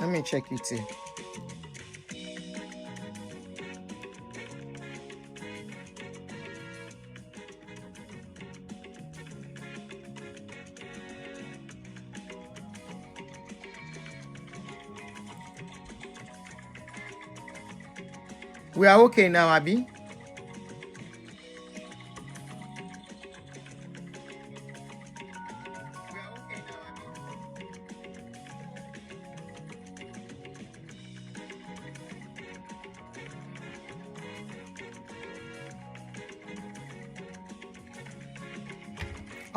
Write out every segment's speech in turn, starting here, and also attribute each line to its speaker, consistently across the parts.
Speaker 1: Let me check it here. We are okay now, Abby.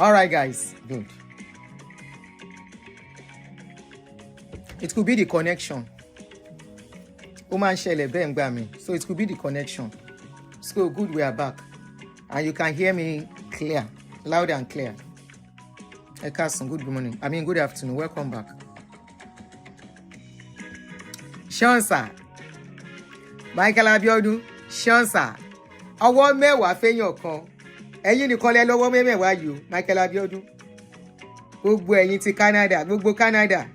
Speaker 1: All right, guys. Good. It could be the connection. So it could be the connection. So good, we are back. And you can hear me clear, loud and clear. Carson, good morning. Good afternoon. Welcome back. Shansa. Michael Abiodun. Shansa. Ọwọ́ mẹ́wàá fẹ́yàn kan. Ẹ̀yin nìkan lẹ lọ́wọ́ mẹ́wàá yìí, Michael Abiodun. Gbogbo ẹ̀yin ti Canada, gbogbo Canada.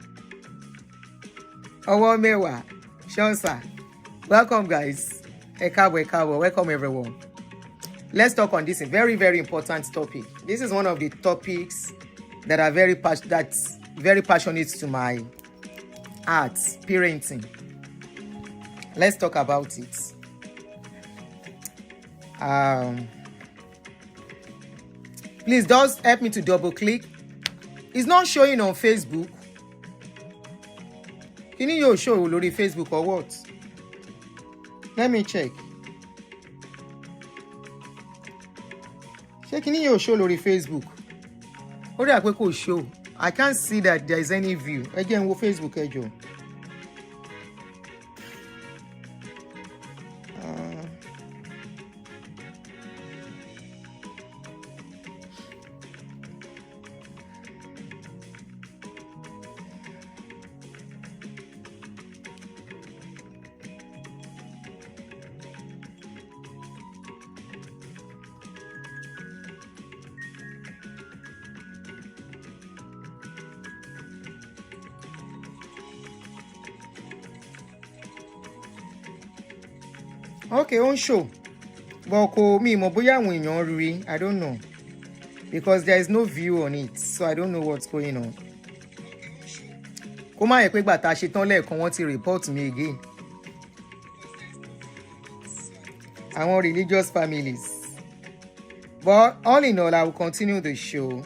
Speaker 1: Ọwọ́ mẹ́wàá. Shansa. Welcome, guys. Welcome, everyone. Let's talk on this very, very important topic. This is one of the topics that are very passionate to my heart, parenting. Let's talk about it. Please just help me to double click. It's not showing on Facebook. Can you show lórí Facebook or what? Let me check. Can you show lórí Facebook? Ó dà pé kò show. I can't see that there is any view. Again, wo Facebook ẹjọ. Okay, on show. But me mo bóyá àwọn èèyàn rí, I don't know. Because there is no view on it, so I don't know what's going on. Kó má yẹ pé gbà tá ṣe tán lẹ́ẹ̀kan wọ́n ti report me again. Àwọn religious families. But all in all, I will continue the show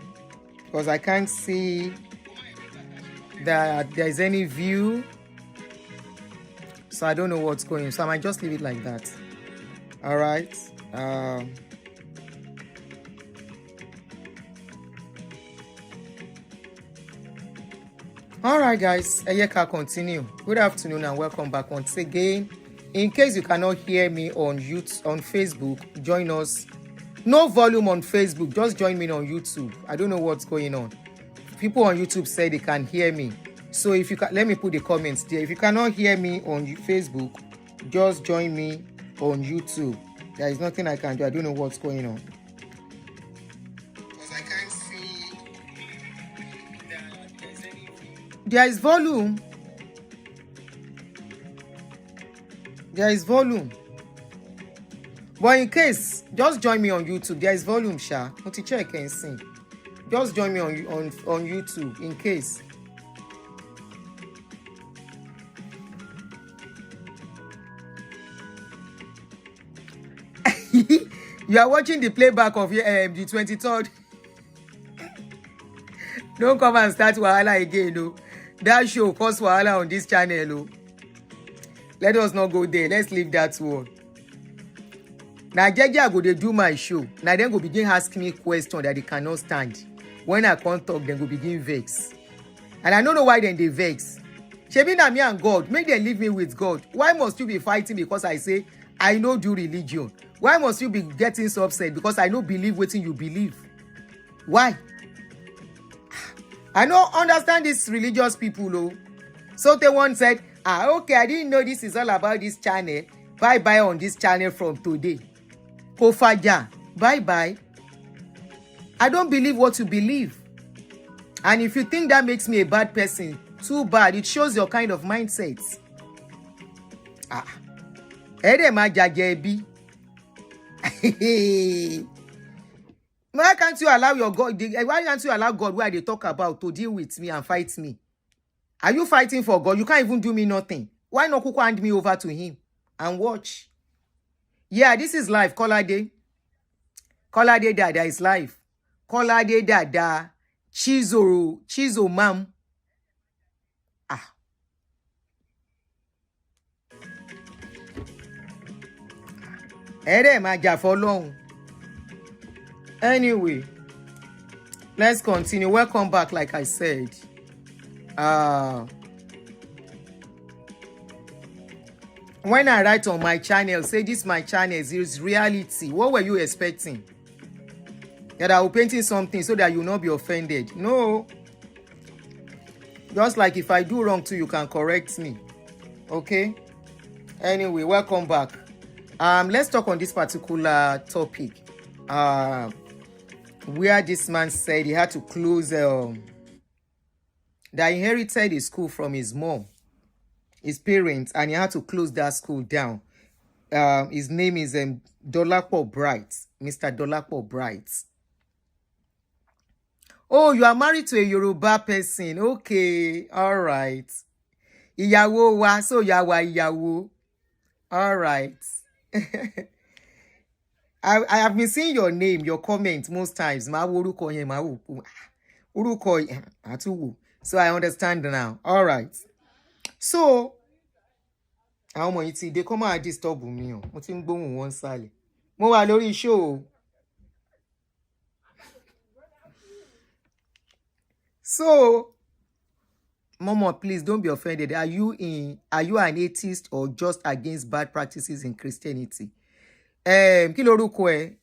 Speaker 1: because I can't see that there is any view. So I don't know what's going on. So I might just leave it like that. All right. All right, guys. Eyeka continue. Good afternoon and welcome back once again. In case you cannot hear me on YouTube, on Facebook, join us. No volume on Facebook. Just join me on YouTube. I don't know what's going on. People on YouTube say they can hear me. So if you can, let me put the comments there. If you cannot hear me on Facebook, just join me on YouTube. There is nothing I can do. I don't know what's going on. Because I can't see that there's any... There is volume. There is volume. But in case, just join me on YouTube. There is volume, Sha. What you check and see. Just join me on YouTube in case. You are watching the playback of the 23rd. Don't come and start wahala again, no. That show cause wahala on this channel, no. Let us not go there. Let's leave that one. Now, Jeje go dey do my show. Now, then go begin asking me questions that they cannot stand. When I can't talk, then go begin vex. And I don't know why then they vex. Shebi na me and God. Make them leave me with God. Why must you be fighting because I say I no do religion? Why must you be getting so upset because I no believe what you believe? Why? I don't understand these religious people, though. So the one said, okay, I didn't know this is all about this channel. Bye-bye on this channel from today. Kofaja, bye-bye. I don't believe what you believe. And if you think that makes me a bad person, Too bad. It shows your kind of mindset. Ede ma jagebi. Why can't you allow your God? Why can't you allow God where they talk about to deal with me and fight me? Are you fighting for God? You can't even do me nothing. Why not Kuku hand me over to him and watch? Yeah, this is life. Kolade. Kolade dada is life. Kolade dada. Chizo mam. Ere ma ja for long. Anyway, let's continue. Welcome back, like I said. When I write on my channel, say this my channel is reality. What were you expecting? That I will painting something so that you will not be offended? No. Just like if I do wrong too, you can correct me. Okay? Anyway, welcome back. Let's talk on this particular topic. Where this man said he had to close that he inherited his school from his mom, his parents, and he had to close that school down. His name is Dolapo Bright, Mr. Dolapo Bright. Oh, you are married to a Yoruba person. Okay, all right. Ìyàwó wa, so yawa ìyàwó. All right. I have been seeing your name, your comment most times. So I understand now. All right. So, they come and disturb me. Mo wà lórí show. So, Mama, please don't be offended. Are you an atheist or just against bad practices in Christianity? Kí lorúkọ ẹ?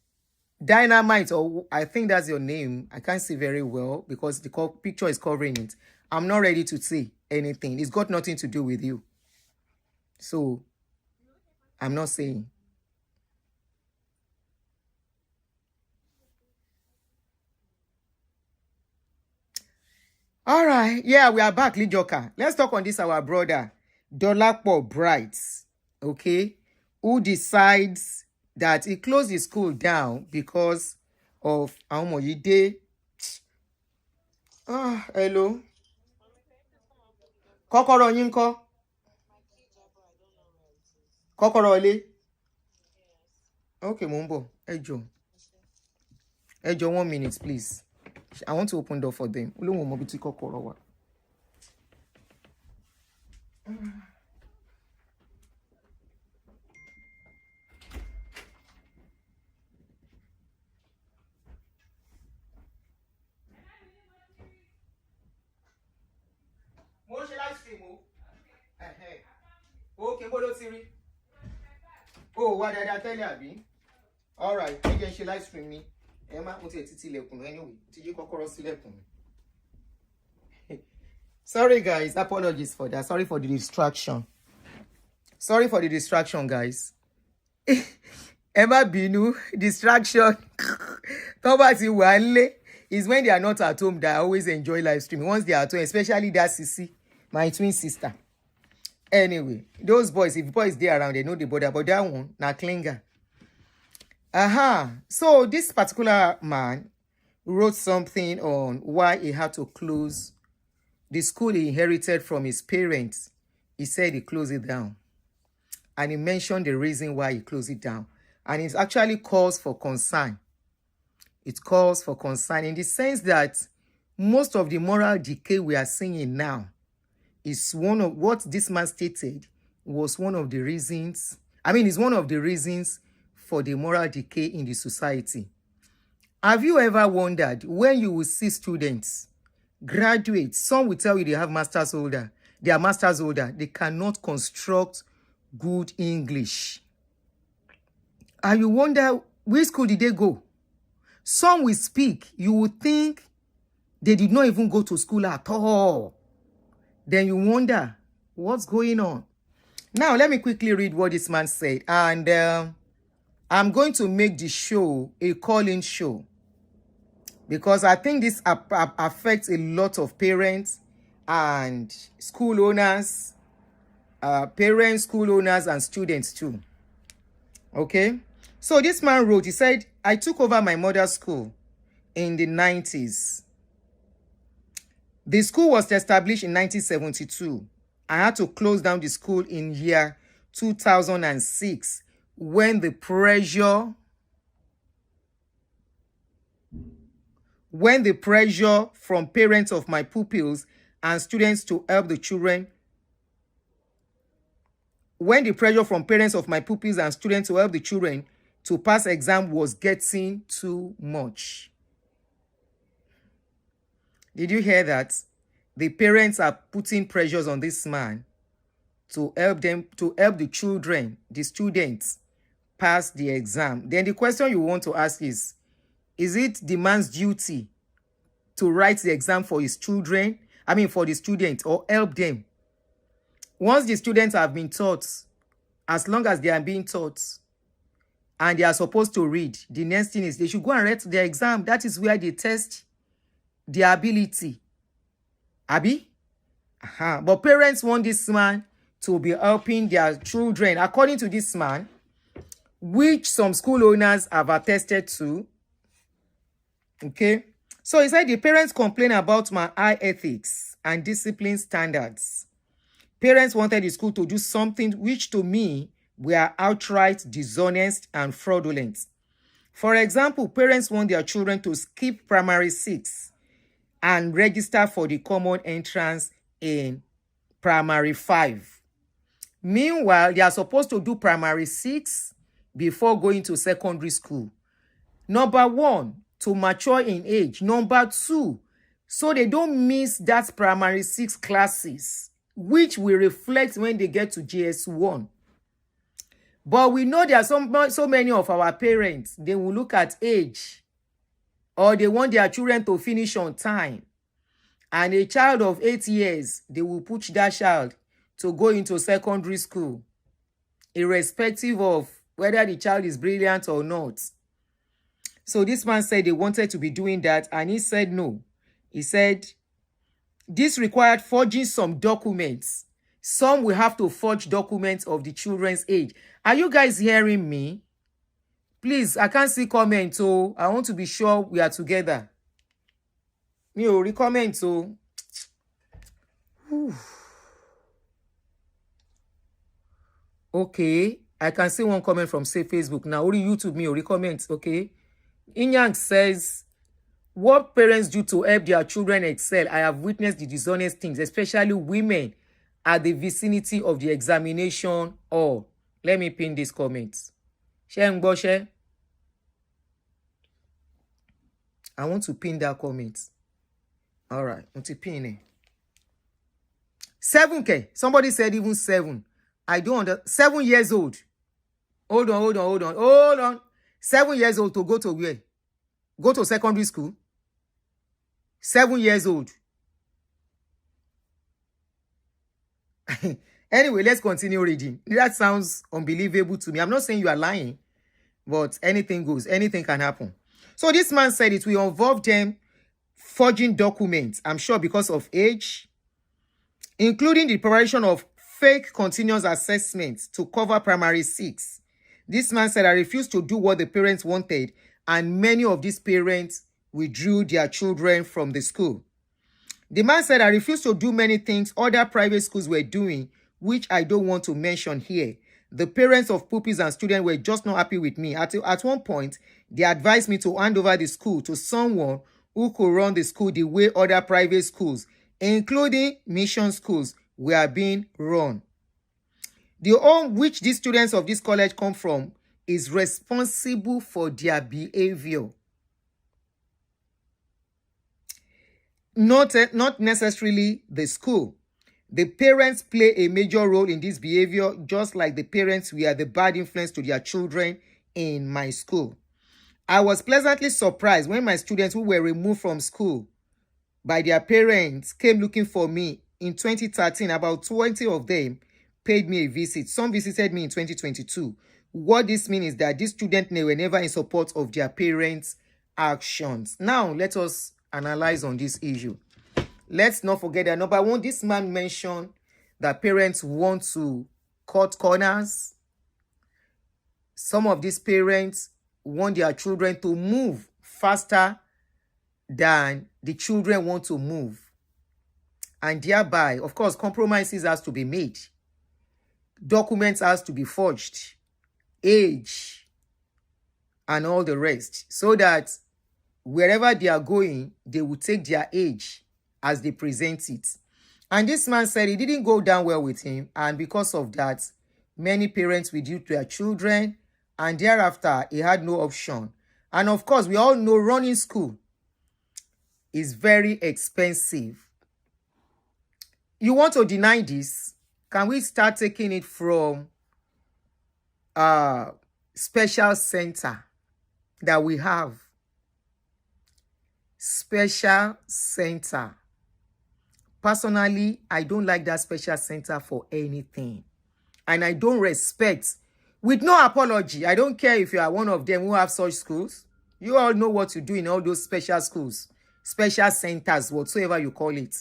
Speaker 1: Dynamite, or I think that's your name. I can't see very well because the picture is covering it. I'm not ready to say anything. It's got nothing to do with you. So, I'm not saying. All right. Yeah, we are back, Lijoka. Let's talk on this, our brother, Dolapo Bright, okay, who decides that he closed his school down because of Aomoyide. Hello. Kokoro yinko. Kokoro ile. Okay, Mumbo. Ejo, 1 minute, please. I want to open door for them. Okay, oh, what did I tell you? All right, you can live stream me. Sorry guys, apologies for that. Sorry for the distraction. Sorry for the distraction, guys. Emma Binu, distraction. Is when they are not at home that I always enjoy live streaming. Once they are at home, especially that Sisi, my twin sister. Anyway, those boys, if boys they around, they know the border, but that one, na clinger. So this particular man wrote something on why he had to close the school he inherited from his parents. He said he closed it down. And he mentioned the reason why he closed it down. And it actually calls for concern. It calls for concern in the sense that most of the moral decay we are seeing now is one of what this man stated was one of the reasons. It's one of the reasons for the moral decay in the society. Have you ever wondered when you will see students graduate, some will tell you they have master's holder, they are master's holder, they cannot construct good English. And you wonder, which school did they go? Some will speak, you would think they did not even go to school at all. Then you wonder, what's going on? Now, let me quickly read what this man said. And I'm going to make the show a call-in show, because I think this affects a lot of parents and school owners, parents, school owners, and students too. Okay, so this man wrote, he said, I took over my mother's school in the 90s. The school was established in 1972. I had to close down the school in year 2006 when the pressure from parents of my pupils and students to help the children to pass exam was getting too much. Did you hear that? The parents are putting pressures on this man to help the children, the students, pass the exam. Then the question you want to ask is it the man's duty to write the exam for his children? For the students, or help them? Once the students have been taught, as long as they are being taught, and they are supposed to read, the next thing is they should go and write their exam. That is where they test their ability. Abi? But parents want this man to be helping their children, according to this man, which some school owners have attested to. Okay? So he said the parents complain about my high ethics and discipline standards. Parents wanted the school to do something which to me were outright dishonest and fraudulent. For example, parents want their children to skip primary 6 and register for the common entrance in primary 5. Meanwhile, they are supposed to do primary 6 before going to secondary school. Number 1, to mature in age. Number 2, so they don't miss that primary 6 classes, which will reflect when they get to JS1. But we know there are so many of our parents, they will look at age, or they want their children to finish on time. And a child of 8 years, they will push that child to go into secondary school, irrespective of whether the child is brilliant or not. So this man said they wanted to be doing that, and he said no. He said this required forging some documents. Some will have to forge documents of the children's age. Are you guys hearing me? Please, I can't see comments, so I want to be sure we are together. Me ò rí comment, so. Okay, I can see one comment from say Facebook. Now, only YouTube me ò rí comment, okay? Inyang says, what parents do to help their children excel? I have witnessed the dishonest things, especially women at the vicinity of the examination hall. Let me pin this comment. Sheng Boshe. I want to pin that comment. All right, want to pin it. 7K. Somebody said even 7. I don't understand. 7 years old. Hold on. 7 years old to go to where? Go to secondary school? 7 years old. Anyway, let's continue reading. That sounds unbelievable to me. I'm not saying you are lying, but anything goes. Anything can happen. So this man said it will involve them forging documents, I'm sure because of age, including the preparation of fake continuous assessments to cover primary 6. This man said, I refused to do what the parents wanted, and many of these parents withdrew their children from the school. The man said, I refused to do many things other private schools were doing, which I don't want to mention here. The parents of pupils and students were just not happy with me. At one point, they advised me to hand over the school to someone who could run the school the way other private schools, including mission schools, were being run. The home which these students of this college come from is responsible for their behavior. Not necessarily the school. The parents play a major role in this behavior, just like the parents were the bad influence to their children in my school. I was pleasantly surprised when my students who were removed from school by their parents came looking for me in 2013. About 20 of them paid me a visit. Some visited me in 2022. What this means is that these students were never in support of their parents' actions. Now, let us analyze on this issue. let's not forget that number one, this man mentioned that parents want to cut corners. Some of these parents want their children to move faster than the children want to move. And thereby, of course, compromises has to be made. Documents has to be forged. Age and all the rest. So that wherever they are going, they will take their age as they present it. And this man said it didn't go down well with him. And because of that, many parents withdrew their children. And thereafter, he had no option. And of course, we all know running school is very expensive. You want to deny this? Can we start taking it from special center that we have? Special center. Personally, I don't like that special center for anything. And I don't respect, with no apology, I don't care if you are one of them who have such schools. You all know what to do in all those special schools, special centers, whatsoever you call it.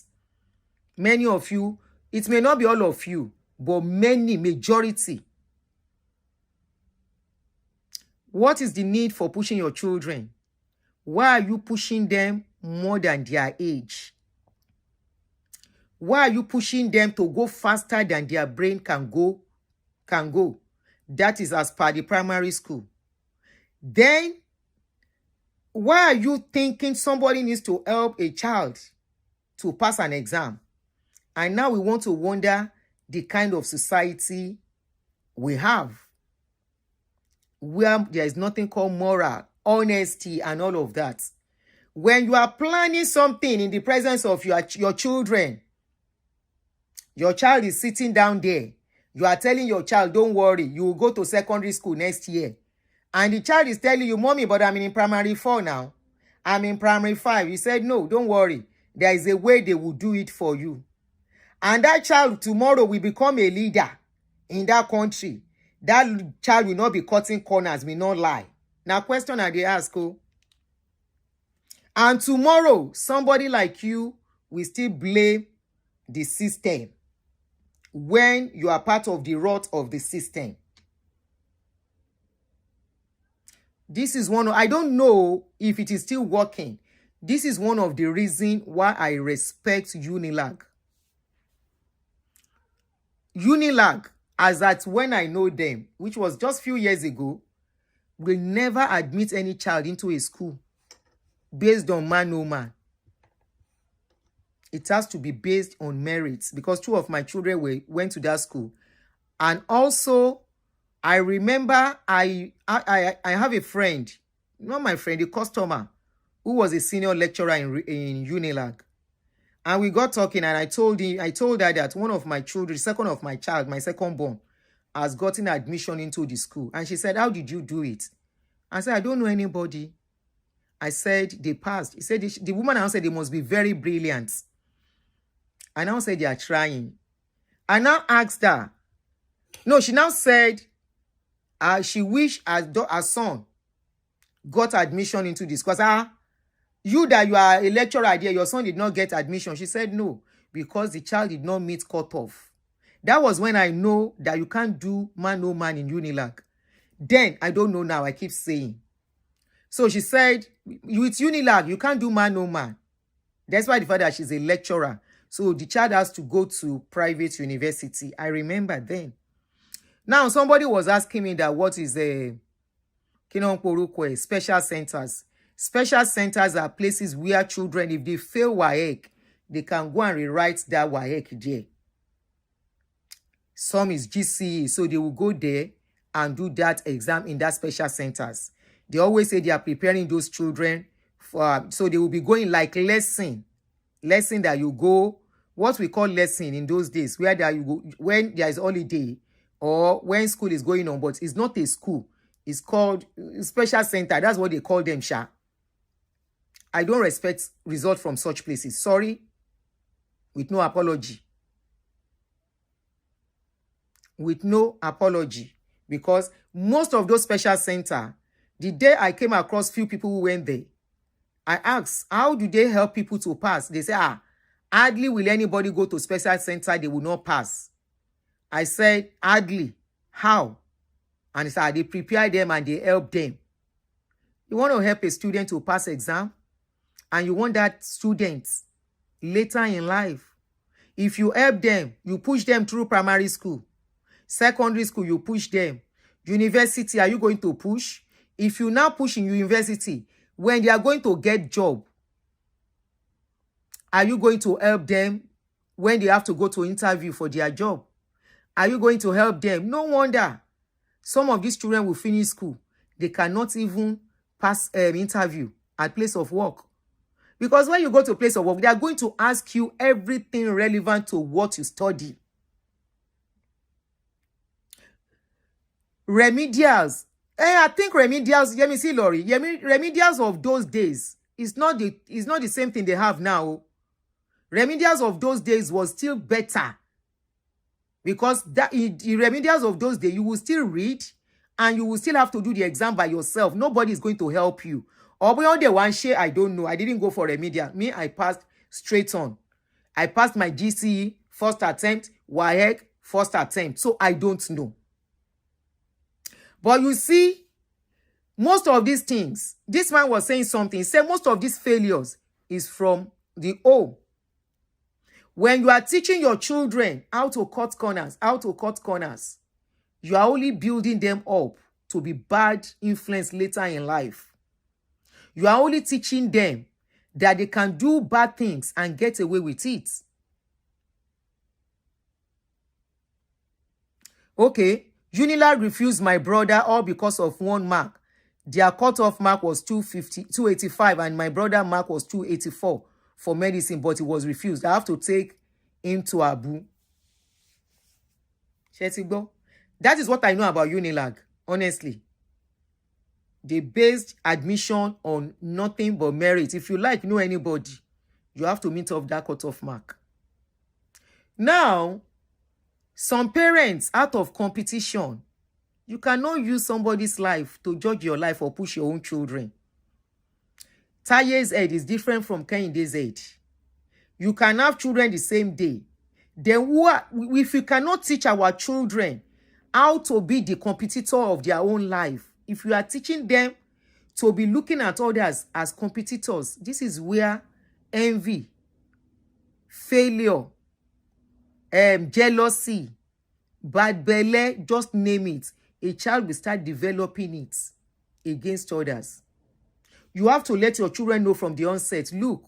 Speaker 1: Many of you, it may not be all of you, but many, majority. What is the need for pushing your children? Why are you pushing them more than their age? Why are you pushing them to go faster than their brain can go? That is as per the primary school. Then, why are you thinking somebody needs to help a child to pass an exam? And now we want to wonder the kind of society we have, where there is nothing called moral, honesty, and all of that. When you are planning something in the presence of your children, your child is sitting down there. You are telling your child, don't worry, you will go to secondary school next year. And the child is telling you, mommy, but I'm in primary 4 now. I'm in primary 5. You said, no, don't worry. There is a way they will do it for you. And that child tomorrow will become a leader in that country. That child will not be cutting corners, will not lie. Now, question I they ask, oh. And tomorrow, somebody like you will still blame the system when you are part of the rot of the system. This is one of, I don't know if it is still working. This is one of the reasons why I respect Unilag. Unilag, as at when I know them, which was just few years ago, will never admit any child into a school based on man or man. It has to be based on merits, because 2 of my children went to that school. And also, I remember I have a friend, not my friend, a customer, who was a senior lecturer in Unilag. And we got talking, and I told her that one of my children, the second of my child, my second born, has gotten admission into the school. And she said, how did you do it? I said, I don't know anybody. I said, they passed. He said, the woman now said they must be very brilliant. I now said they are trying. I now asked her. No, she now said she wished her son got admission into this. Because you that you are a lecturer there, your son did not get admission. She said no, because the child did not meet cutoff. That was when I know that you can't do man no man in Unilag. Then, I don't know now, I keep saying. So she said, with Unilag, you can't do man no man. That's why the fact that she's a lecturer. So the child has to go to private university. I remember then. Now, somebody was asking me that what is a special centers. Special centers are places where children, if they fail WAEC, they can go and rewrite that WAEC there. Some is GCE, so they will go there and do that exam in that special centers. They always say they are preparing those children for, so they will be going like lesson that you go, what we call lesson in those days, where there you go when there is holiday or when school is going on, but it's not a school. It's called special center. That's what they call them, Sha. I don't respect results from such places. Sorry, with no apology. With no apology. Because most of those special centers, the day I came across few people who went there, I asked, how do they help people to pass? They say, Hardly will anybody go to special center, they will not pass. I said, hardly. How? And he said, they prepare them and they help them. You want to help a student to pass exam, and you want that student later in life. If you help them, you push them through primary school. Secondary school, you push them. University, are you going to push? If you now push in university, when they are going to get job, are you going to help them when they have to go to interview for their job? Are you going to help them? No wonder some of these children will finish school. They cannot even pass interview at place of work. Because when you go to a place of work, they are going to ask you everything relevant to what you study. Remedials. I think remedials, let me see, Lori. Remedials of those days is not the same thing they have now. Remedials of those days was still better. Because the remedials of those days, you will still read and you will still have to do the exam by yourself. Nobody is going to help you. Or beyond the one share, I don't know. I didn't go for remedial. Me, I passed straight on. I passed my GCE first attempt, WAEC first attempt. So I don't know. But you see, most of these things, this man was saying something. He said most of these failures is from the home. When you are teaching your children how to cut corners, you are only building them up to be bad influence later in life. You are only teaching them that they can do bad things and get away with it. Okay, Unilag refused my brother all because of one mark. Their cutoff mark was 285 and my brother mark was 284 for medicine, but it was refused. I have to take him to Abu. That is what I know about Unilag, honestly. They based admission on nothing but merit. If you know anybody, you have to meet up that cutoff mark. Now, some parents, out of competition, you cannot use somebody's life to judge your life or push your own children. Taye's head is different from Kenyide's head. You can have children the same day. Then if you cannot teach our children how to be the competitor of their own life, if you are teaching them to be looking at others as competitors, this is where envy, failure, jealousy, bad belly, just name it, a child will start developing it against others. You have to let your children know from the onset, look,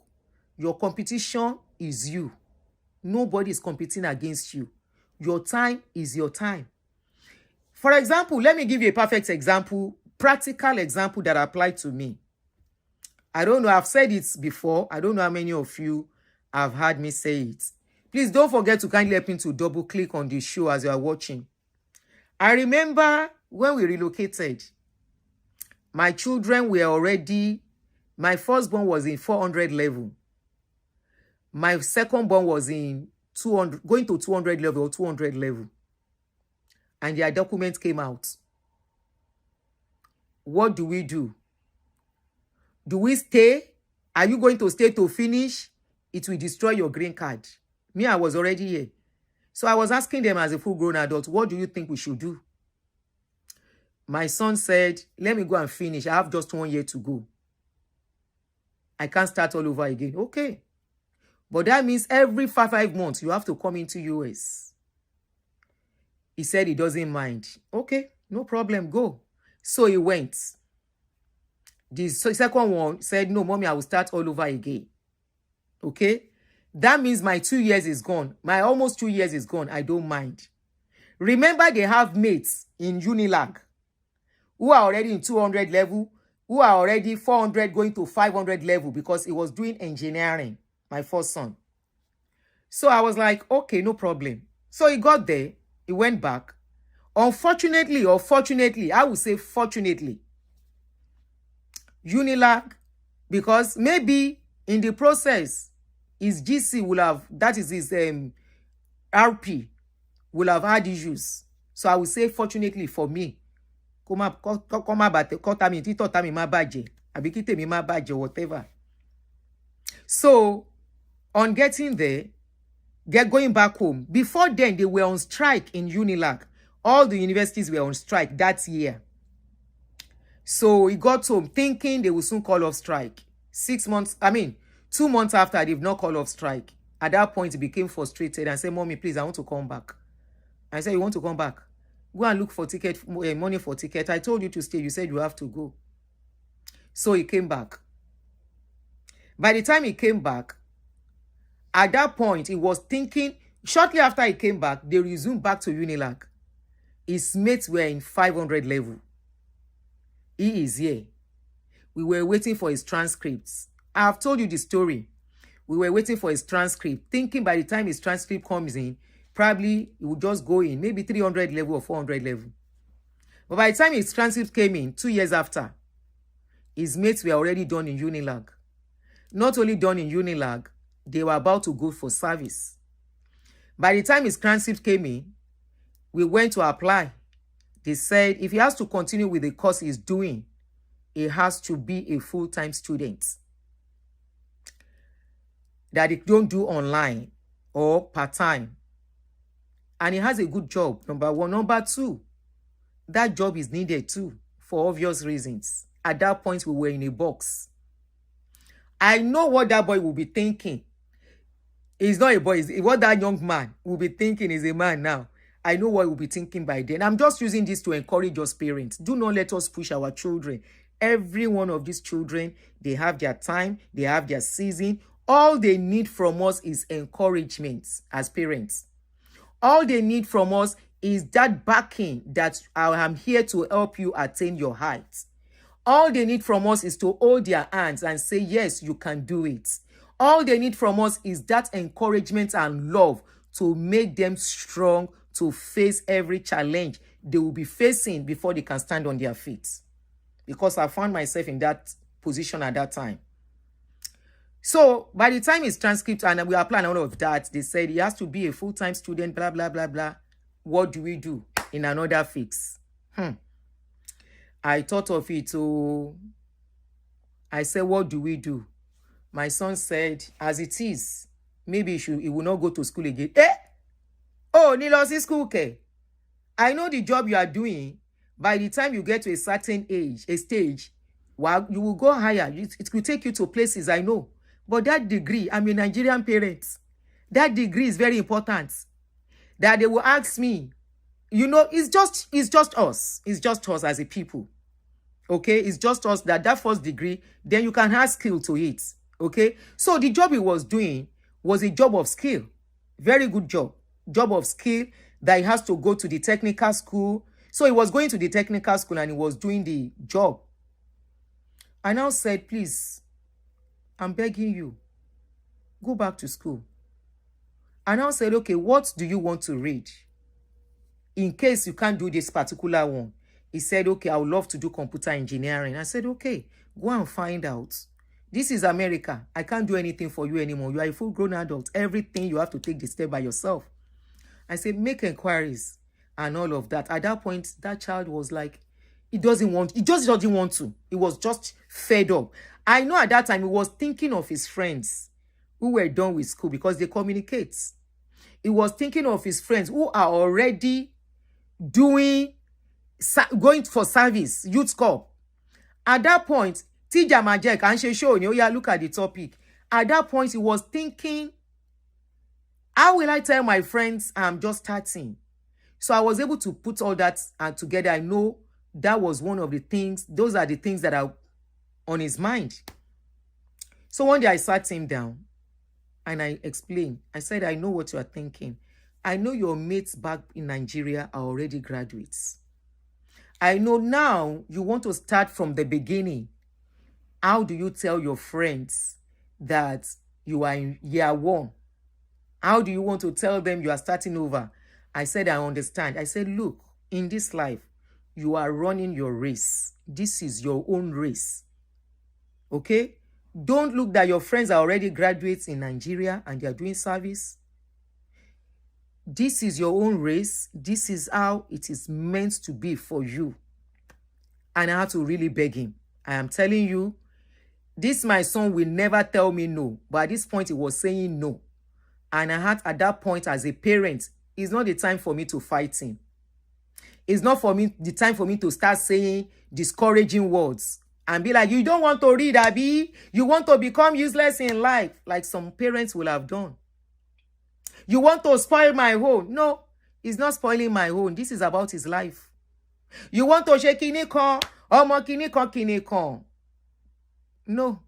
Speaker 1: your competition is you. Nobody is competing against you. Your time is your time. For example, let me give you a perfect example, practical example that applied to me. I don't know, I've said it before. I don't know how many of you have heard me say it. Please don't forget to kindly help me to double click on the show as you are watching. I remember when we relocated, my children were already, my firstborn was in 400 level. My secondborn was in 200, going to 200 level or 200 level. And their documents came out. What do? Do we stay? Are you going to stay to finish? It will destroy your green card. Me, I was already here. So I was asking them as a full-grown adult, what do you think we should do? My son said, let me go and finish. I have just 1 year to go. I can't start all over again. Okay. But that means every 5 months, you have to come into US. He said he doesn't mind. Okay, no problem, go. So he went. The second one said, no, mommy, I will start all over again. Okay? That means my 2 years is gone. My almost 2 years is gone. I don't mind. Remember, they have mates in Unilag who are already in 200 level, who are already 400 going to 500 level because he was doing engineering, my first son. So I was like, okay, no problem. So he got there. He went back. Unfortunately, or fortunately, I would say fortunately, Unilag, because maybe in the process, his GC will have, that is his RP, will have had issues. So I would say fortunately for me, whatever. So On getting there, going back home. Before then, they were on strike in Unilag. All the universities were on strike that year. So he got home thinking they will soon call off strike. 2 months after, they've not called off strike. At that point, he became frustrated and said, Mommy, please, I want to come back. I said, you want to come back? Go and look for ticket, money for ticket. I told you to stay. You said you have to go. So he came back. By the time he came back, at that point, he was thinking, shortly after he came back, they resumed back to Unilag. His mates were in 500 level. He is here. We were waiting for his transcripts. I have told you the story. We were waiting for his transcript, thinking by the time his transcript comes in, probably he would just go in, maybe 300 level or 400 level. But by the time his transcript came in, 2 years after, his mates were already done in Unilag. Not only done in Unilag, they were about to go for service. By the time his transcript came in, we went to apply. They said if he has to continue with the course he's doing, he has to be a full-time student. That he don't do online or part-time. And he has a good job, number one. Number two, that job is needed too, for obvious reasons. At that point, we were in a box. I know what that boy will be thinking. He's not a boy. What that young man will be thinking is a man now. I know what he will be thinking by then. I'm just using this to encourage us parents. Do not let us push our children. Every one of these children, they have their time. They have their season. All they need from us is encouragement as parents. All they need from us is that backing that I am here to help you attain your heights. All they need from us is to hold their hands and say, yes, you can do it. All they need from us is that encouragement and love to make them strong to face every challenge they will be facing before they can stand on their feet. Because I found myself in that position at that time. So by the time his transcript and we applied all of that, they said he has to be a full-time student, blah, blah, blah, blah. What do we do in another fix? I thought of it. So I said, what do we do? My son said, as it is, maybe he will not go to school again. Oh, Nilosi school, okay. I know the job you are doing. By the time you get to a certain age, a stage, well, you will go higher. It will take you to places, I know. But that degree, I'm a Nigerian parent. That degree is very important. That they will ask me, you know, it's just us. It's just us as a people. Okay? It's just us that first degree, then you can have skill to it. Okay? So the job he was doing was a job of skill. Very good job. Job of skill that he has to go to the technical school. So he was going to the technical school and he was doing the job. I now said, please, I'm begging you, go back to school. I now said, okay, what do you want to read? In case you can't do this particular one. He said, okay, I would love to do computer engineering. I said, okay, go and find out. This is America. I can't do anything for you anymore. You are a full-grown adult. Everything you have to take the step by yourself. I said, make inquiries and all of that. At that point, that child was like, he just doesn't want to. He was just fed up. I know at that time he was thinking of his friends who were done with school because they communicate. He was thinking of his friends who are already going for service, youth corps. At that point, Tija Majek and Shesho, yeah, look at the topic. At that point, he was thinking, how will I tell my friends I'm just starting? So I was able to put all that together. I know that was one of the things, those are the things that are on his mind. So one day I sat him down and I explained. I said, I know what you are thinking. I know your mates back in Nigeria are already graduates. I know now you want to start from the beginning. How do you tell your friends that you are in year one? How do you want to tell them you are starting over? I said, I understand. I said, look, in this life, you are running your race. This is your own race. Okay? Don't look that your friends are already graduates in Nigeria and they are doing service. This is your own race. This is how it is meant to be for you. And I had to really beg him. I am telling you, This my son will never tell me no. But at this point, he was saying no. And I had, at that point, as a parent, it's not the time for me to fight him. It's not for me the time for me to start saying discouraging words and be like, you don't want to read, Abby. You want to become useless in life, like some parents will have done. You want to spoil my home. No, he's not spoiling my home. This is about his life. You want to shake kinikon, omo kinikon. No,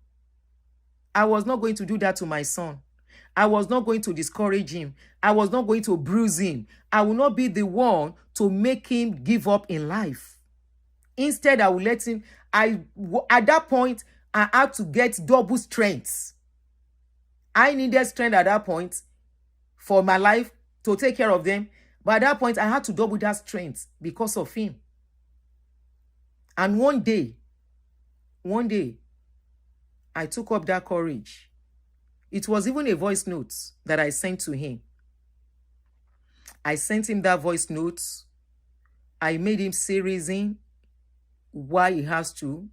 Speaker 1: I was not going to do that to my son. I was not going to discourage him. I was not going to bruise him. I will not be the one to make him give up in life. Instead, I will let him. At that point, I had to get double strength. I needed strength at that point for my life to take care of them. But at that point, I had to double that strength because of him. And one day, I took up that courage. It was even a voice note that I sent to him. I sent him that voice note. I made him say reason why he has to,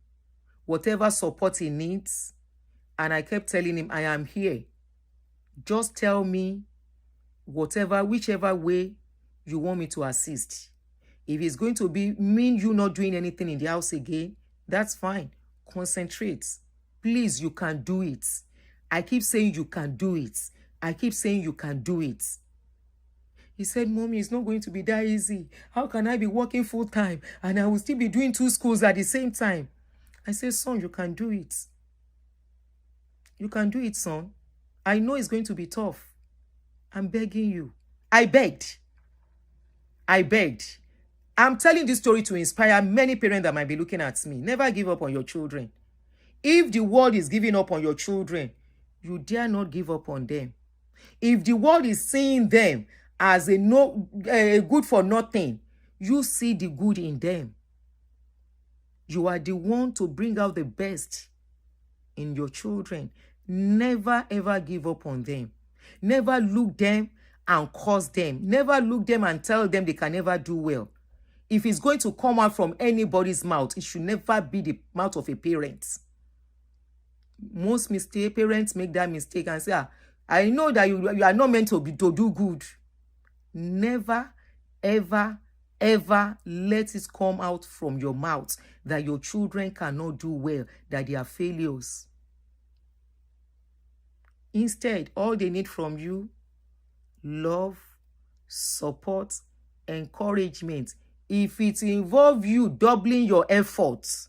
Speaker 1: whatever support he needs. And I kept telling him, I am here. Just tell me whichever way you want me to assist. If it's going to mean you not doing anything in the house again, that's fine. Concentrate. Please, you can do it. I keep saying you can do it. I keep saying you can do it. He said, Mommy, it's not going to be that easy. How can I be working full time and I will still be doing 2 schools at the same time? I said, son, you can do it. You can do it, son. I know it's going to be tough. I'm begging you. I begged. I'm telling this story to inspire many parents that might be looking at me. Never give up on your children. If the world is giving up on your children, you dare not give up on them. If the world is seeing them as a good for nothing, you see the good in them. You are the one to bring out the best in your children. Never ever give up on them. Never look them and curse them. Never look them and tell them they can never do well. If it's going to come out from anybody's mouth, it should never be the mouth of a parent. Most parents make that mistake and say, I know that you are not meant to do good. Never, ever, ever let it come out from your mouth that your children cannot do well, that they are failures. Instead, all they need from you, love, support, encouragement. If it involves you doubling your efforts,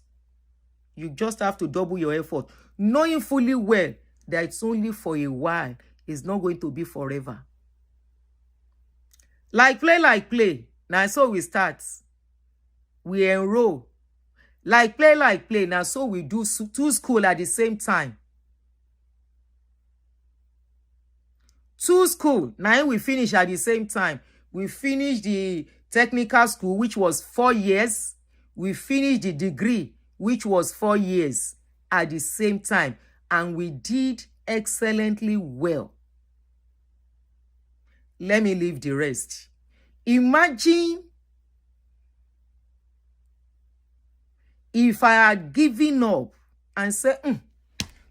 Speaker 1: you just have to double your effort, knowing fully well that it's only for a while. It's not going to be forever. Like play. Now so we start. We enroll. Like play. Now so we do 2 schools at the same time. 2 schools. Now we finish at the same time. We finish the technical school, which was 4 years. We finished the degree, which was 4 years at the same time. And we did excellently well. Let me leave the rest. Imagine if I had given up and said,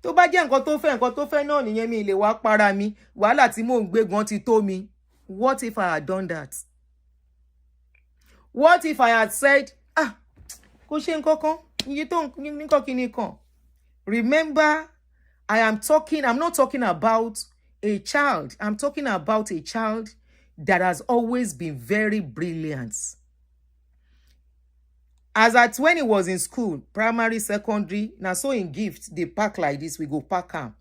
Speaker 1: tó bá jẹ́ nǹkan tó fẹ́ náà nìyẹn mi lè wá para mi, wàhálà tí mò ń gbé gan ti tó mi. What if I had done that? What if I had said, kò ṣe nǹkan kan, iye tó nǹkan kíní kan. Remember, I'm not talking about a child. I'm talking about a child that has always been very brilliant. As at when he was in school, primary, secondary, now so in gifts, they pack like this, we go pack them.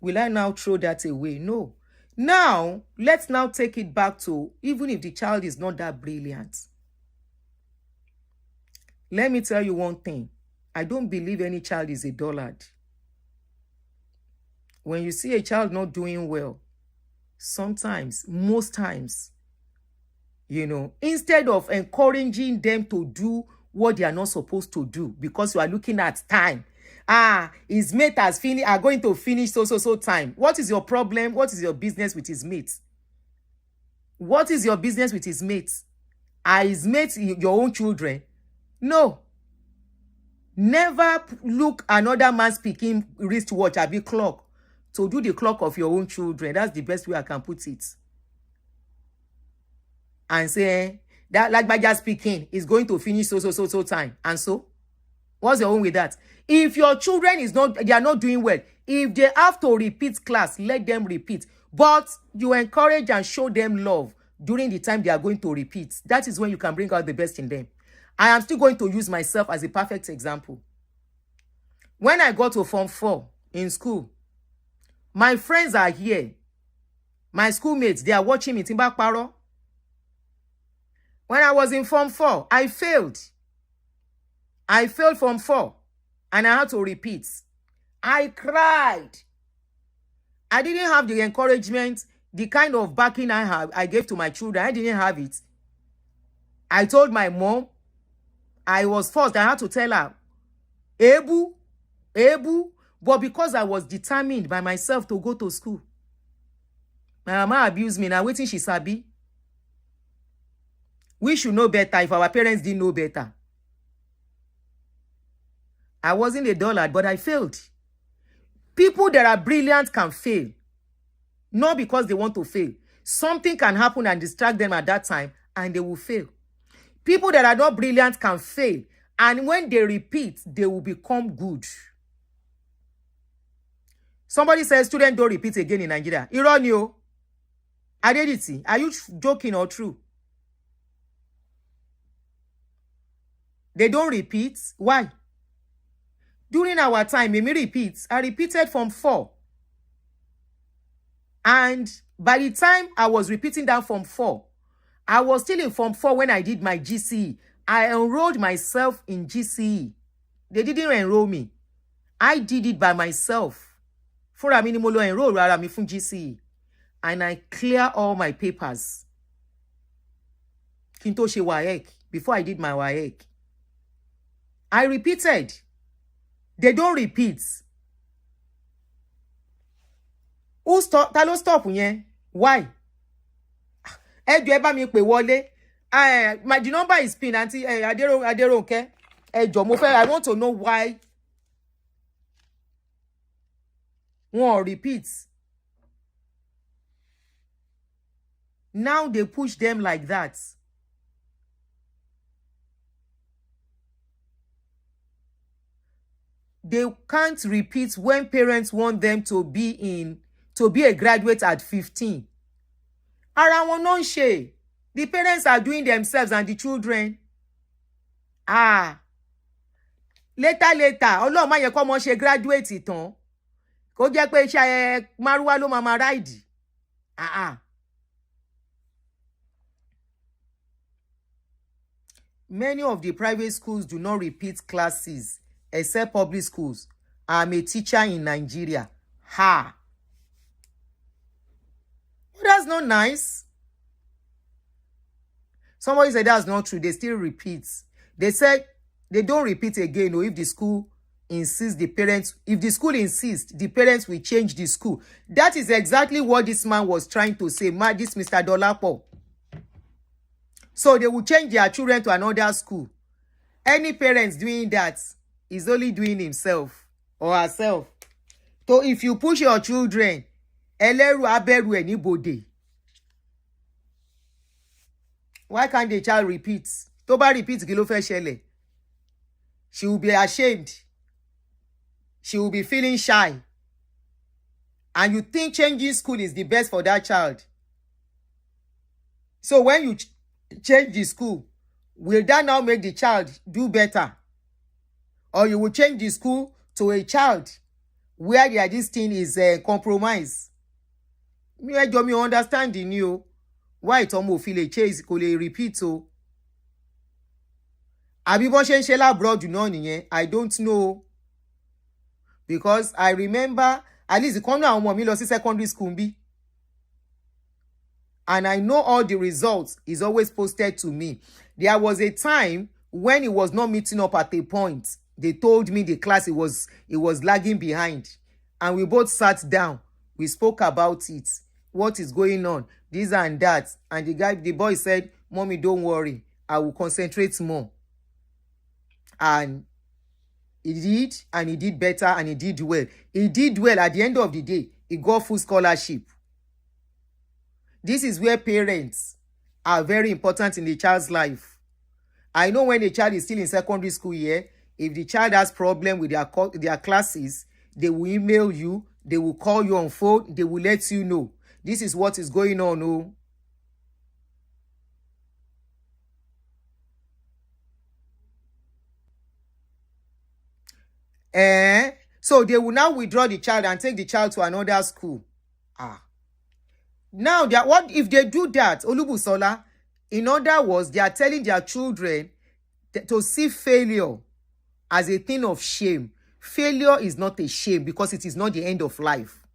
Speaker 1: Will I now throw that away? No. Now, let's now take it back to, even if the child is not that brilliant. Let me tell you one thing. I don't believe any child is a dullard. When you see a child not doing well, sometimes, most times, instead of encouraging them to do what they are not supposed to do, because you are looking at time. His mate are going to finish so time. What is your problem? What is your business with his mates? What is your business with his mates? Are his mates your own children? No. Never look another man speaking wristwatch or be clock to do the clock of your own children. That's the best way I can put it. And say that like by just speaking is going to finish so time. And so, what's your own with that? If your children they are not doing well, if they have to repeat class, let them repeat. But you encourage and show them love during the time they are going to repeat. That is when you can bring out the best in them. I am still going to use myself as a perfect example. When I got to Form 4 in school, my friends are here. My schoolmates, they are watching me. Timba Paro. When I was in Form 4, I failed. I failed Form 4 and I had to repeat. I cried. I didn't have the encouragement, the kind of backing I gave to my children. I didn't have it. I told my mom, I was forced. I had to tell her, Ebu. But because I was determined by myself to go to school, my mama abused me. Now waiting she sabi. We should know better if our parents didn't know better. I wasn't a dullard, but I failed. People that are brilliant can fail. Not because they want to fail. Something can happen and distract them at that time, and they will fail. People that are not brilliant can fail. And when they repeat, they will become good. Somebody says students don't repeat again in Nigeria. Ironio. Adediti, are you joking or true? They don't repeat. Why? During our time, Mimi repeats. I repeated Form 4. And by the time I was repeating that Form 4, I was still in Form 4 when I did my GCE. I enrolled myself in GCE. They didn't enroll me. I did it by myself. For a minimum enroll me from GCE. And I clear all my papers. Kinto she WAEC. Before I did my WAEC. I repeated. They don't repeat. Who stop? Talo stop yen? Why? Ejo eba mi pe wole. My the number is pin auntie Aderonke. Ejo mo fe I want to know why one repeats. Now they push them like that. They can't repeat when parents want them to be a graduate at 15. Ara wọn no ṣe. The parents are doing themselves and the children. Later. Ọlọ́run má yẹ kó mọ ṣe graduate tán. Kó jẹ́ pé iṣẹ́ Márúwá ló máa ride. Many of the private schools do not repeat classes except public schools. I'm a teacher in Nigeria. Well, that's not nice. Somebody said that's not true. They still repeat. They said they don't repeat again. Or if the school insists, if the school insists, the parents will change the school. That is exactly what this man was trying to say. This Mr. Dolapo. So they will change their children to another school. Any parents doing that is only doing himself or herself. So if you push your children, eleru aberu anybody. Why can't the child repeat? Toba repeat kí ló fẹ́ ṣẹlẹ̀. She will be ashamed. She will be feeling shy. And you think changing school is the best for that child. So when you change the school, will that now make the child do better? Or you will change the school to a child where this thing is compromise. Me understand the new. Why Tomo feel a chase kò lè repeat o. Àbí bọ́n ṣe ń ṣe labroad náà nìyẹn. I don't know. Because I remember at least the corner àwọn ọmọ mi lọ sí secondary school bí. And I know all the results is always posted to me. There was a time when it was not meeting up at a point. They told me the class it was lagging behind. And we both sat down. We spoke about it. What is going on? This and that. And the boy said, Mommy, don't worry. I will concentrate more. And He did, and he did better, and he did well. He did well. At the end of the day, he got full scholarship. This is where parents are very important in the child's life. I know when a child is still in secondary school year, if the child has problem with their classes, they will email you, they will call you on phone, they will let you know. This is what is going on. Oh. So they will now withdraw the child and take the child to another school. Now, what if they do that, Olubusola? In other words, they are telling their children to see failure as a thing of shame. Failure is not a shame because it is not the end of life.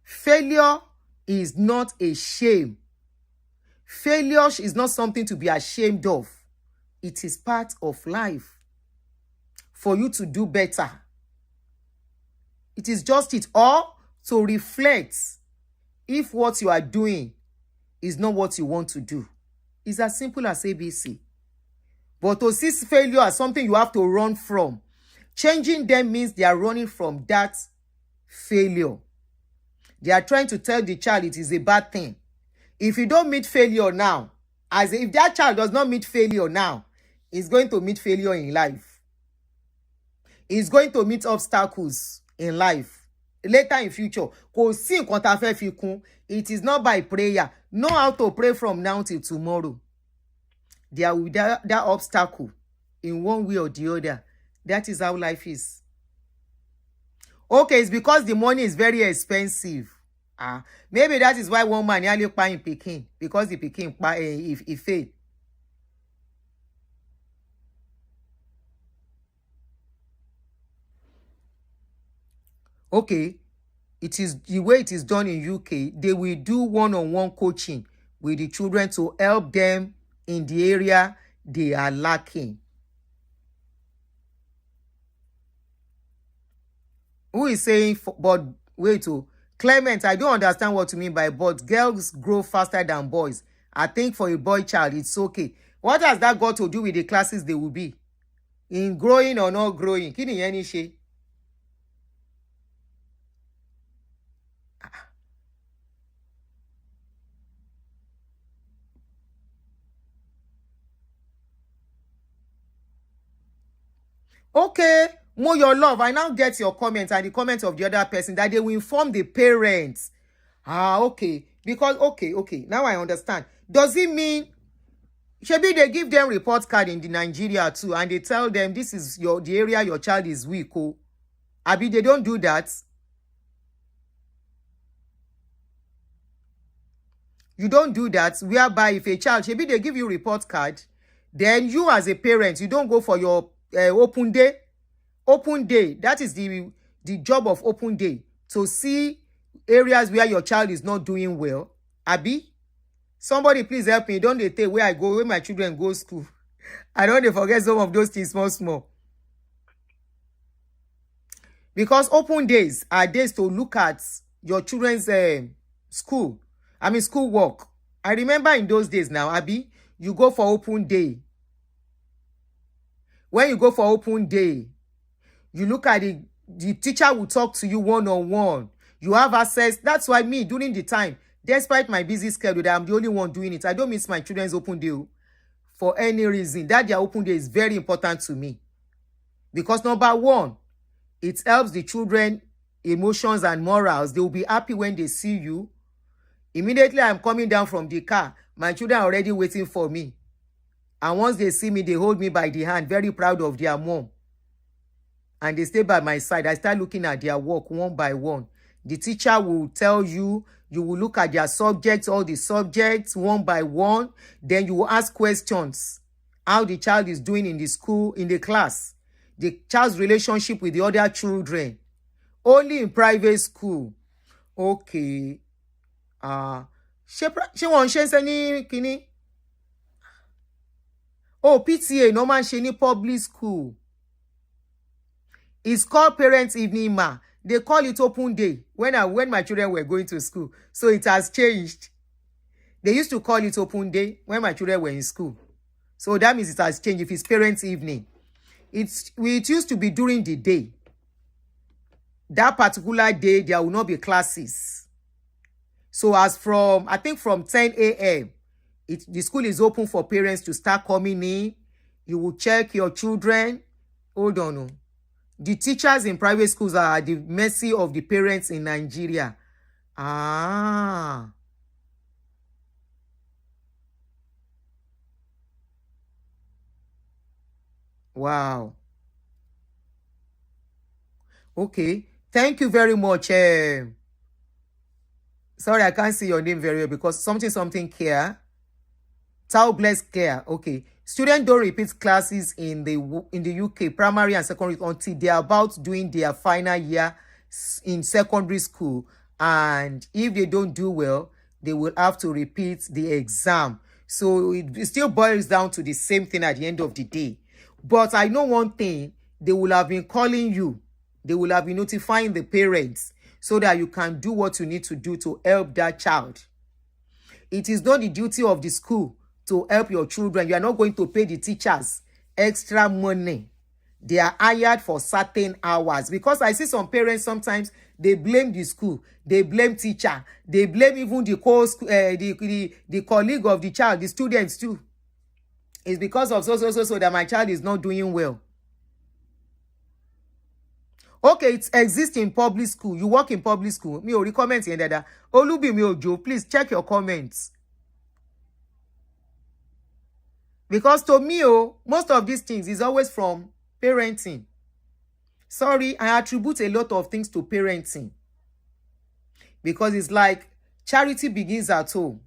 Speaker 1: Failure is not a shame. Failure is not something to be ashamed of. It is part of life. For you to do better. It is just it. Or to reflect if what you are doing is not what you want to do. It's as simple as ABC. But to see failure as something you have to run from, changing them means they are running from that failure. They are trying to tell the child it is a bad thing. If you don't meet failure now, if that child does not meet failure now, he's going to meet failure in life. He's going to meet obstacles in life. Later in future, it is not by prayer. Know how to pray from now till tomorrow. There will be that obstacle in one way or the other. That is how life is. Okay, it's because the money is very expensive. Maybe that is why one man nearly paying Peking, because the Peking he failed. Okay, it is the way it is done in UK. They will do one-on-one coaching with the children to help them in the area they are lacking. Who is saying, but wait, Clement, I don't understand what you mean by but girls grow faster than boys. I think for a boy child, it's okay. What has that got to do with the classes they will be? In growing or not growing? Kí nìyẹn ní ṣe? Okay, more your love. I now get your comment and the comment of the other person that they will inform the parents. Okay. Because, okay. Now I understand. Does it mean, maybe they give them report card in the Nigeria too and they tell them this is the area your child is weak. Abi, they don't do that. You don't do that, whereby if a child, maybe they give you report card, then you as a parent, you don't go for your open day. Open day, that is the job of open day, to see areas where your child is not doing well. Abi, somebody please help me. Don't they tell where I go, where my children go school? I don't forget some of those things small. Because open days are days to look at your children's school work. I remember in those days now, Abi, you go for open day. When you go for open day, you look at the teacher will talk to you one-on-one. You have access. That's why me, during the time, despite my busy schedule, I'm the only one doing it. I don't miss my children's open day for any reason. That their open day is very important to me. Because number one, it helps the children emotions and morals. They will be happy when they see you. Immediately I'm coming down from the car, my children are already waiting for me. And once they see me, they hold me by the hand, very proud of their mom. And they stay by my side. I start looking at their work one by one. The teacher will tell you, you will look at their subjects, all the subjects one by one. Then you will ask questions. How the child is doing in the school, in the class. The child's relationship with the other children. Only in private school. Okay. Ṣé wọ́n ṣe ń ṣe ní kíní? PTA no man ṣe ní public school. It's called Parents Evening Ma. They call it open day when my children were going to school. So it has changed. They used to call it open day when my children were in school. So that means it has changed if it's Parents Evening. it used to be during the day. That particular day, there will not be classes. So as from, I think from 10 a.m., the school is open for parents to start coming in. You will check your children. Hold on. Oh. The teachers in private schools are at the mercy of the parents in Nigeria. Ah. Wow. Okay. Thank you very much. Sorry, I can't see your name very well because something care. Tao bless care. Okay. Students don't repeat classes in the UK, primary and secondary, until they are about doing their final year in secondary school. And if they don't do well, they will have to repeat the exam. So it still boils down to the same thing at the end of the day. But I know one thing, they will have been calling you. They will have been notifying the parents so that you can do what you need to do to help that child. It is not the duty of the school to help your children. You are not going to pay the teachers extra money. They are hired for certain hours. Because I see some parents sometimes, they blame the school, they blame teacher, they blame even the colleague of the child, the students too. It's because of so that my child is not doing well. Okay, it exists in public school. You work in public school. Me or comment in that. Olubi mi ojo, please check your comments. Because to me, most of these things is always from parenting. Sorry, I attribute a lot of things to parenting. Because it's like charity begins at home.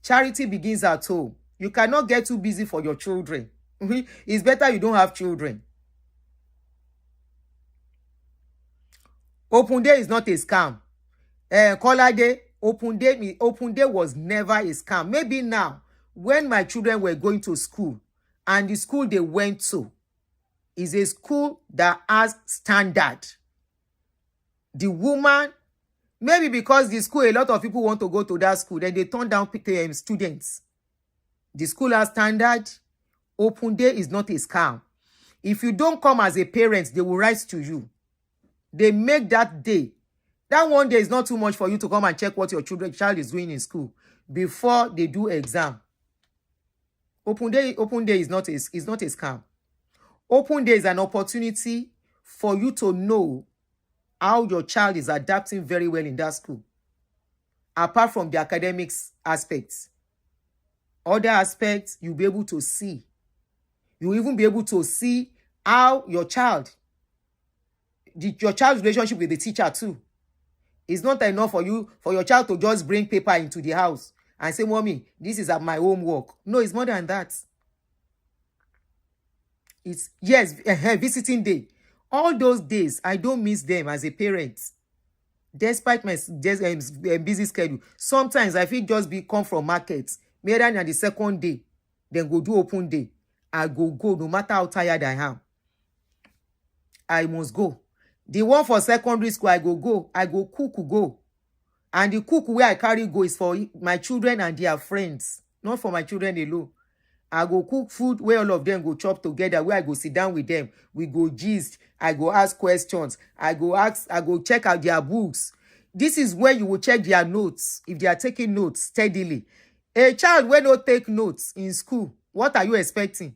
Speaker 1: Charity begins at home. You cannot get too busy for your children. It's better you don't have children. Open day is not a scam. Color day, open day was never a scam. Maybe now, when my children were going to school, and the school they went to is a school that has standard. The woman, maybe because the school, a lot of people want to go to that school, then they turn down students. The school has standard. Open day is not a scam. If you don't come as a parent, they will write to you. They make that day. That one day is not too much for you to come and check what your child is doing in school before they do exam. Open day is not a scam. Open day is an opportunity for you to know how your child is adapting very well in that school. Apart from the academics aspects. Other aspects, you'll be able to see. You'll even be able to see how your child's relationship with the teacher too. It's not enough for your child to just bring paper into the house and say, Mommy, this is my homework. No, it's more than that. It's, yes, visiting day. All those days, I don't miss them as a parent. Despite my busy schedule. Sometimes I feel just come from markets. Maybe on the second day, then go do open day. I go no matter how tired I am. I must go. The one for secondary school, I go cook. And the cook where I carry go is for my children and their friends. Not for my children alone. I go cook food where all of them go chop together, where I go sit down with them. We go gist. I go ask questions. I go check out their books. This is where you will check their notes, if they are taking notes steadily. A child will not take notes in school. What are you expecting?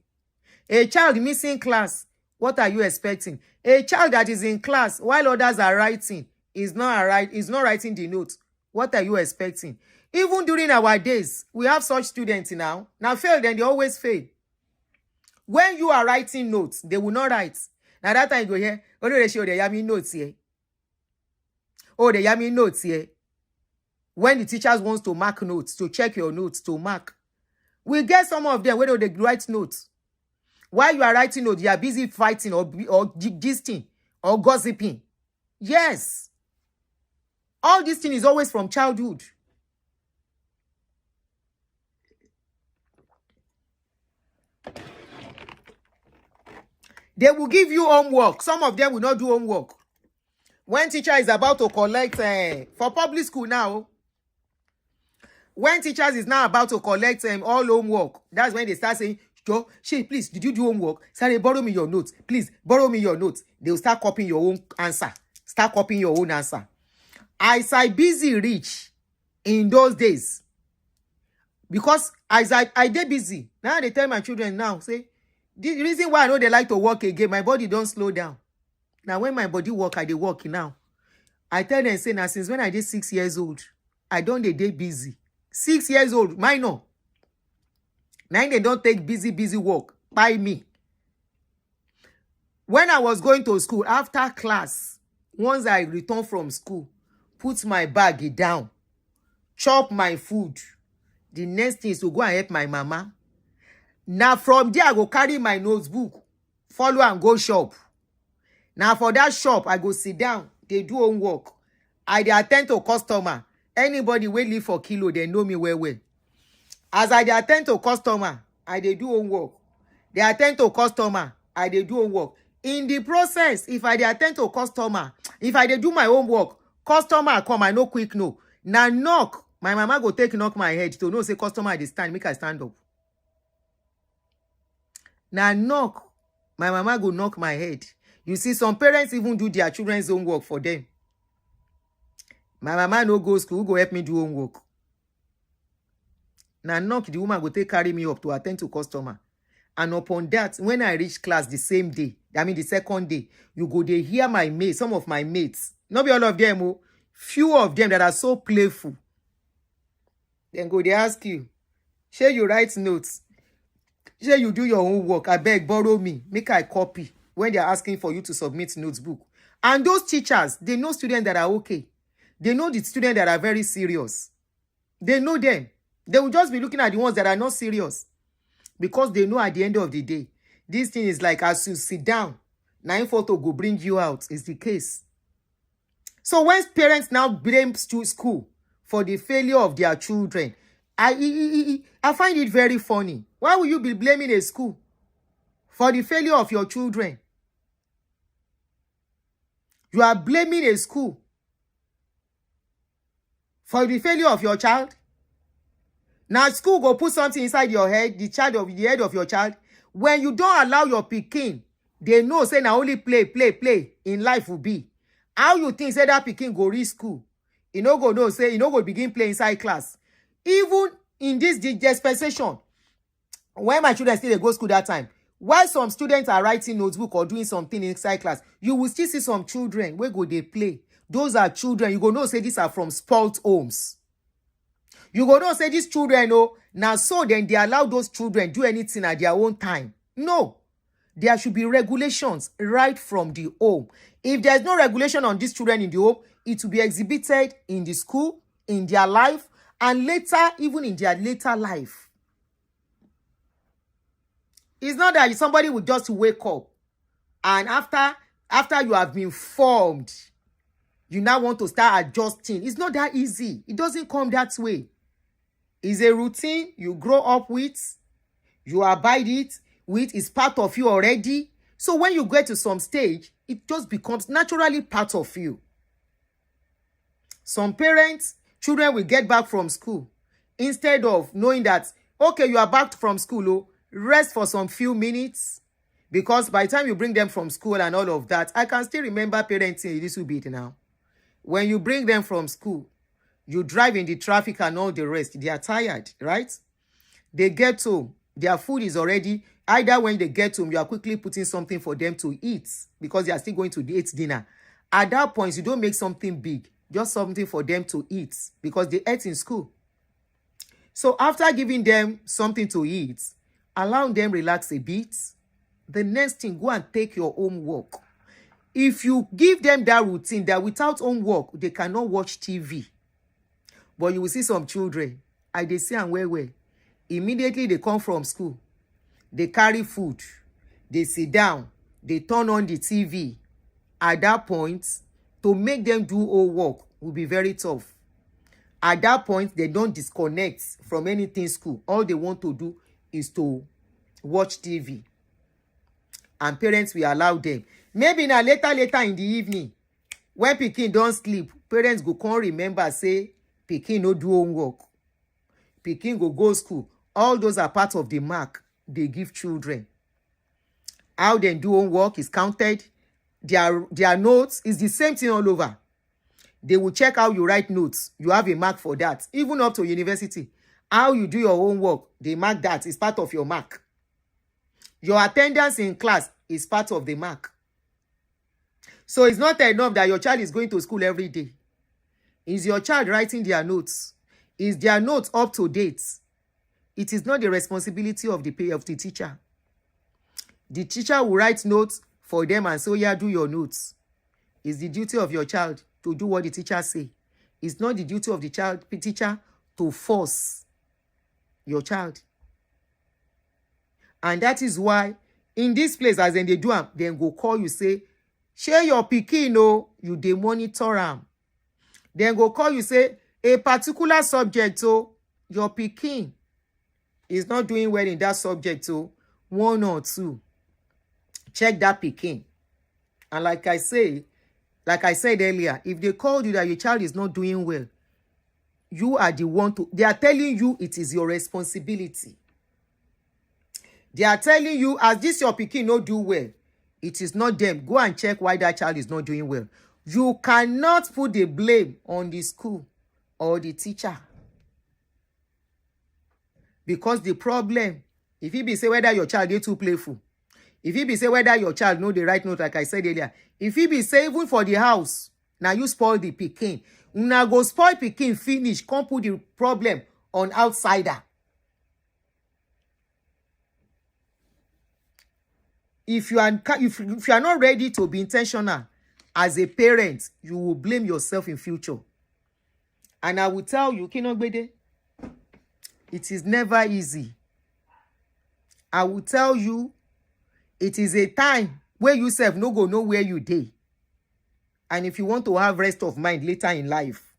Speaker 1: A child missing class. What are you expecting? A child that is in class while others are writing is not writing the notes. What are you expecting? Even during our days, we have such students now. Now fail, then they always fail. When you are writing notes, they will not write. Now that time you go here, oh no, they show the yummy notes here. Oh, the yummy notes here. When the teachers wants to mark notes, to check your notes, to mark. We get some of them where they write notes. While you are writing notes, you are busy fighting or gisting or gossiping. Yes. All this thing is always from childhood. They will give you homework. Some of them will not do homework. When teacher is about to collect, for public school now, when teachers is now about to collect all homework, that's when they start saying, Joe, Shay, please, did you do homework? Sorry, borrow me your notes. Please, borrow me your notes. They'll start copying your own answer. Start copying your own answer. As I busy reach in those days, because as I did busy, now they tell my children now, say, the reason why I know they like to work again, my body don't slow down. Now, when my body work, I dey work now. I tell them, say, now, since when I did 6 years old, I don't dey busy. 6 years old, minor. Now they don't take busy work by me. When I was going to school, after class, once I return from school, put my bag down, chop my food. The next thing is to go and help my mama. Now from there, I go carry my notebook, follow and go shop. Now for that shop, I go sit down, they do homework. I dey attend to customer. Anybody wey live for kilo, they know me well. As I dey attend to customer, I dey do homework. They attend to customer, I dey do homework. In the process, if I dey attend to customer, if I dey do my homework, customer come, I no quick no. Now knock, my mama go take knock my head to know say customer dey stand, make I stand up. Now knock, my mama go knock my head. You see, some parents even do their children's homework for them. My mama no go school, who go help me do homework? Now knock, the woman go take carry me up to attend to customer. And upon that, when I reach class the same day, I mean the second day, you go dey hear my mates, some of my mates, not be all of them, oh, few of them that are so playful. Then go they ask you, shey you write notes? Shey you do your own work? I beg, borrow me, make I copy when they're asking for you to submit notebook. And those teachers, they know students that are okay. They know the students that are very serious. They know them. They will just be looking at the ones that are not serious. Because they know at the end of the day, this thing is like as you sit down, 9 photo go bring you out, is the case. So when parents now blame school for the failure of their children, I find it very funny. Why will you be blaming a school for the failure of your children? You are blaming a school for the failure of your child. Now school go put something inside your head, the head of your child. When you don't allow your pikin, they know say now only play in life will be. How you think say that pikin go reach school? You no go know say you no go begin play inside class. Even in this dispensation, when my children still dey go school that time, while some students are writing notebook or doing something inside class, you will still see some children where go they play. Those are children. You go know say these are from spoiled homes. You go know say these children, oh, now so then they allow those children do anything at their own time. No. There should be regulations right from the home. If there's no regulation on these children in the home, it will be exhibited in the school, in their life, and later, even in their later life. It's not that somebody will just wake up and after you have been formed, you now want to start adjusting. It's not that easy. It doesn't come that way. It's a routine you grow up with, you abide it with, it's part of you already. So when you get to some stage, it just becomes naturally part of you. Some parents, children will get back from school. Instead of knowing that, okay, you are back from school, oh, rest for some few minutes. Because by the time you bring them from school and all of that, I can still remember parenting a little bit now. When you bring them from school, you drive in the traffic and all the rest. They are tired, right? They get home. Their food is already, either when they get home, you are quickly putting something for them to eat because they are still going to eat dinner. At that point, you don't make something big, just something for them to eat because they ate in school. So after giving them something to eat, allow them relax a bit. The next thing, go and take your homework. If you give them that routine that without homework, they cannot watch TV. But you will see some children, they say and well. Immediately they come from school. They carry food. They sit down. They turn on the TV. At that point, to make them do homework will be very tough. At that point, they don't disconnect from anything school. All they want to do is to watch TV. And parents will allow them. Maybe now later in the evening, when pikin don't sleep, parents go come remember, say, pikin no do homework. Pikin go school. All those are part of the mark. they give children. How they do homework is counted. Their notes is the same thing all over. They will check how you write notes. You have a mark for that. Even up to university. How you do your homework, they mark that. It's part of your mark. Your attendance in class is part of the mark. So it's not enough that your child is going to school every day. Is your child writing their notes? Is their notes up to date? It is not the responsibility of the teacher. The teacher will write notes for them and say, yeah, do your notes. It's the duty of your child to do what the teacher say. It's not the duty of the teacher to force your child. And that is why in this place, as in they do am, then go call you, say, share your pikin, oh, you dey monitor am. Then go call you, say, a particular subject, oh, your pikin is not doing well in that subject, oh, 1 or 2. Check that pikin. And like I said earlier, if they called you that your child is not doing well, you are the one to, they are telling you it is your responsibility. They are telling you, as this your pikin no do well, it is not them. Go and check why that child is not doing well. You cannot put the blame on the school or the teacher. Because the problem, if it be say whether your child is too playful, if it be say whether your child know the right note, like I said earlier, if it be say even for the house, now you spoil the pikin. Now go spoil pikin finish, come put the problem on outsider. If you are not ready to be intentional as a parent, you will blame yourself in future. And I will tell you, Kinogbede, it is never easy. I will tell you, it is a time where you self no go know where you dey. And if you want to have rest of mind later in life,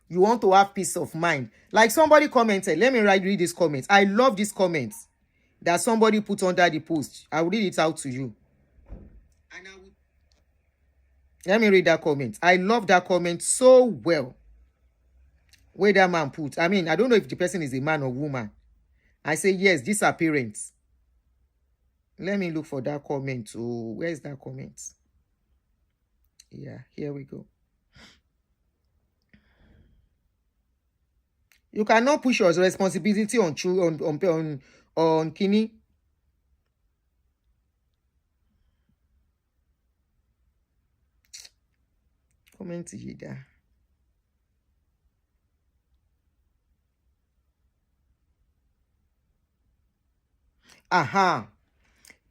Speaker 1: you want to have peace of mind. Like somebody commented, let me read this comment. I love this comment that somebody put under the post. I will read it out to you. Let me read that comment. I love that comment so well. Where that man put. I mean, I don't know if the person is a man or woman. I say, yes, these are parents. Let me look for that comment. Oh, where's that comment? Yeah, here we go. You cannot push your responsibility on Kini. Comment here. Aha.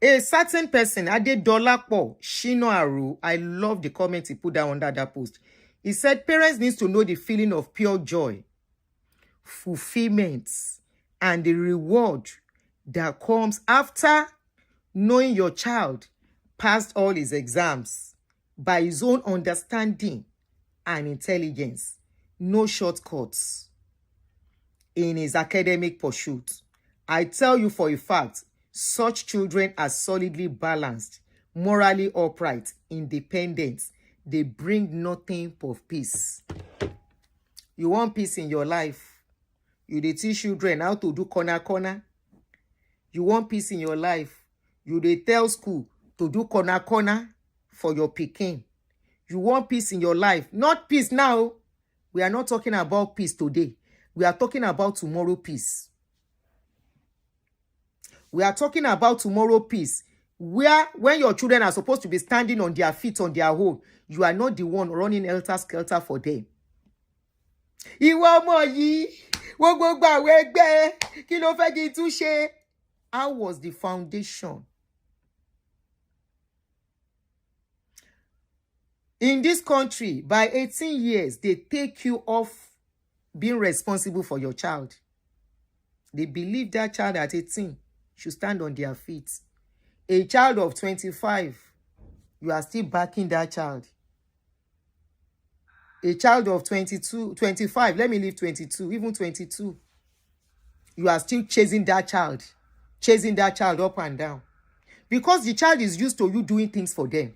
Speaker 1: A certain person, Adedolapo Shino Aru, I love the comment he put down under that post. He said, parents need to know the feeling of pure joy, fulfillment, and the reward that comes after knowing your child passed all his exams by his own understanding and intelligence. No shortcuts in his academic pursuit. I tell you for a fact, such children are solidly balanced, morally upright, independent. They bring nothing but peace. You want peace in your life? You dey teach children how to do corner. You want peace in your life? You dey tell school to do corner for your pikin. You want peace in your life? Not peace now. We are not talking about peace today. We are talking about tomorrow peace. We are talking about tomorrow peace, where when your children are supposed to be standing on their feet on their own, you are not the one running helter-skelter for them. How was the foundation? In this country, by 18 years, they take you off being responsible for your child. They believe that child at 18 should stand on their feet. A child of 25, you are still backing that child. A child of 22, 25, let me leave 22, even 22, you are still chasing that child up and down. Because the child is used to you doing things for them.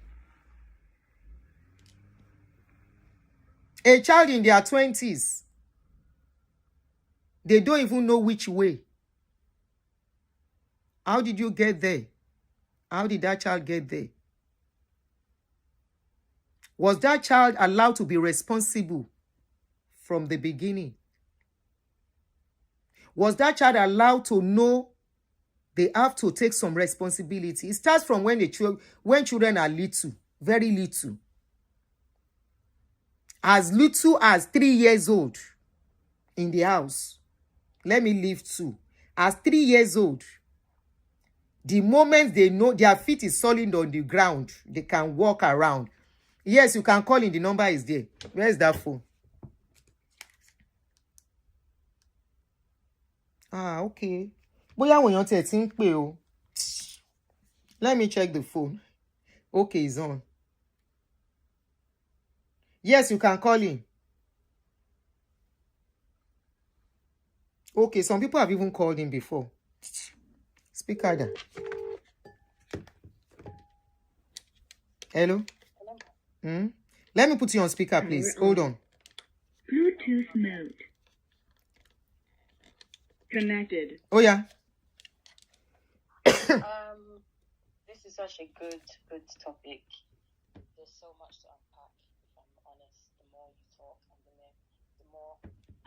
Speaker 1: A child in their 20s, they don't even know which way. How did you get there? How did that child get there? Was that child allowed to be responsible from the beginning? Was that child allowed to know they have to take some responsibility? It starts from when children are little, very little. As little as 3 years old in the house. Let me leave 2. As 3 years old, the moment they know their feet is solid on the ground, they can walk around. Yes, you can call in. The number is there. Where is that phone? Okay. Bóyá àwọn èèyàn tiẹ̀ ti ń pè o. Let me check the phone. Okay, it's on. Yes, you can call in. Okay, some people have even called in before. Speak harder. Hello? Let me put you on speaker, please. Hold on.
Speaker 2: Bluetooth mode. Connected.
Speaker 1: Oh, yeah.
Speaker 3: This is such a good topic. There's so much to unpack, if I'm honest. The more you talk and the more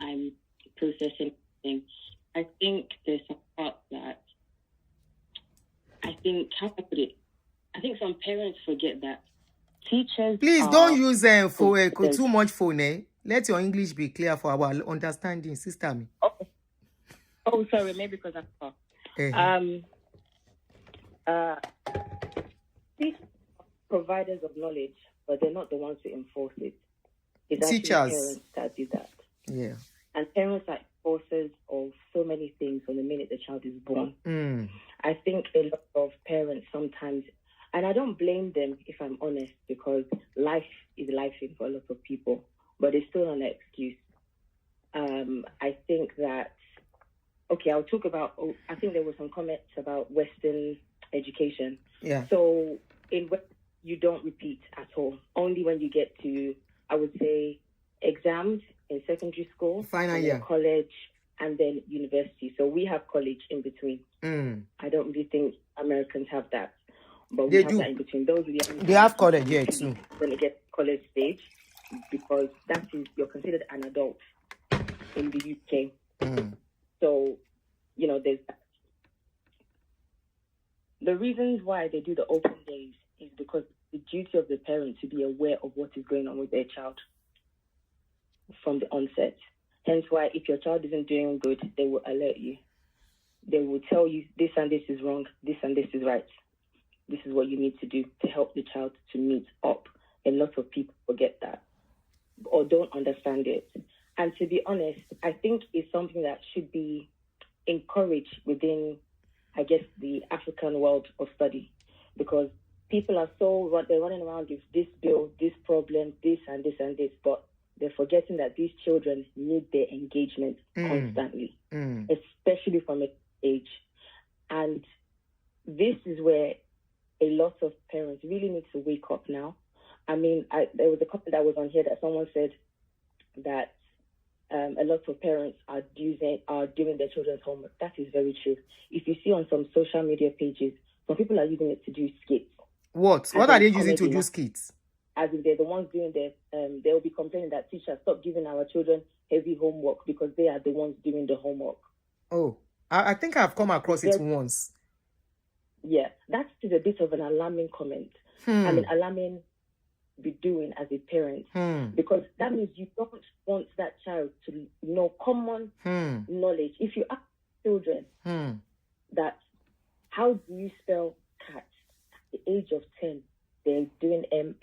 Speaker 3: I'm processing things. I think there's some part that I think, how can I put it? I think some parents forget that teachers.
Speaker 1: Please don't use too much phone, eh? Let your English be clear for our understanding, sister. Me.
Speaker 3: Oh, sorry, maybe because I'm far. Teachers are providers of knowledge, but they're not the ones to enforce it. It's
Speaker 1: teachers.
Speaker 3: Parents that do that.
Speaker 1: Yeah.
Speaker 3: And parents are enforcers of so many things from the minute the child is born. I think a lot of parents sometimes, and I don't blame them if I'm honest, because life is life for a lot of people, but it's still not an excuse. I think that, okay, I'll talk about, I think there were some comments about Western education.
Speaker 1: Yeah.
Speaker 3: So in West, you don't repeat at all. Only when you get to, I would say, exams in secondary school,
Speaker 1: final year,
Speaker 3: college, and then university. So we have college in between. I don't really think Americans have that, but we have that in between.
Speaker 1: They have college here too.
Speaker 3: When you get college stage, because that is, you're considered an adult in the UK. So, you know, there's that. The reasons why they do the open days is because the duty of the parent to be aware of what is going on with their child from the onset. Hence why if your child isn't doing good, they will alert you. They will tell you this and this is wrong, this and this is right. This is what you need to do to help the child to meet up. A lot of people forget that or don't understand it. And to be honest, I think it's something that should be encouraged within, I guess, the African world of study, because people are they're running around with this bill, this problem, this and this and this, but they're forgetting that these children need their engagement constantly, especially from an age. And this is where a lot of parents really need to wake up now. I mean, there was a comment that was on here that someone said that a lot of parents are doing their children's homework. That is very true. If you see on some social media pages, some people are using it to do skits.
Speaker 1: What are they using to do skits?
Speaker 3: As if they're the ones doing they'll be complaining that teachers stop giving our children heavy homework because they are the ones doing the homework.
Speaker 1: Oh, I think I've come across it once.
Speaker 3: Yeah, that's still a bit of an alarming comment. I mean, alarming be doing as a parent, because that means you don't want that child to know common knowledge. If you ask children that how do you spell cat at the age of 10, they're doing M.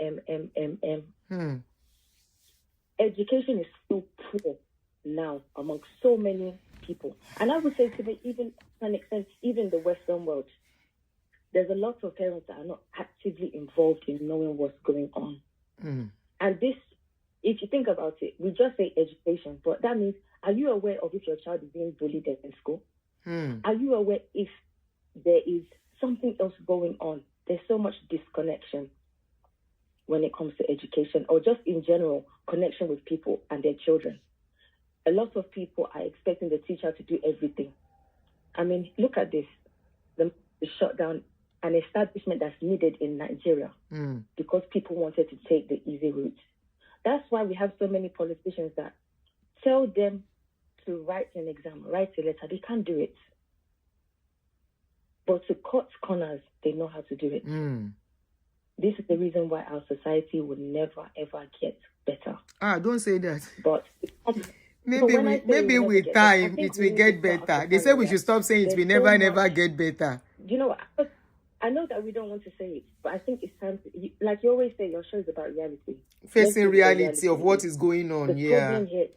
Speaker 3: Education is so poor now among so many people, and I would say to even to an extent, even the Western world. There's a lot of parents that are not actively involved in knowing what's going on. And this, if you think about it, we just say education, but that means, are you aware of if your child is being bullied in school? Are you aware if there is something else going on? There's so much disconnection when it comes to education, or just in general, connection with people and their children. A lot of people are expecting the teacher to do everything. I mean, look at this. them to shut down an establishment that's needed in Nigeria because people wanted to take the easy route. That's why we have so many politicians that tell them to write an exam, write a letter. They can't do it. But to cut corners, they know how to do it. This is the reason why our society will never, ever get better.
Speaker 1: Don't say that.
Speaker 3: But
Speaker 1: maybe with time, it will get better. They say we should stop saying it will never, never get better.
Speaker 3: You know, I know that we don't want to say it, but I think it's time to, like you always say, your show is about reality.
Speaker 1: Facing reality of what is going on.
Speaker 3: The problem here,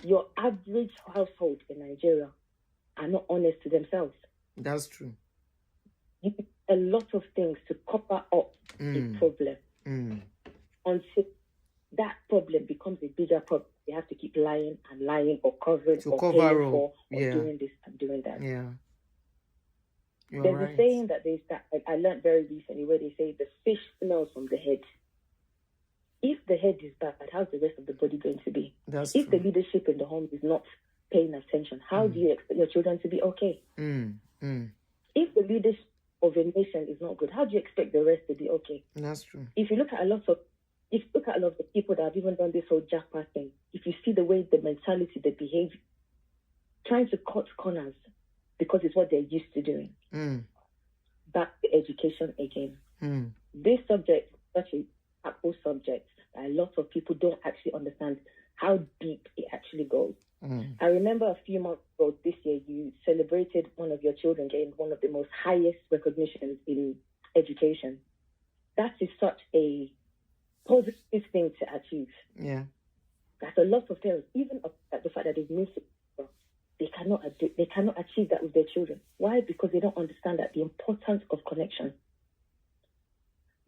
Speaker 3: your average household in Nigeria are not honest to themselves.
Speaker 1: That's true.
Speaker 3: You do a lot of things to cover up the problem. Until that problem becomes a bigger problem, they have to keep lying and lying or covering
Speaker 1: to
Speaker 3: or
Speaker 1: cover
Speaker 3: paying
Speaker 1: up.
Speaker 3: for or doing this and doing that.
Speaker 1: Yeah.
Speaker 3: There's a saying that I learned very recently where they say the fish smells from the head. If the head is bad, how's the rest of the body going to be?
Speaker 1: That's
Speaker 3: if
Speaker 1: true.
Speaker 3: the leadership in the home is not paying attention, how do you expect your children to be okay? If the leadership of a nation is not good, how do you expect the rest to be okay?
Speaker 1: That's true.
Speaker 3: If you look at a lot of the people that have even done this whole jackpot thing, if you see the way, the mentality, the behavior, trying to cut corners because it's what they're used to doing. Back to education again. This subject is such a impactful subject that a lot of people don't actually understand how deep it actually goes. I remember a few months ago this year, you celebrated one of your children getting one of the most highest recognitions in education. That is such a positive thing to achieve.
Speaker 1: Yeah.
Speaker 3: That's a lot of parents, even at the fact that they've moved, they cannot achieve that with their children. Why? Because they don't understand that the importance of connection.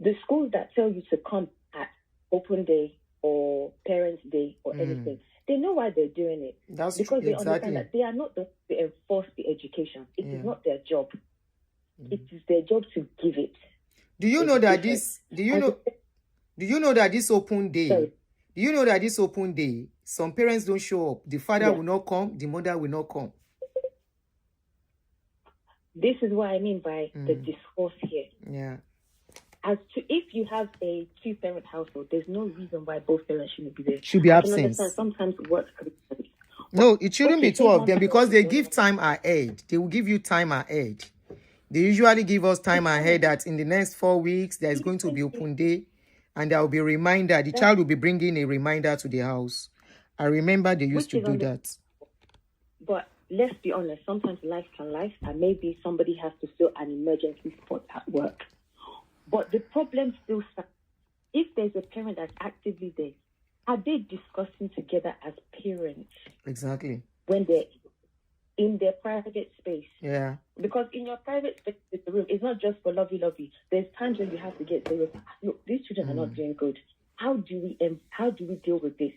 Speaker 3: The schools that tell you to come at open day or parents' day or anything, they know why they're doing it.
Speaker 1: That's
Speaker 3: because
Speaker 1: true.
Speaker 3: they understand that they are not the to enforce the education. It is not their job. It is their job to give it.
Speaker 1: Do you know that this? Do you know that this open day?
Speaker 3: Sorry.
Speaker 1: Do you know that this open day, some parents don't show up. The father will not come. The mother will not come.
Speaker 3: This is what I mean by the discourse here.
Speaker 1: Yeah.
Speaker 3: As to if you have a two-parent household, there's no reason why both parents shouldn't be there.
Speaker 1: Should be
Speaker 3: I can
Speaker 1: absent.
Speaker 3: understand sometimes work could be.
Speaker 1: No, it shouldn't be two of them because they give time ahead. They will give you time ahead. They usually give us time ahead that in the next 4 weeks, there is going to be open day and there will be a reminder. The child will be bringing a reminder to the house. I remember they used to do that.
Speaker 3: But let's be honest, sometimes life can life and maybe somebody has to fill an emergency spot at work. But the problem still stands. If there's a parent that's actively there, are they discussing together as parents? Exactly. When they're in their private space. Yeah. Because in your private space, the room, it's not just for lovey-lovey. There's times when you have to get serious. Look, these children are not doing good. How do we deal with this?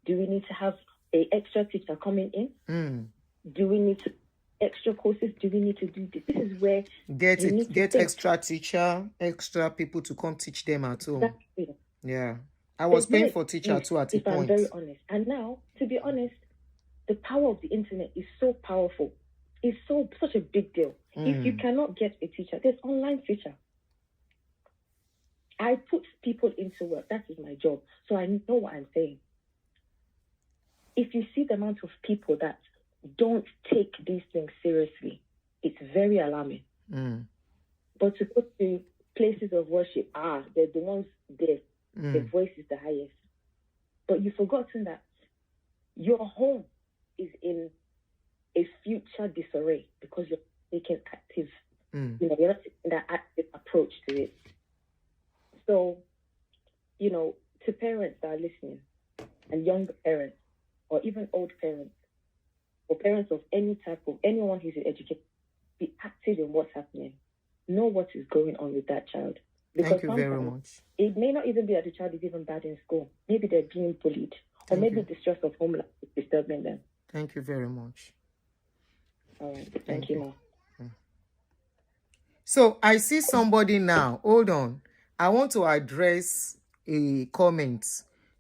Speaker 3: Do we need to have an extra teacher coming in? Do we need to extra courses? Do we need to do this? This is where get extra teacher, extra people to come teach them at home. Exactly. Yeah. I was paying for teacher too at a point. I'm very honest. And now, to be honest, the power of the internet is so powerful. It's such a big deal. If you cannot get a teacher, there's online teacher. I put people into work. That is my job. So I know what I'm saying. If you see the amount of people that don't take these things seriously, it's very alarming. But to go to places of worship, they're the ones there. Their voice is the highest. But you've forgotten that your home is in a future disarray because you're taking active, you're not taking that active approach to it. So, to parents that are listening, and young parents, or even old parents, or parents of any type of anyone who's in education, be active in what's happening. Know what is going on with that child. Because thank you very much. It may not even be that the child is even bad in school. Maybe they're being bullied. Or maybe the stress of home life is disturbing them. Thank you very much. All right. Thank you, Ma.
Speaker 1: So I see somebody now. Hold on. I want to address a comment.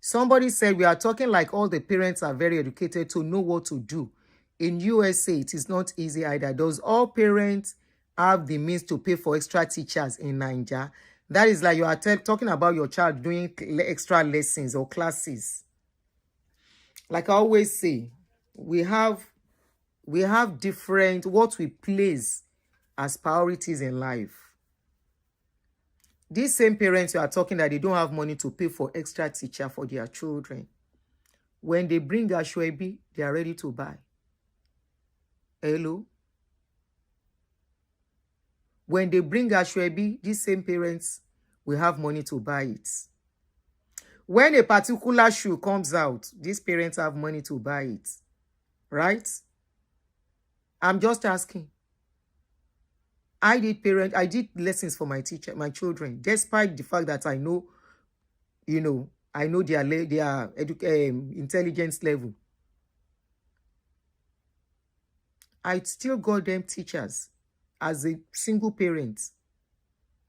Speaker 1: Somebody said we are talking like all the parents are very educated to know what to do. In USA, it is not easy either. Does all parents have the means to pay for extra teachers in Nigeria. That is like you are talking about your child doing extra lessons or classes. Like I always say, we have different what we place as priorities in life. These same parents you are talking that they don't have money to pay for extra teacher for their children. When they bring Ashwebi, they are ready to buy. Hello? When they bring Ashwebi, these same parents will have money to buy it. When a particular shoe comes out, these parents have money to buy it. Right? I'm just asking. I did lessons for my children, despite the fact that I know, I know their intelligence level. I still got them teachers as a single parent.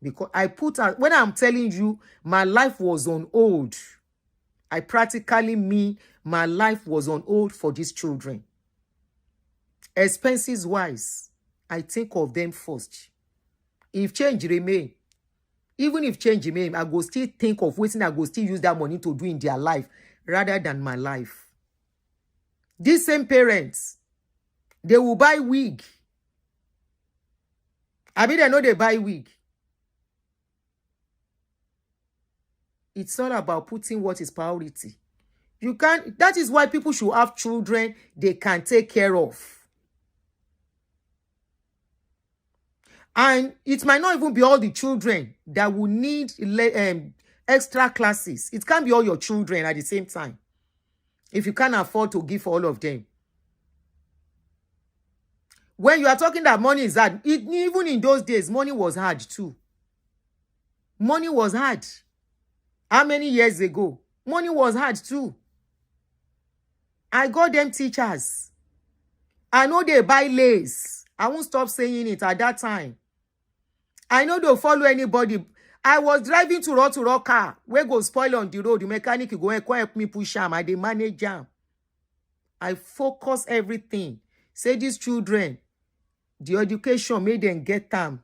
Speaker 1: Because I put out, when I'm telling you, my life was on hold. I practically mean my life was on hold for these children. Expenses wise, I think of them first. If change remain, even if change remain, I go still think of ways I go still use that money to do in their life rather than my life. These same parents, they will buy wig. I mean, they know they buy wig. It's all about putting what is priority. You can't, that is why people should have children they can take care of. And it might not even be all the children that will need extra classes. It can't be all your children at the same time. If you can't afford to give all of them. When you are talking that money is hard, even in those days, money was hard too. Money was hard. How many years ago? Money was hard too. I got them teachers. I know they buy lace. I won't stop saying it at that time. I know they'll follow anybody. I was driving to raw car. Where go spoil on the road. The mechanic go and help me push am. I dey manage jam. I focus everything. Say these children, the education made them get time.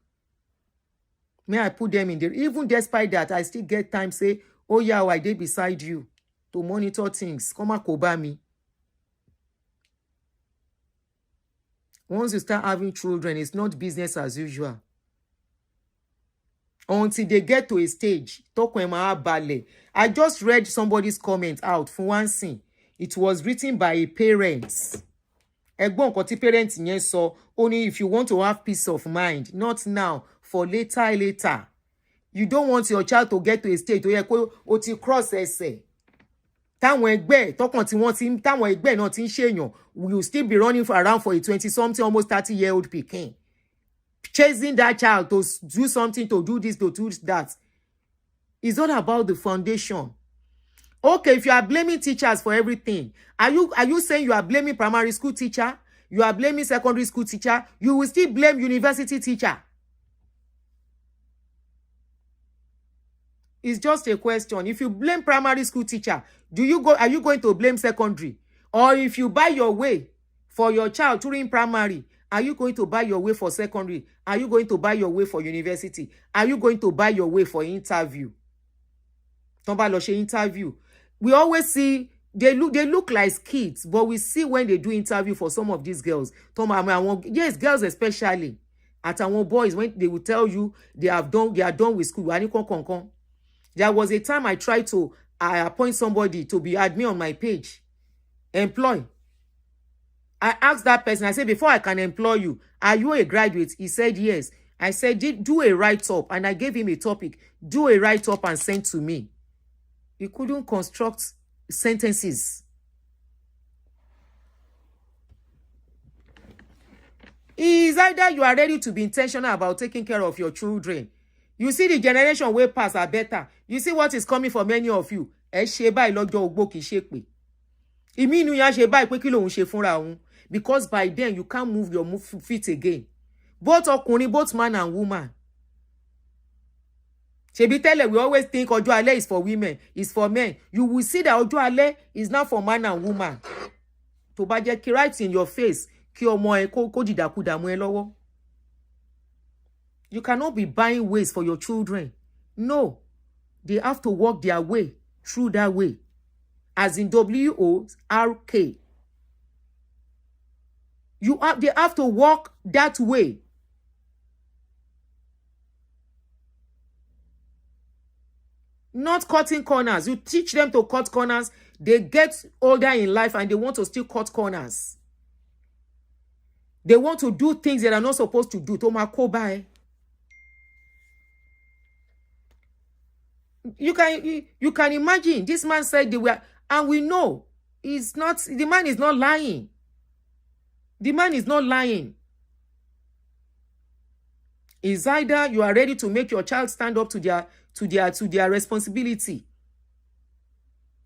Speaker 1: May I put them in there? Even despite that, I still get time. Say, oh yeah, I did beside you to monitor things. Come and cover me. Once you start having children, it's not business as usual. Until they get to a stage, talk when my ballet. I just read somebody's comment out for one thing. It was written by a parent. Egbon koti parent yen so only if you want to have peace of mind, not now, for later. You don't want your child to get to a stage to o ti cross ese. Táwọn ẹgbẹ́ tọkàn tí wọ́n ti táwọn ẹgbẹ́ náà ti ń ṣèyàn, will still be running around for a 20-something, almost 30-year-old pikin. Chasing that child to do something, to do this, to do that. It's all about the foundation. Okay, if you are blaming teachers for everything, are you saying you are blaming primary school teacher? You are blaming secondary school teacher? You will still blame university teacher. It's just a question. If you blame primary school teacher, are you going to blame secondary? Or if you buy your way for your child during primary, are you going to buy your way for secondary? Are you going to buy your way for university? Are you going to buy your way for interview? Tomba lo she interview. We always see they look like kids, but we see when they do interview for some of these girls. Yes, girls especially. At our boys, when they will tell you they are done with school. There was a time I tried to appoint somebody to be admin on my page. Employ. I asked that person, I said, before I can employ you, are you a graduate? He said, yes. I said, do a write-up. And I gave him a topic. Do a write-up and send to me. He couldn't construct sentences. It's either you are ready to be intentional about taking care of your children. You see the generation way past are better. You see what is coming for many of you. Because by then you can't move your feet again. Both man and woman. We always think Ojo Ale is for women, is for men. You will see that Ojo Ale is not for man and woman. To ba je ki right in your face, ki omo e ko didakuda mu e lowo. You cannot be buying ways for your children. No, they have to walk their way through that way. As in WORK. They have to walk that way. Not cutting corners. You teach them to cut corners. They get older in life and they want to still cut corners. They want to do things that are not supposed to do. Tomakoba. You can imagine. This man said they were, and we know the man is not lying. The man is not lying. It's either you are ready to make your child stand up to their responsibility,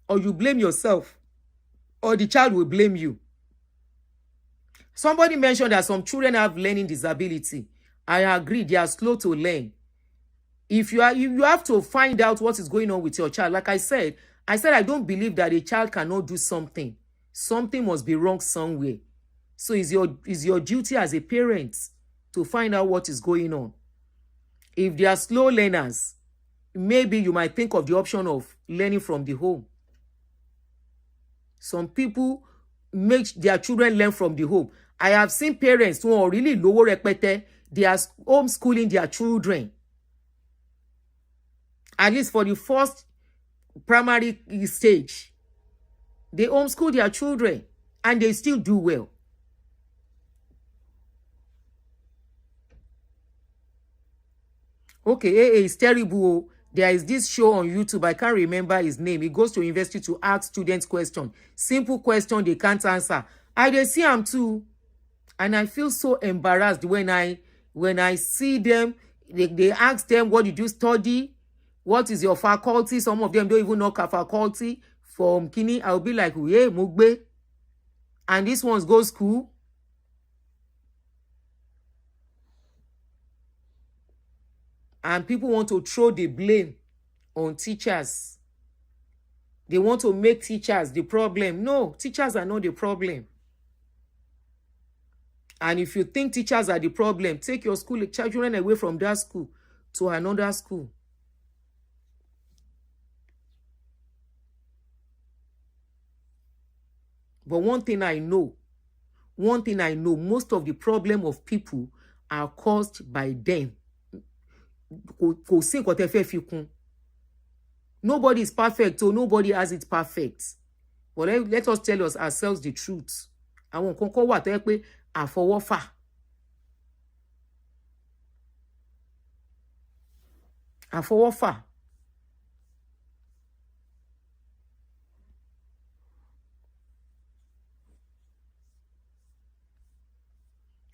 Speaker 1: or you blame yourself, or the child will blame you. Somebody mentioned that some children have learning disability. I agree, they are slow to learn. You have to find out what is going on with your child. Like I said I don't believe that a child cannot do something. Something must be wrong somewhere. So it's your duty as a parent to find out what is going on. If they are slow learners, maybe you might think of the option of learning from the home. Some people make their children learn from the home. I have seen parents who are really low repete, they are homeschooling their children. At least for the first primary stage, they homeschool their children and they still do well. Okay, it's terrible. There is this show on YouTube. I can't remember his name. He goes to university to ask students questions. Simple question they can't answer. I see them too. And I feel so embarrassed when I see them. They ask them, what did you study? What is your faculty? Some of them don't even know faculty. From Kini, I'll be like, yeah, Mugbe. And this ones go school. And people want to throw the blame on teachers. They want to make teachers the problem. No, teachers are not the problem. And if you think teachers are the problem, take your school children away from that school to another school. But one thing I know, most of the problem of people are caused by them. Nobody is perfect, so nobody has it perfect. But let us tell ourselves the truth. Àwọn kan kò wà tó yẹ pé àfọwọ́fà. Àfọwọ́fà.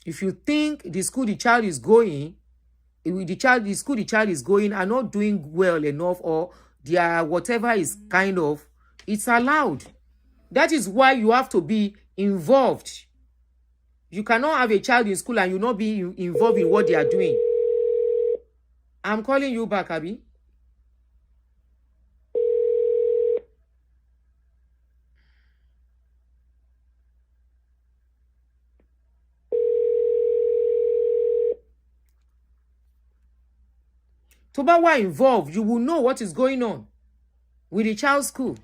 Speaker 1: If you think the school the child is going, the school the child is going are not doing well enough, or their whatever is kind of, it's allowed. That is why you have to be involved. You cannot have a child in school and you not be involved in what they are doing. I'm calling you back, Abby. To be involved, you will know what is going on with the child's school.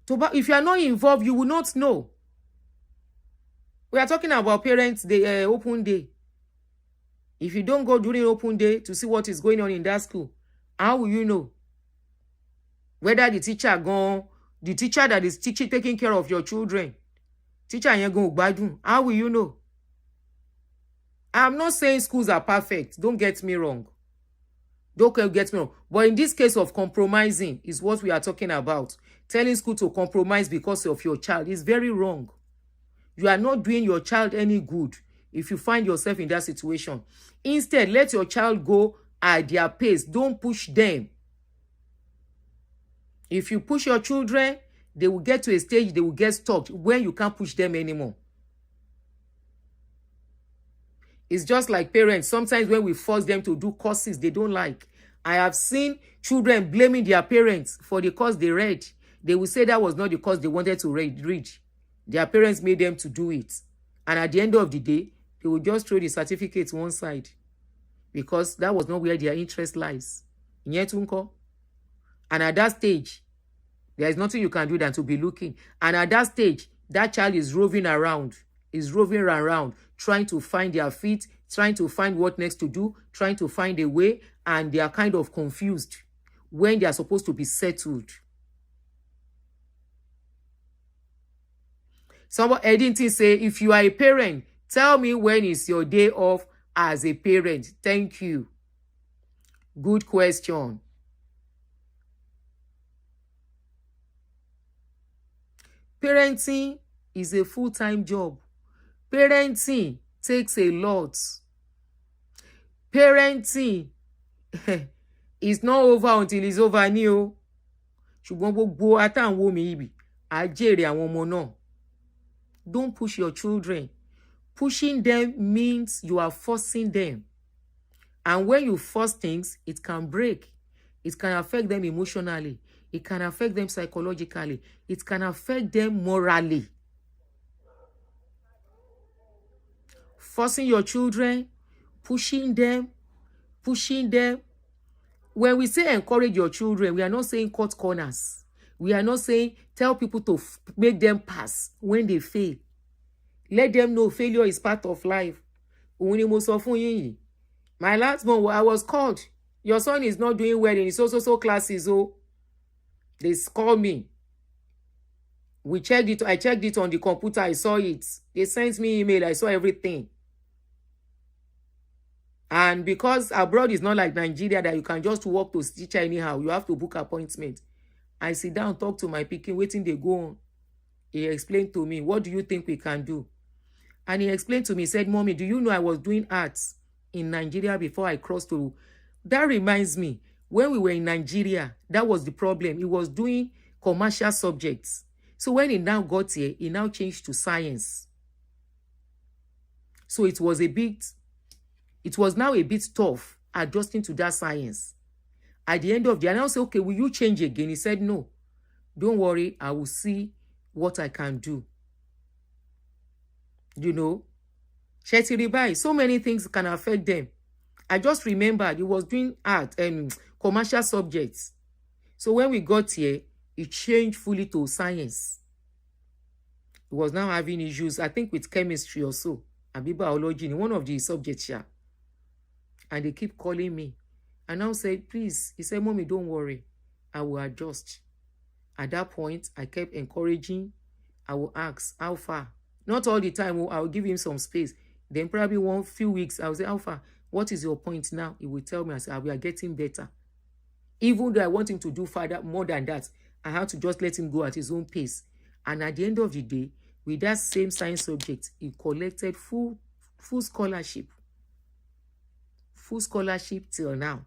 Speaker 1: If you are not involved, you will not know. We are talking about parents' day, open day. If you don't go during open day to see what is going on in that school, how will you know? Whether the teacher that is taking care of your children, teacher ain't go gbadun, how will you know? I'm not saying schools are perfect. Don't get me wrong. But in this case of compromising is what we are talking about. Telling school to compromise because of your child is very wrong. You are not doing your child any good if you find yourself in that situation. Instead, let your child go at their pace. Don't push them. If you push your children, they will get to a stage, they will get stuck when you can't push them anymore. It's just like parents. Sometimes when we force them to do courses they don't like. I have seen children blaming their parents for the course they read. They will say that was not the course they wanted to read. Their parents made them to do it. And at the end of the day, they will just throw the certificate one side because that was not where their interest lies. Ìyẹn tún ńkọ́? And at that stage, there is nothing you can do than to be looking. And at that stage, that child is roving around, trying to find their feet, trying to find what next to do, trying to find a way, and they are kind of confused when they are supposed to be settled. Somebody Eddington say, if you are a parent, tell me when is your day off as a parent. Thank you. Good question. Parenting is a full-time job. Parenting takes a lot. Parenting is not over until it's over ni o. Ṣùgbọ́n gbogbo àtàwọn mi ibi, a jèrè àwọn ọmọ náà. Don't push your children. Pushing them means you are forcing them. And when you force things, it can break. It can affect them emotionally. It can affect them psychologically. It can affect them morally. Forcing your children, pushing them. When we say encourage your children, we are not saying cut corners. We are not saying tell people to make them pass when they fail. Let them know failure is part of life. My last month, I was called. Your son is not doing well in his so classes. Oh, they called me. We checked it. I checked it on the computer. I saw it. They sent me email. I saw everything. And because abroad is not like Nigeria that you can just walk to teacher anyhow, you have to book appointment. I sit down, talk to my pikin, waiting they go on. He explained to me, what do you think we can do? And he explained to me, said, Mommy, do you know I was doing arts in Nigeria before I crossed to... That reminds me, when we were in Nigeria, that was the problem. He was doing commercial subjects. So when he now got here, he now changed to science. So it was now a bit tough adjusting to that science. At the end of the day, I now say, okay, will you change again? He said, no, don't worry. I will see what I can do. You know, Shetiribai, so many things can affect them. I just remembered he was doing art and commercial subjects. So when we got here, he changed fully to science. He was now having issues, I think, with chemistry or so, and biology in one of the subjects here. And they keep calling me. I now said, please. He said, Mommy, don't worry. I will adjust. At that point, I kept encouraging. I will ask, how far? Not all the time. I will give him some space. Then probably one few weeks, I will say, how far? What is your point now? He will tell me, I say, we are getting better. Even though I want him to do further, more than that, I have to just let him go at his own pace. And at the end of the day, with that same science subject, he collected full scholarship. Full scholarship till now.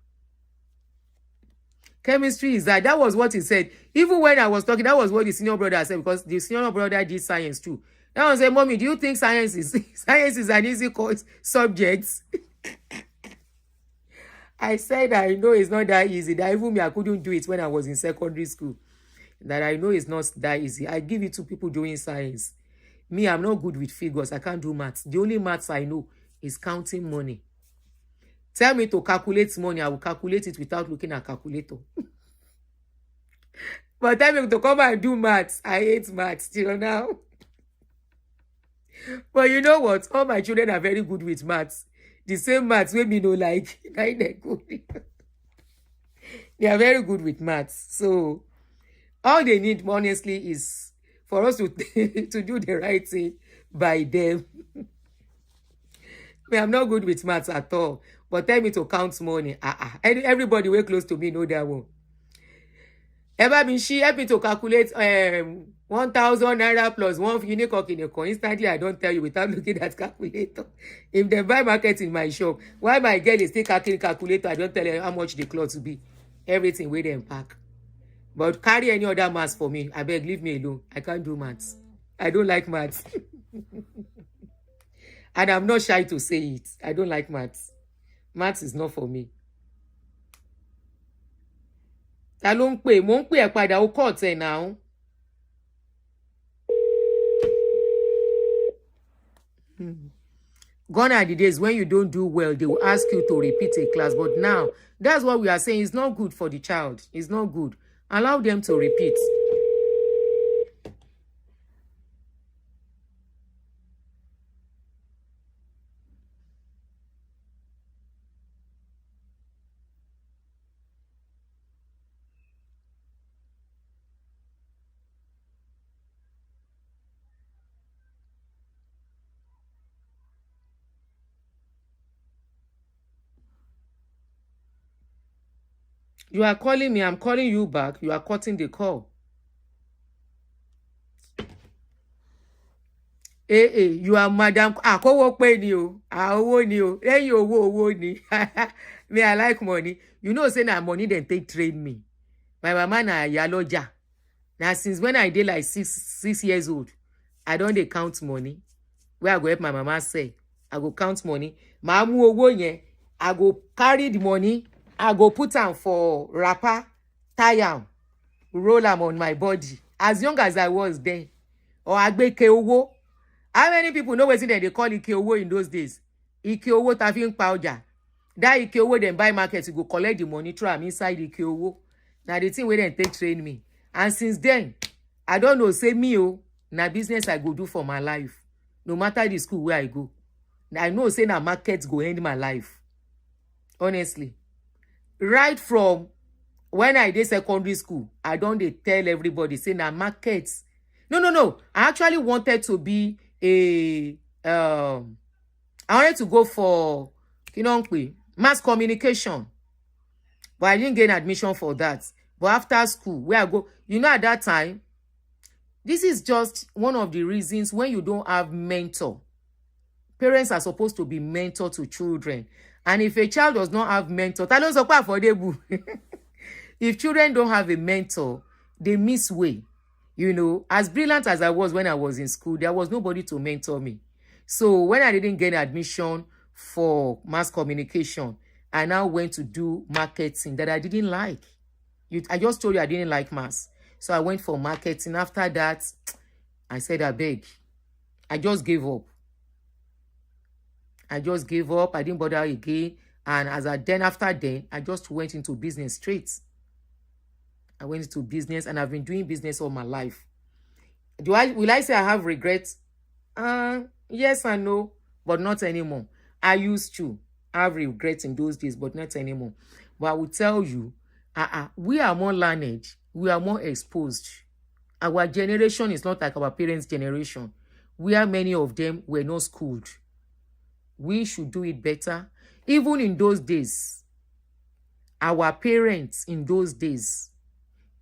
Speaker 1: Chemistry is that was what he said. Even when I was talking, that was what the senior brother said, because the senior brother did science too. That one said, Mommy, do you think science is an easy course subject? I said, I know it's not that easy. That even me, I couldn't do it when I was in secondary school. That I know it's not that easy. I give it to people doing science. Me, I'm not good with figures. I can't do maths. The only maths I know is counting money. Tell me to calculate money, I will calculate it without looking at calculator. But tell me to come and do maths. I hate maths till now. But you know what? All my children are very good with maths. The same maths wey me no like. They are very good with maths. So all they need, honestly, is for us to do the right thing by them. I'm not good with maths at all. But tell me to count money. Everybody way close to me know that one. Ever been she help me to calculate 1,000 naira plus one unique kineko. Instantly, I don't tell you without looking at calculator. If they buy market in my shop, why my girl is still calculator, I don't tell her how much the clothes will be. Everything where they pack. But carry any other maths for me. I beg, leave me alone. I can't do maths. I don't like maths. And I'm not shy to say it. I don't like maths. Maths is not for me. Ta ló ń pè? Mo ń pè ẹ́ padà, ó kọ̀ tẹ̀ now. Gone are the days when you don't do well, they will ask you to repeat a class. But now, that's what we are saying. It's not good for the child. It's not good. Allow them to repeat. You are calling me. I'm calling you back. You are cutting the call. You are madam. Kowo pe ni o. Owo ni o. Lẹ́yìn owó ni. Me, I like money. You know, say na money then take train me. My mama na yaloja. Now, since when I did like six years old, I don't dey count money. Where I go help my mama say, I go count money. Ma mu owo yen, I go carry the money. I go put am for wrapper, tie am, roll am on my body. As young as I was then. Or agbeke owo. How many people know wetin they call ike owo in those days? Ike owo ta fi n pa ọjà. That ike owo dem buy market, you go collect the money throw am inside ike owo. Na the thing wey dem take train me. And since then, I don't know, say me na business I go do for my life. No matter the school where I go. I know say na market go end my life. Honestly. Right from when I did secondary school, I don't dey tell everybody say na markets. No. I actually wanted to be I wanted to go for mass communication. But I didn't get admission for that. But after school, where I go, at that time, this is just one of the reasons when you don't have mentor. Parents are supposed to be mentor to children. And if a child does not have mentor, if children don't have a mentor, they miss way. As brilliant as I was when I was in school, there was nobody to mentor me. So when I didn't get admission for mass communication, I now went to do marketing that I didn't like. I just told you I didn't like mass. So I went for marketing. After that, I said, I beg. I just gave up. I didn't bother again. And after then, I just went into business straight. I went into business and I've been doing business all my life. Will I say I have regrets? Yes and no, but not anymore. I used to have regrets in those days, but not anymore. But I will tell you, we are more learned. We are more exposed. Our generation is not like our parents' generation, where many of them were not schooled. We should do it better. Even in those days, our parents in those days,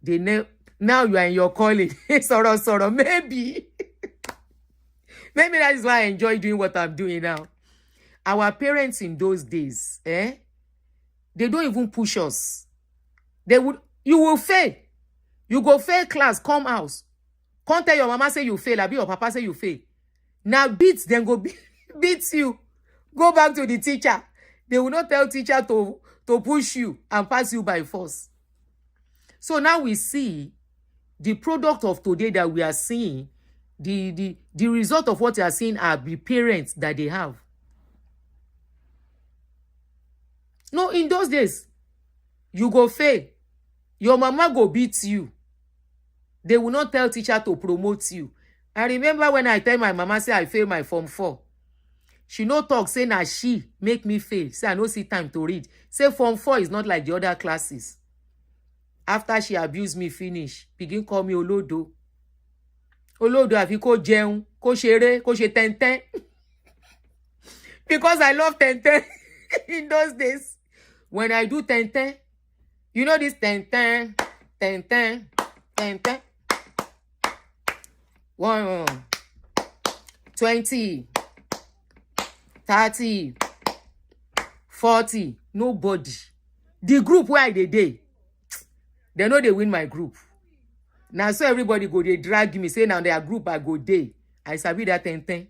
Speaker 1: they now you are in your calling. Sorrow, maybe. Maybe that is why I enjoy doing what I'm doing now. Our parents in those days, they don't even push us. You will fail. You go fail class, come house. Can't tell your mama say you fail, or your papa say you fail. Now beats, then go beat you. Go back to the teacher. They will not tell teacher to push you and pass you by force. So now we see the product of today that we are seeing, the result of what we are seeing are the parents that they have. No, in those days, you go fail. Your mama go beat you. They will not tell teacher to promote you. I remember when I tell my mama, say I fail my Form 4. She no talk, say na she make me fail. Say I no see time to read. Say Form 4 is not like the other classes. After she abused me finish, begin call me Olodo. Olodo afi ko jẹun, ko ṣeré, ko ṣe tenten. Because I love tenten in those days. When I do tenten, you know this tenten. 1, 20, 30, 40, nobody. The group where they know they win my group. Now so everybody go, they drag me, say now their group I go day. I sabi that 10.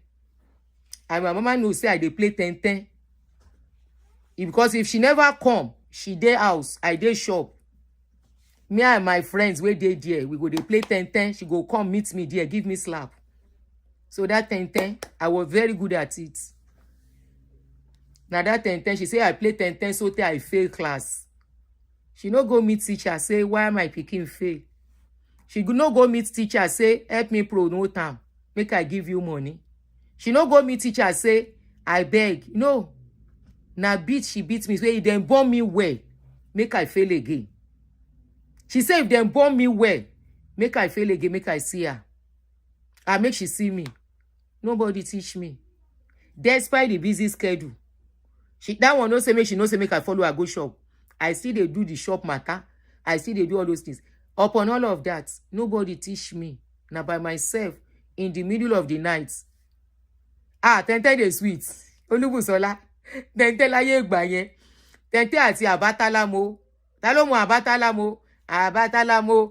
Speaker 1: And my mama know say I dey play 10. Because if she never come, she dey house, I dey shop. Me and my friends wey dey there, we go dey play 10. She go come meet me there, give me slap. So that 10, I was very good at it. Now that 10-10, she say I play 10-10 so tey I fail class. She no go meet teacher, say why my pikin fail. She no go meet teacher, say help me promote am, make I give you money. She no go meet teacher, say I beg. No. Na beat she beat me, say if dem born me well, make I fail again. She say if dem born me well, make I fail again, make I see her. I make she see me. Nobody teach me. Despite the busy schedule. That one no say make she no say make I follow her go shop. I still dey do the shop matter. I still dey do all those things. Upon all of that, nobody teach me. Now by myself, in the middle of the night. 10-10 dey sweet. Olubusola. 10-10 láyé ìgbà yẹn. 10-10 àti àbátálàmọ́. Ta ló mọ àbátálàmọ́? Àbátálàmọ́.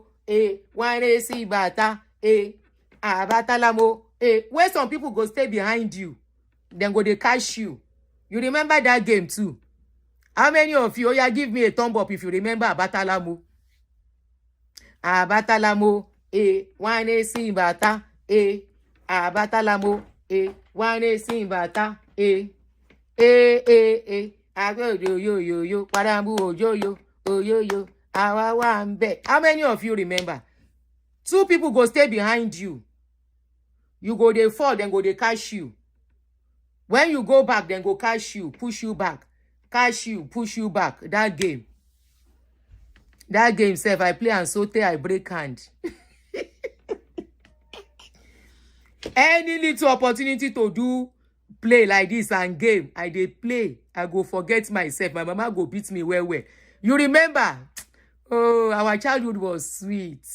Speaker 1: Wọ́n ré sí bàtà. Àbátálàmọ́. Where some people go stay behind you, then go dey catch you. You remember that game too? How many of you? Oh yeah, give me a thumb up if you remember Abatalamo. Abatalamo, one si bata, Abatalamo, one si bata, I go yo, parambu yo, awa one bet. How many of you remember? Two people go stay behind you. You go dey fall, then go dey catch you. When you go back, then go catch you, push you back. Catch you, push you back. That game. That game, self, I play and so tey I break hand. Any little opportunity to do play like this and game, I dey play. I go forget myself. My mama go beat me well. You remember? Oh, our childhood was sweet.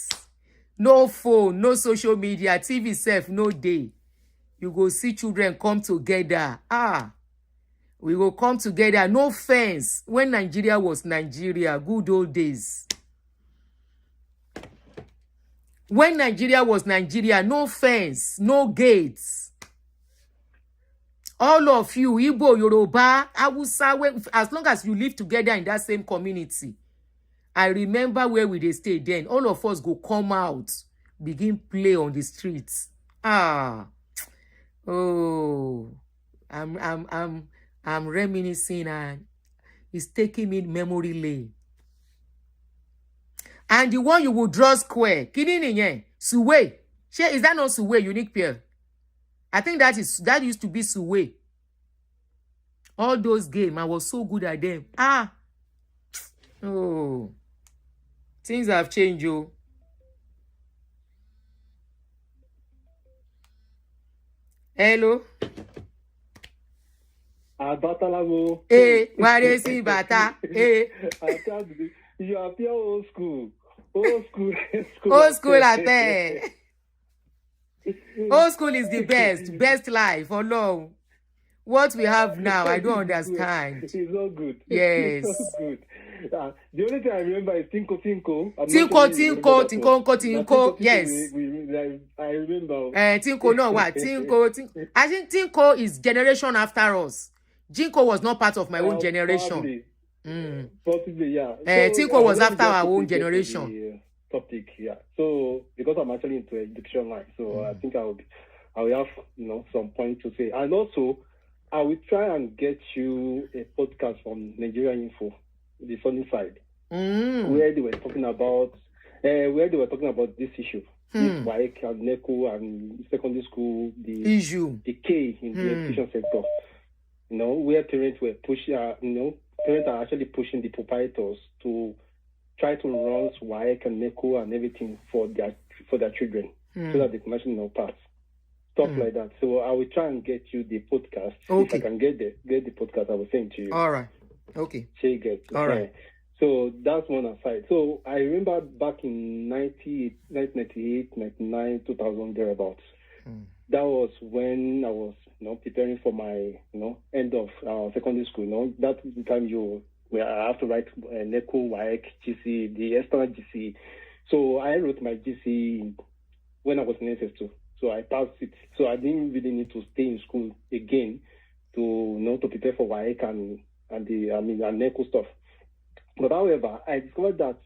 Speaker 1: No phone, no social media, TV self, no day. You go see children come together. We will come together. No fence. When Nigeria was Nigeria, good old days. When Nigeria was Nigeria, no fence, no gates. All of you, Igbo, Yoruba, Hausa, as long as you live together in that same community. I remember where we dey stay then. All of us go come out, begin play on the streets. Oh, I'm reminiscing and it's taking me memory lane. And the one you will draw square, kini Suwe. Is that not Suwe unique pair? I think that used to be Suwe. All those games, I was so good at them. Oh, things have changed, yo. Hello.
Speaker 4: Abatalamo.
Speaker 1: Where si bata.
Speaker 4: You appear old school. Old school.
Speaker 1: Old school at there. Old school is the best. Best life for long. What we have now, I don't understand.
Speaker 4: It's not good.
Speaker 1: Yes.
Speaker 4: It's not good. The only thing I remember is Tinko.
Speaker 1: Tinko. Yes.
Speaker 4: I remember.
Speaker 1: Tinko, no, what? Tinko. I think Tinko is generation after us. Jinko was not part of my own generation.
Speaker 4: Possibly, yeah.
Speaker 1: Tinko was after our own generation.
Speaker 4: Topic, yeah. So because I'm actually into education line, so I think I will have some point to say, and also I will try and get you a podcast from Nigerian Info, the funny side, where they were talking about this issue, this WAEC and NECO and secondary school, the issue, the K in the education sector. Where parents were pushing, parents are actually pushing the proprietors to try to run WAEC and NECO and everything for their children, so that they can actually pass. Stuff like that. So I will try and get you the podcast.
Speaker 1: Okay.
Speaker 4: If I can get the podcast, I will send to you.
Speaker 1: All right. Okay.
Speaker 4: So you get.
Speaker 1: All right.
Speaker 4: So that's one aside. So I remember back in 1998, 99, 2000, thereabouts. That was when I was, preparing for my, end of secondary school. That's the time where I have to write NECO, WAEC, GC, the external GC. So I wrote my GC when I was in SS2. So I passed it. So I didn't really need to stay in school again to prepare for WAEC and NECO stuff. But however, I discovered that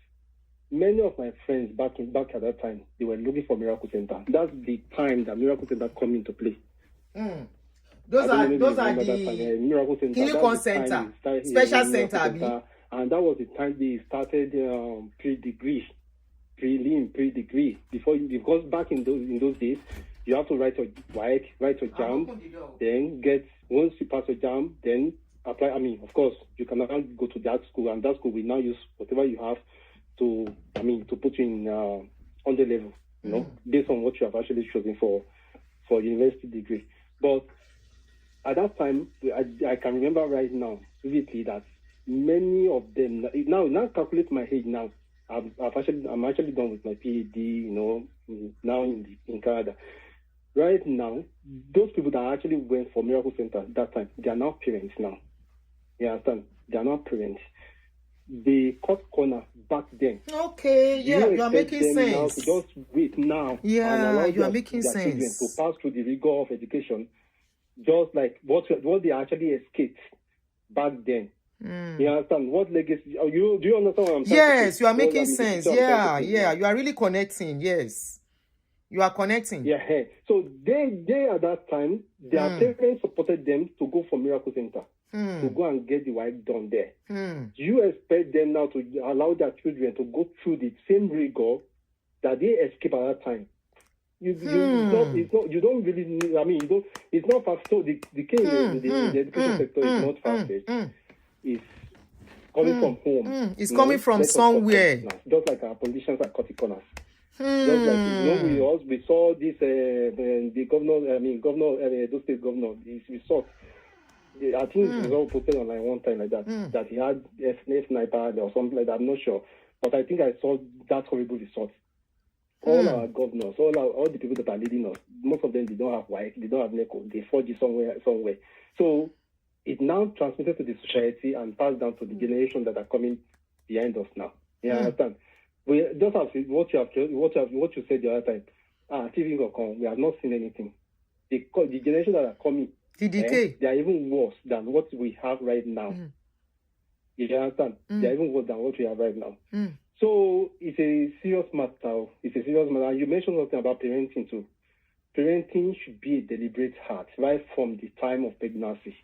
Speaker 4: many of my friends back at that time, they were looking for Miracle Center. That's the time that Miracle Center come into play.
Speaker 1: Those
Speaker 4: I
Speaker 1: are
Speaker 4: don't know if
Speaker 1: those
Speaker 4: you
Speaker 1: are
Speaker 4: remember that time.
Speaker 1: the
Speaker 4: Miracle Center. That
Speaker 1: clinical
Speaker 4: was the time
Speaker 1: center,
Speaker 4: they started,
Speaker 1: special
Speaker 4: Miracle
Speaker 1: center, abi?
Speaker 4: Center, and that was the time they started pre-degree, prelim, pre-degree. Because back in those days, you have to write your WAEC, write your JAM, then once you pass your JAM, then apply. I mean, of course, you can now go to that school, and that school will now use whatever you have to put you in on the level, you know, based on what you have actually chosen for university degree. But at that time, I can remember right now vividly that many of them now calculate my age now. I'm actually done with my PhD, you know, now in Canada. Right now, those people that actually went for Miracle Center at that time, they are now parents now. You understand? They are not parents. They cut corner back then.
Speaker 1: Okay, yeah, you are
Speaker 4: expect
Speaker 1: making
Speaker 4: them now
Speaker 1: sense.
Speaker 4: to just wait now and
Speaker 1: Yeah,
Speaker 4: allow
Speaker 1: you are
Speaker 4: their
Speaker 1: making
Speaker 4: children to
Speaker 1: sense.
Speaker 4: pass through the rigor of education, just like what they actually escaped back then. You understand? What legacy? Do you understand what I'm saying?
Speaker 1: Yes, you are making
Speaker 4: The
Speaker 1: sense.
Speaker 4: picture I'm trying to
Speaker 1: Yeah,
Speaker 4: paint
Speaker 1: yeah,
Speaker 4: now.
Speaker 1: you are really connecting. Yes, you are connecting.
Speaker 4: Yeah. So they at that time, their parents supported them to go for Miracle Center, to go and get the work done there. Do you expect them now to allow their children to go through the same rigor that they escaped at that time? It's not. You don't really need. I mean, you don't. It's not fast. So the case in the education sector is not fast. It's coming from home.
Speaker 1: It's coming from somewhere.
Speaker 4: Just like our politicians are cutting corners. Just like we saw this the governor, those state governor. We saw. I think it was all posted online one time like that. That he had sniper or something like that. I'm not sure, but I think I saw that horrible result. All our governors, all the people that are leading us, most of them they don't have white, they don't have NECO, they forge it somewhere. So it now transmitted to the society and passed down to the generation that are coming behind us now. You understand? We just have what you said the other time. TV will come. We have not seen anything. The generation that are coming, they are even worse than what we have right now. You understand? They are even worse than what we have right now. So it's a serious matter. You mentioned something about parenting too. Parenting should be a deliberate act right from the time of pregnancy.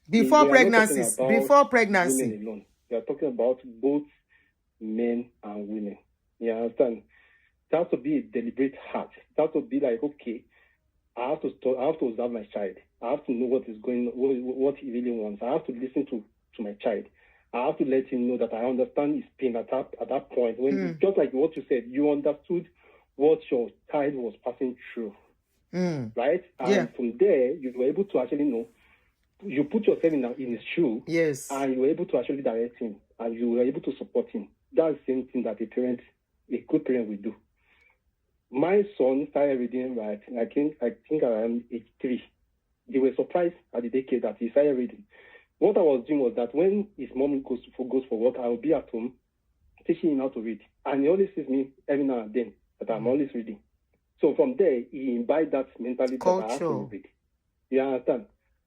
Speaker 1: Before pregnancy.
Speaker 4: Women alone. We are talking about both men and women. You understand? It has to be a deliberate act. It has to be like, okay, I have to observe my child. I have to know what is going on, what he really wants. I have to listen to my child. I have to let him know that I understand his pain at that point. When just like what you said, you understood what your child was passing through, right? And from there, you were able to actually know. You put yourself in his shoe,
Speaker 1: yes,
Speaker 4: and you were able to actually direct him, and you were able to support him. That's the same thing that a good parent will do. My son started reading, right? I think around age 3. They were surprised at the decade that he started reading. What I was doing was that when his mom goes for work, I will be at home teaching him how to read. And he always sees me every now and then that I'm always reading. So from there, he imbibed that mentality that I have to read. You understand?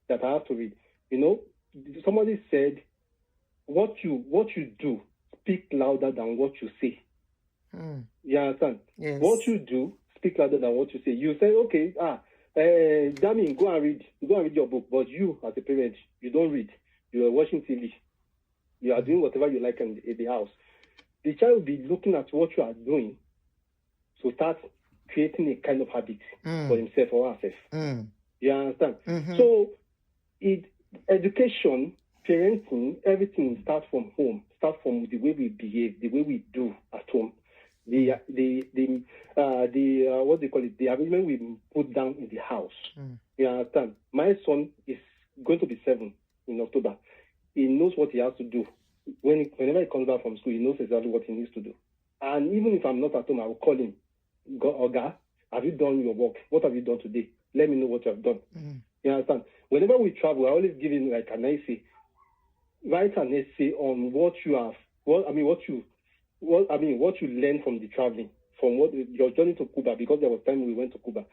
Speaker 4: That I have to read. You know, somebody said, what you do speak louder than what you say. You understand?
Speaker 1: Yes.
Speaker 4: What you do speak louder than what you say. You say, okay, Dami, go and read your book. But you, as a parent, you don't read. You are watching TV. You are doing whatever you like in the house. The child will be looking at what you are doing to start creating a kind of habit for himself or herself. You understand? So, education, parenting, everything starts from home. Starts from the way we behave, the way we do at home. What they call it, the arrangement we put down in the house. You understand? My son is going to be 7 in October. He knows what he has to do. Whenever he comes back from school, he knows exactly what he needs to do. And even if I'm not at home, I will call him. Oga, have you done your work? What have you done today? Let me know what you have done. You understand? Whenever we travel, I always give him like an essay. Write an essay on what you have. What you learned from the traveling, from your journey to Cuba, because there was time we went to Cuba.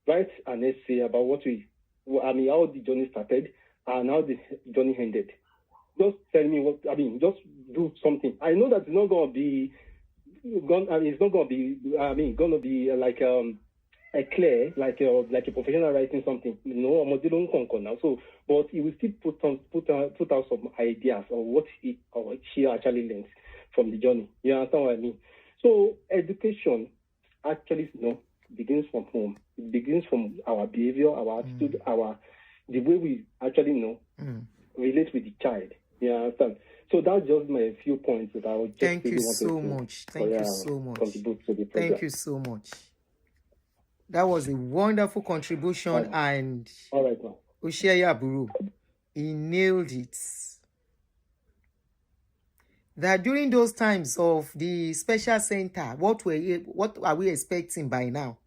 Speaker 4: Write an essay about how the journey started and how the journey ended. Just tell me just do something. I know that it's not going to be like clear, like a professional writing something. I'm don't conquer now. So, but he will still put out some ideas of what he or she actually learns from the journey. You understand what I mean? So, education actually, begins from home. It begins from our behavior, our attitude, the way we actually relate with the child. You understand? So that's just my few points that I would just
Speaker 1: Thank you so much. Thank you so much.
Speaker 4: Contribute to the program.
Speaker 1: Thank you so much. That was a wonderful contribution, and
Speaker 4: all right, now.
Speaker 1: Oshiaya Buru, he nailed it. That during those times of the special center, what are we expecting by now?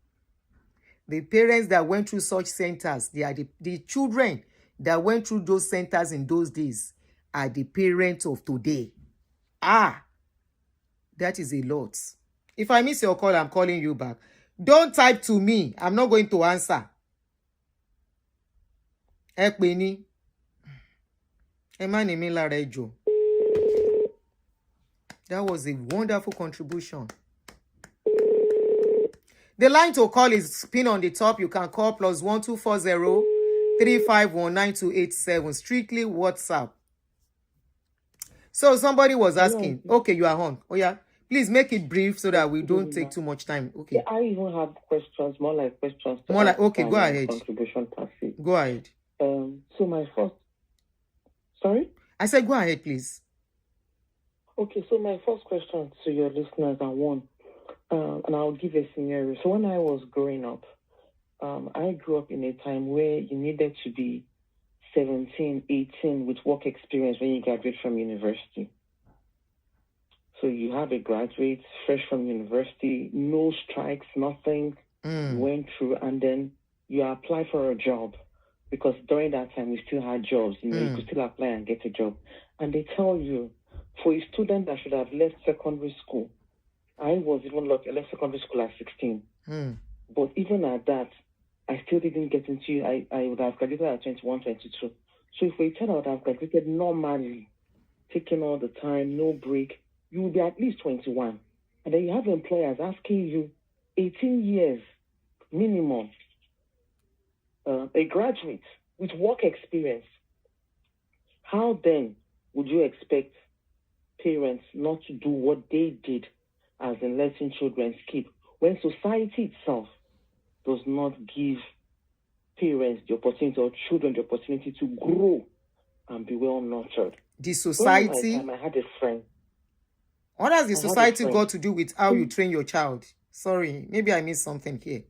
Speaker 1: The parents that went through such centers, they are the children that went through those centers in those days are the parents of today. That is a lot. If I miss your call, I'm calling you back. Don't type to me. I'm not going to answer. Ekpeni. Emani Mila Rejo. That was a wonderful contribution. The line to call is pinned on the top. You can call +1240 351 9287. Strictly WhatsApp. So somebody was asking. Okay, you are on. Oh yeah. Please make it brief so that we don't take too much time. Okay.
Speaker 5: Yeah, I even have questions, more like questions.
Speaker 1: Okay, go ahead.
Speaker 5: Contribution per se.
Speaker 1: Go ahead.
Speaker 5: So my first. Sorry?
Speaker 1: I said go ahead, please.
Speaker 5: Okay, so my first question to your listeners are one, and I'll give a scenario. So when I was growing up, I grew up in a time where you needed to be 17, 18 with work experience when you graduate from university. So you have a graduate fresh from university, no strikes, nothing, went through, and then you apply for a job. Because during that time, we still had jobs. You could still apply and get a job. And they tell you, for a student that should have left secondary school, I was even lucky. I left secondary school at 16. But even at that, I still didn't get into I would have graduated at 21, 22. So if we tell I would have graduated normally, taking all the time, no break, you will be at least 21. And then you have employers asking you 18 years minimum, a graduate with work experience. How then would you expect parents not to do what they did, as in letting children skip, when society itself does not give parents the opportunity or children the opportunity to grow and be well nurtured?
Speaker 1: The society.
Speaker 5: During my time, I had a friend.
Speaker 1: What has the society got to do with how you train your child? Sorry, maybe I missed something here.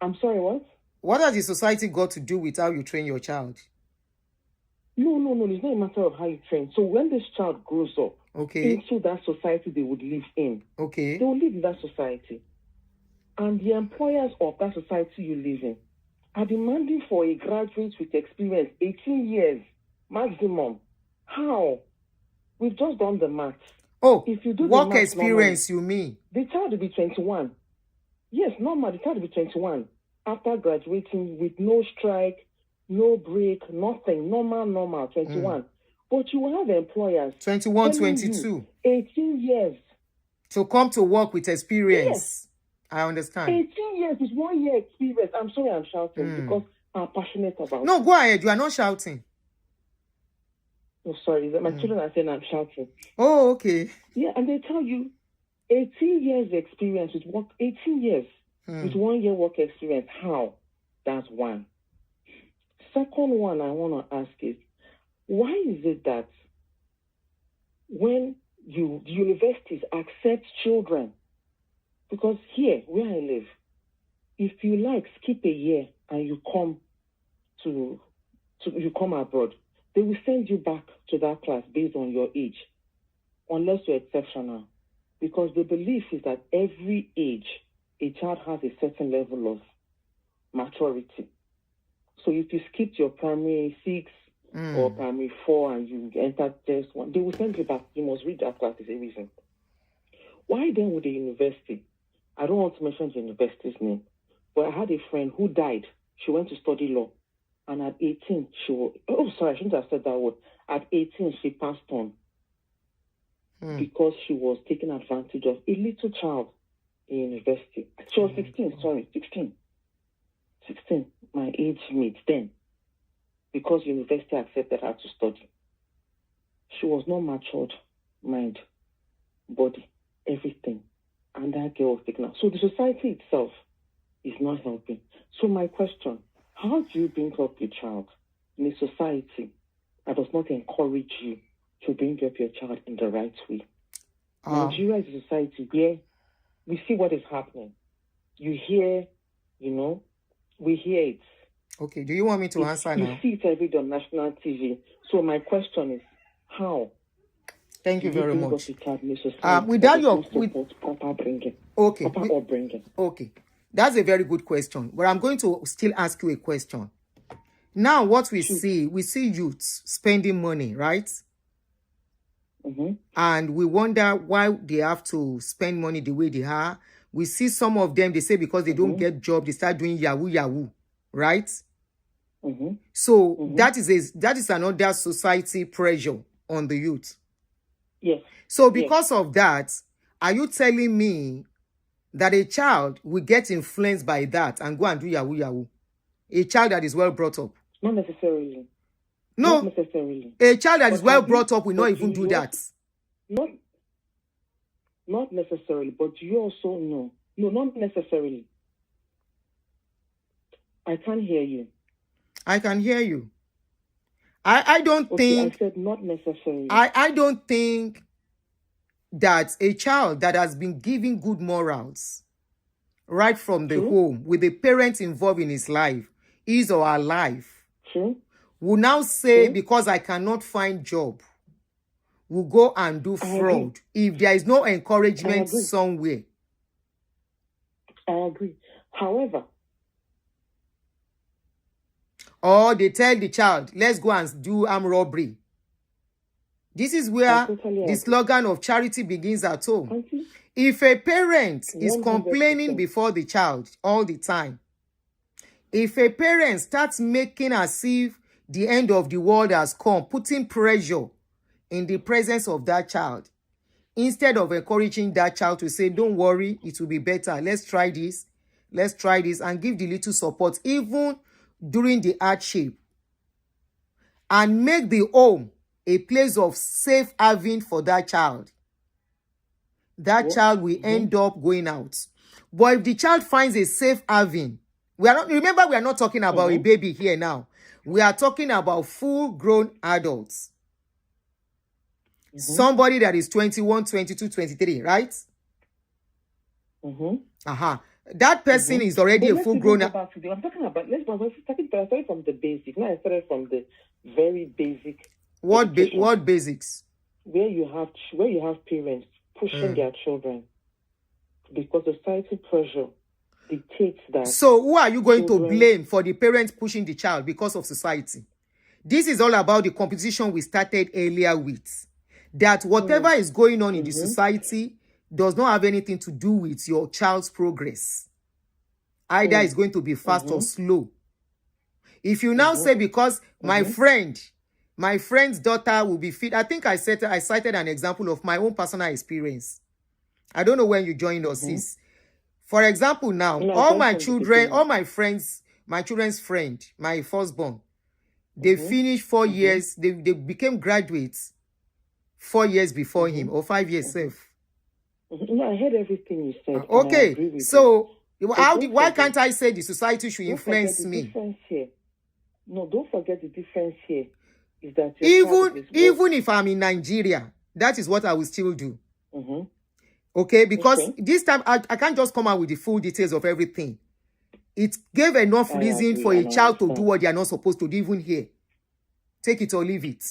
Speaker 5: I'm sorry, what?
Speaker 1: What has the society got to do with how you train your child?
Speaker 5: No. It's not a matter of how you train. So when this child grows up into that society they would live in, they will live in that society. And the employers of that society you live in are demanding for a graduate with experience, 18 years maximum. How? We've just done the maths. If you do
Speaker 1: work
Speaker 5: the maths,
Speaker 1: experience,
Speaker 5: normally,
Speaker 1: you mean?
Speaker 5: The child will be 21. Yes, normal, the child will be 21. After graduating with no strike, no break, nothing, normal, 21. But you will have employers
Speaker 1: 21, 22.
Speaker 5: 18 years.
Speaker 1: To come to work with experience.
Speaker 5: Yes.
Speaker 1: I understand.
Speaker 5: 18 years is 1 year experience. I'm sorry I'm shouting because I'm passionate about it.
Speaker 1: No, go ahead. You are not shouting.
Speaker 5: Oh, sorry. My children are saying I'm shouting.
Speaker 1: Oh, okay.
Speaker 5: Yeah, and they tell you 18 years experience with work, 18 years with 1 year work experience. How? That's one. Second one I want to ask is, why is it that when the universities accept children, because here where I live, if you like skip a year and you come you come abroad, they will send you back to that class based on your age, unless you're exceptional. Because the belief is that every age, a child has a certain level of maturity. So if you skipped your primary 6 or primary 4 and you entered just 1, they will send you back. You must read that class is a reason. Why then would the university, I don't want to mention the university's name, but I had a friend who died. She went to study law. And at 18, I shouldn't have said that word. At 18, she passed on because she was taking advantage of a little child. in university. She was 16, sorry, 16. 16, my age mate then, because university accepted her to study. She was not matured, mind, body, everything. And that girl was taken out. So the society itself is not helping. So my question, how do you bring up your child in a society that does not encourage you to bring up your child in the right way? Nigeria is a society where we see what is happening. You hear, we hear it.
Speaker 1: Okay, do you want me to answer now?
Speaker 5: You see it every day on national TV. So my question is, how?
Speaker 1: Thank you very much.
Speaker 5: Without your proper bringing.
Speaker 1: Okay.
Speaker 5: Proper upbringing.
Speaker 1: Okay. That's a very good question. But I'm going to still ask you a question. Now, what we see youths spending money, right?
Speaker 5: Mm-hmm.
Speaker 1: And we wonder why they have to spend money the way they are. We see some of them, they say because they don't get job, they start doing yahoo, right?
Speaker 5: Mm-hmm.
Speaker 1: So that is another society pressure on the youth.
Speaker 5: Yes.
Speaker 1: So because of that, are you telling me that a child will get influenced by that and go and do yahoo? A child that is well brought up?
Speaker 5: Not necessarily.
Speaker 1: No.
Speaker 5: Not necessarily.
Speaker 1: A child that is well brought up will not even do that.
Speaker 5: Not necessarily, but you also know. No, not necessarily. I can't hear you.
Speaker 1: I can hear you. I don't think...
Speaker 5: I said not necessarily.
Speaker 1: I don't think that a child that has been given good morals right from the home, with the parents involved in his life, his or her life, will now say, because I cannot find job, will go and do fraud if there is no encouragement somewhere.
Speaker 5: I agree. However,
Speaker 1: or they tell the child, let's go and do armed robbery. This is where the slogan of charity begins at home. If a parent is complaining before the child all the time, if a parent starts making as if the end of the world has come, putting pressure in the presence of that child, instead of encouraging that child to say, don't worry, it will be better, let's try this, and give the little support, even during the hardship, and make the home a place of safe haven for that child, that child will end up going out. But if the child finds a safe haven, we are not talking about a baby here now. We are talking about full-grown adults. Somebody that is 21, 22, 23, right? That person is already a full-grown...
Speaker 5: I'm talking about... Let's from the basics. Now I started from the very basic...
Speaker 1: What basics?
Speaker 5: Where you have parents pushing their children because society pressure dictates that.
Speaker 1: So who are you going to blame for the parents pushing the child because of society? This is all about the competition we started earlier with. That whatever is going on in the society does not have anything to do with your child's progress. Either it's going to be fast or slow. If you now say, because my friend's daughter will be fit. I think I cited an example of my own personal experience. I don't know when you joined us, sis. For example, now, all my children's friend, my firstborn, they finished 4 years. They became graduates 4 years before him, or 5 years safe.
Speaker 5: No, I heard everything you said.
Speaker 1: Okay, so why can't I say the society should influence me?
Speaker 5: No, don't forget the difference here. Is that
Speaker 1: even if I'm in Nigeria, that is what I will still do. Okay, because this time I can't just come out with the full details of everything. It gave enough reason for a child to do what they are not supposed to do, even here. Take it or leave it.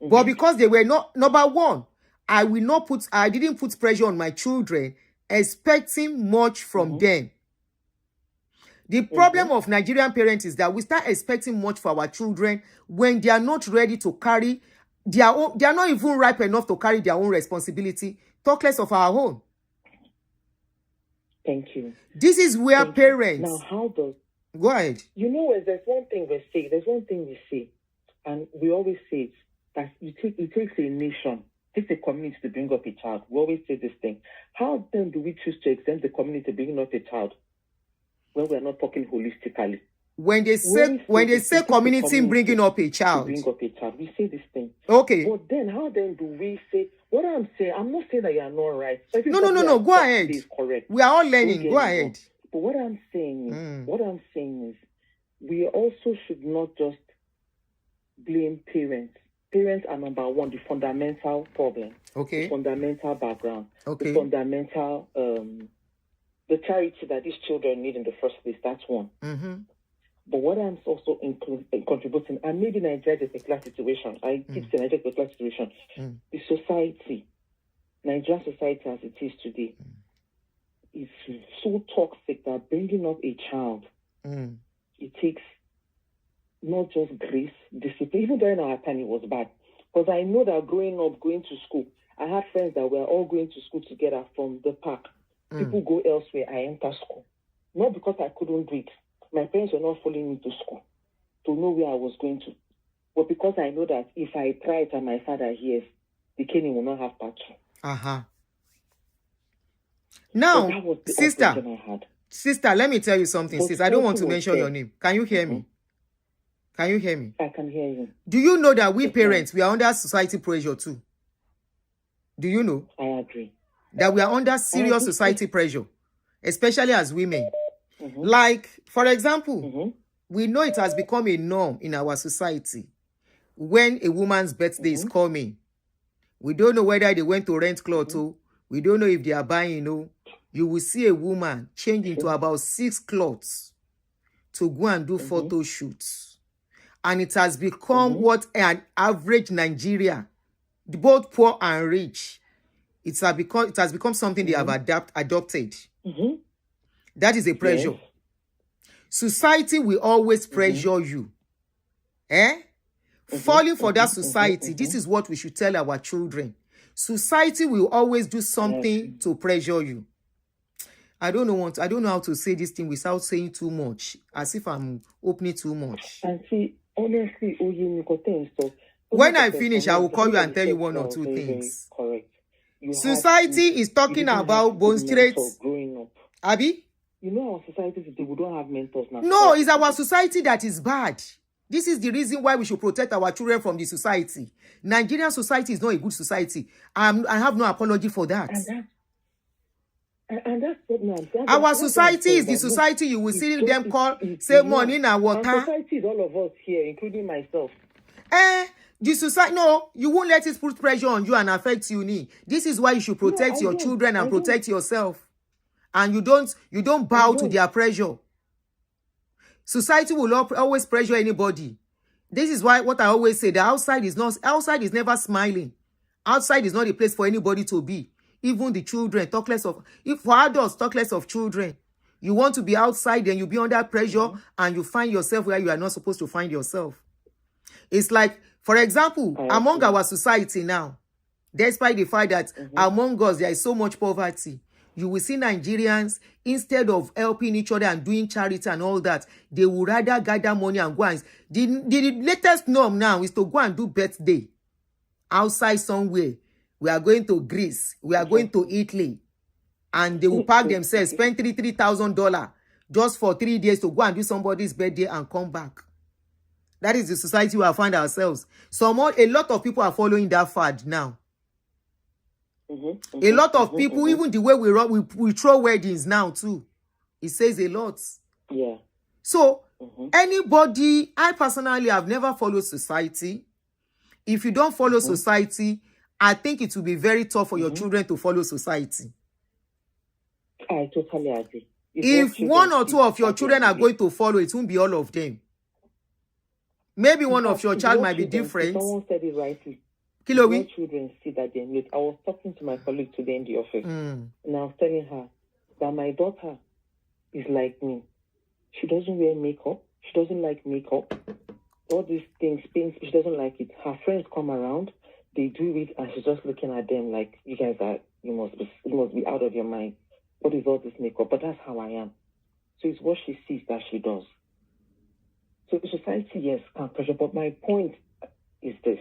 Speaker 1: But because they were not, number one, I didn't put pressure on my children, expecting much from them. The problem of Nigerian parents is that we start expecting much for our children when they are not ready to carry their own, they are not even ripe enough to carry their own responsibility, talk less of our own.
Speaker 5: Thank you.
Speaker 1: This is where parents...
Speaker 5: Now, how does...
Speaker 1: Go ahead.
Speaker 5: You know, there's one thing we say, and we always say it, that it takes a nation takes a community to bring up a child. We always say this thing. How then do we choose to exempt the community bringing up a child when we are not talking holistically?
Speaker 1: When they say community bringing up a child,
Speaker 5: we say this thing.
Speaker 1: Okay.
Speaker 5: But then, how then do we say what I'm saying? I'm not saying that you are not right.
Speaker 1: No. Go ahead.
Speaker 5: Is correct.
Speaker 1: We are all learning. Go ahead.
Speaker 5: But what I'm saying is, we also should not just blame parents. Parents are number one, the fundamental problem.
Speaker 1: Okay.
Speaker 5: The fundamental background.
Speaker 1: Okay.
Speaker 5: The fundamental, the charity that these children need in the first place. That's one.
Speaker 1: Mm-hmm.
Speaker 5: But what I'm also contributing, and maybe Nigeria is a particular situation. I keep saying Nigeria is a particular situation. The society, Nigerian society as it is today, is so toxic that bringing up a child, it takes not just grace, discipline. Even during our time, it was bad. Because I know that growing up, going to school, I had friends that were all going to school together from the park. People go elsewhere, I enter school. Not because I couldn't do it. My parents were not following me to school to know where I was going to. But because I know that if I try it and my father hears, the caning will not have part two.
Speaker 1: Now,
Speaker 5: so
Speaker 1: sister, let me tell you something, sis. I don't want to mention your name. Can you hear me? Can you hear me?
Speaker 5: I can hear you.
Speaker 1: Do you know that we parents, we are under society pressure too? Do you know?
Speaker 5: I agree.
Speaker 1: That we are under serious society pressure, especially as women. Like, for example, we know it has become a norm in our society. When a woman's birthday is coming, we don't know whether they went to rent clothes, we don't know if they are buying, you will see a woman change into about 6 clothes to go and do photo shoots. And it has become what an average Nigeria, both poor and rich, it has become something they have adopted. That is a pressure. Yes. Society will always pressure you. Falling for that society, this is what we should tell our children. Society will always do something to pressure you. I don't know how to say this thing without saying too much, as if I'm opening too much.
Speaker 5: And see, honestly,
Speaker 1: when I finish, I will call you and tell you one or two things.
Speaker 5: Correct.
Speaker 1: Society is talking about bone straight. Abby?
Speaker 5: You know our society today, we don't have mentors now.
Speaker 1: No, it's our society that is bad. This is the reason why we should protect our children from the society. Nigerian society is not a good society. I have no apology for that.
Speaker 5: And that's what I'm saying.
Speaker 1: Our society is the society you will see them call, say money and water.
Speaker 5: Our society is all of us here, including myself.
Speaker 1: The society, no, you won't let it put pressure on you and affect you. This is why you should protect your children and protect yourself. And you don't bow to their pressure. Society will always pressure anybody. This is why what I always say, the outside is never smiling. Outside is not a place for anybody to be. Even the children, talk less of, if for adults, talk less of children. You want to be outside, then you be under pressure and you find yourself where you are not supposed to find yourself. It's like, for example, among our society now, despite the fact that among us there is so much poverty, you will see Nigerians, instead of helping each other and doing charity and all that, they would rather gather money and go and... The latest norm now is to go and do birthday outside somewhere. We are going to Greece. We are going to Italy. And they will pack themselves, spend $3,000 just for 3 days to go and do somebody's birthday and come back. That is the society we have found ourselves. A lot of people are following that fad now. A lot of people, even the way we throw weddings now too, it says a lot.
Speaker 5: Yeah.
Speaker 1: So anybody, I personally have never followed society. If you don't follow society, I think it will be very tough for your children to follow society.
Speaker 5: I totally agree.
Speaker 1: If one or two of your children are going to follow, it won't be all of them. Maybe one of your child might be different.
Speaker 5: Someone said it rightly.
Speaker 1: Kilowi?
Speaker 5: Children see that they're late. I was talking to my colleague today in the office, and I was telling her that my daughter is like me. She doesn't wear makeup. She doesn't like makeup. All these things, she doesn't like it. Her friends come around, they do it, and she's just looking at them like, you guys are, you must be out of your mind. What is all this makeup? But that's how I am. So it's what she sees that she does. So the society, yes, can pressure. But my point is this.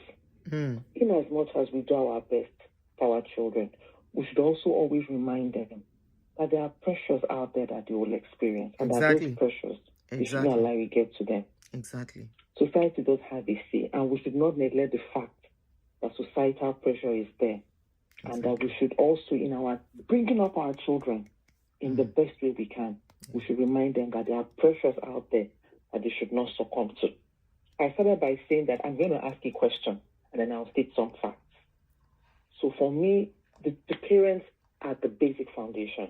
Speaker 5: In as much as we do our best, for our children, we should also always remind them that there are pressures out there that they will experience, and that
Speaker 1: Exactly.
Speaker 5: those pressures, we should not
Speaker 1: Exactly.
Speaker 5: allow it get to them.
Speaker 1: Exactly.
Speaker 5: Society does have a say, and we should not neglect the fact that societal pressure is there, and that we should also, in our bringing up our children in the best way we can, we should remind them that there are pressures out there that they should not succumb to. I started by saying that I'm going to ask a question, and then I'll state some facts. So for me, the parents are the basic foundation,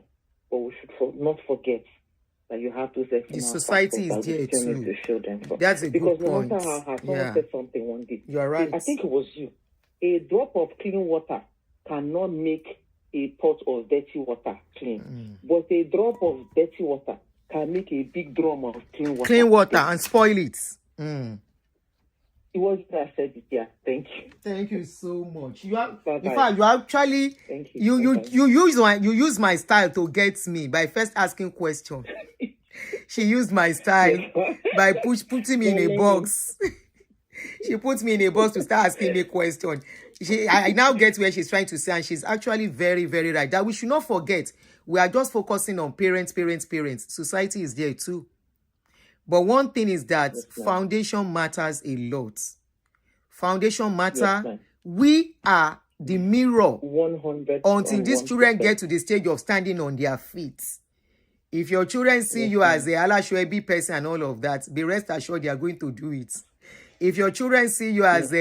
Speaker 5: but we should not forget that you have those external
Speaker 1: The society
Speaker 5: factors
Speaker 1: is
Speaker 5: that we
Speaker 1: there
Speaker 5: still need
Speaker 1: too.
Speaker 5: to show them for.
Speaker 1: That's a
Speaker 5: Because
Speaker 1: good
Speaker 5: no
Speaker 1: point.
Speaker 5: matter how hard, someone
Speaker 1: Yeah,
Speaker 5: said something one day.
Speaker 1: you are right.
Speaker 5: I think it was you. A drop of clean water cannot make a pot of dirty water clean, but a drop of dirty water can make a big drum of clean water.
Speaker 1: Clean water and spoil it.
Speaker 5: It was that I said it. Yeah, thank you.
Speaker 1: Thank you so much. You are, in
Speaker 5: Bye-bye.
Speaker 1: fact, you actually,
Speaker 5: Thank you.
Speaker 1: you use my style to get me by first asking questions. She used my style by putting me in a box. She puts me in a box to start asking me questions. I now get where she's trying to say, and she's actually very, very right. That we should not forget, we are just focusing on parents. Society is there too. But one thing is that foundation matters a lot. Foundation matter.
Speaker 5: Yes, ma'am.
Speaker 1: We are the mirror
Speaker 5: 100
Speaker 1: until these children get to the stage of standing on their feet. If your children see you as a Alashwebi person and all of that, be rest assured they are going to do it. If your children see you as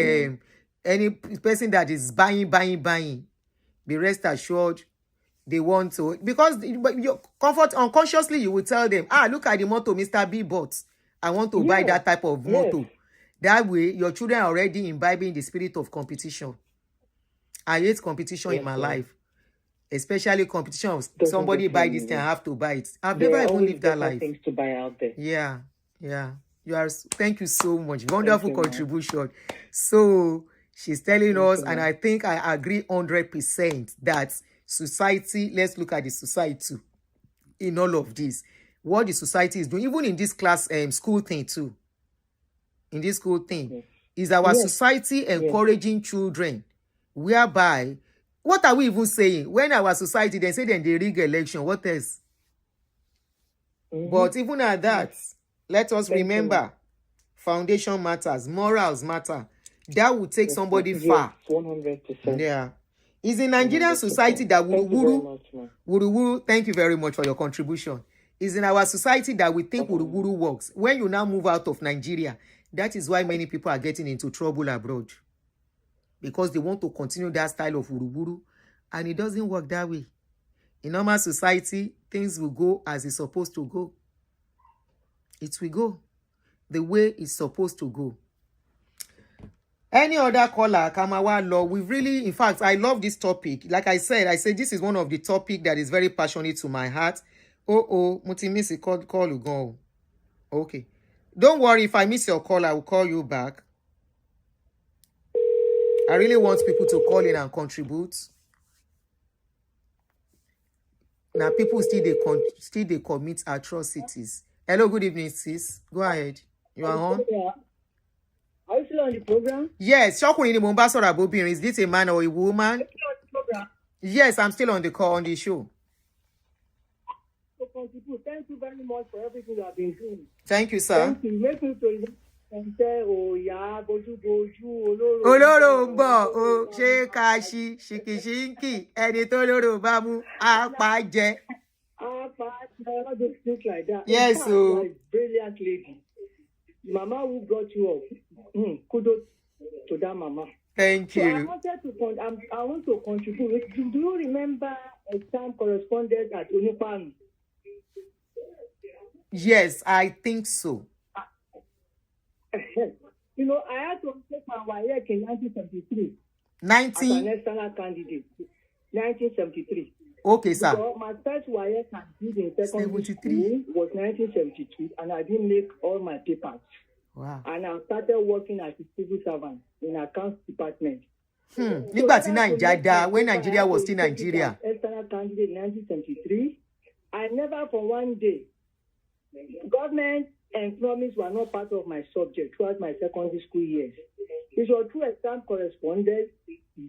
Speaker 1: any person that is buying, be rest assured they want to. Because your comfort, unconsciously, you will tell them, look at the motto Mr. B bought. I want to buy that type of motto. That way, your children are already imbibing the spirit of competition. I hate competition in my life. Especially competition of somebody buy this thing, I have to buy it. I've never even lived that life.
Speaker 5: Things to buy out there.
Speaker 1: Yeah. You are. Thank you so much. Wonderful contribution. So she's telling us, and I think I agree 100% that society. Let's look at the society in all of this. What the society is doing, even in this class, school thing too. In this school thing, is our society encouraging children, whereby. What are we even saying? When our society, they say then they rig election, what else? But even at that, let us remember, foundation matters, morals matter. That will take somebody far.
Speaker 5: 100%.
Speaker 1: Yeah. It's in Nigerian society that wuru, thank you very much for your contribution. It's in our society that we think wuru works. When you now move out of Nigeria, that is why many people are getting into trouble abroad. Because they want to continue that style of wuru, and it doesn't work that way. In normal society, things will go as it's supposed to go. It will go the way it's supposed to go. Any other caller, Kamawa Law, we really, in fact, I love this topic. Like I said this is one of the topic that is very passionate to my heart. Muti miss a call you go. Okay. Don't worry, if I miss your call, I will call you back. I really want people to call in and contribute. Now, people still they commit atrocities. Hello, good evening, sis. Go ahead. You are on?
Speaker 6: Are you still on the program?
Speaker 1: Yes. Shokuni Mombasa Bobin. Is this a man or a woman?
Speaker 6: Are you still on the program?
Speaker 1: Yes, I'm still on the call on the show.
Speaker 6: So, thank you very much for everything you have been doing.
Speaker 1: Thank you, sir.
Speaker 6: Thank you. Make me to and say, oh, yeah, boju,
Speaker 1: olóró ń bọ̀ o ṣé ká ṣí ṣìkìṣìǹkì ẹni tó lóró bá mú apá jẹ.
Speaker 6: Not just think like that.
Speaker 1: Yes, so.
Speaker 6: Brilliant lady. Mama who brought you up. Kudos to that mama.
Speaker 1: Thank you.
Speaker 6: I want to contribute. Do you remember a time correspondent at Unipan?
Speaker 1: Yes, I think so.
Speaker 6: You know, I had to take my WAEC in 1973 as an external candidate. 1973.
Speaker 1: Okay, sir.
Speaker 6: So my first WAEC I did in secondary school was 1972, and I didn't make all my papers.
Speaker 1: Wow.
Speaker 6: And I started working as a civil servant in accounts department.
Speaker 1: Nígbà tí Nigeria, when Nigeria was still Nigeria.
Speaker 6: External candidate in 1973. I never for one day. Government and economics were not part of my subject throughout my secondary school years. It was through exam correspondence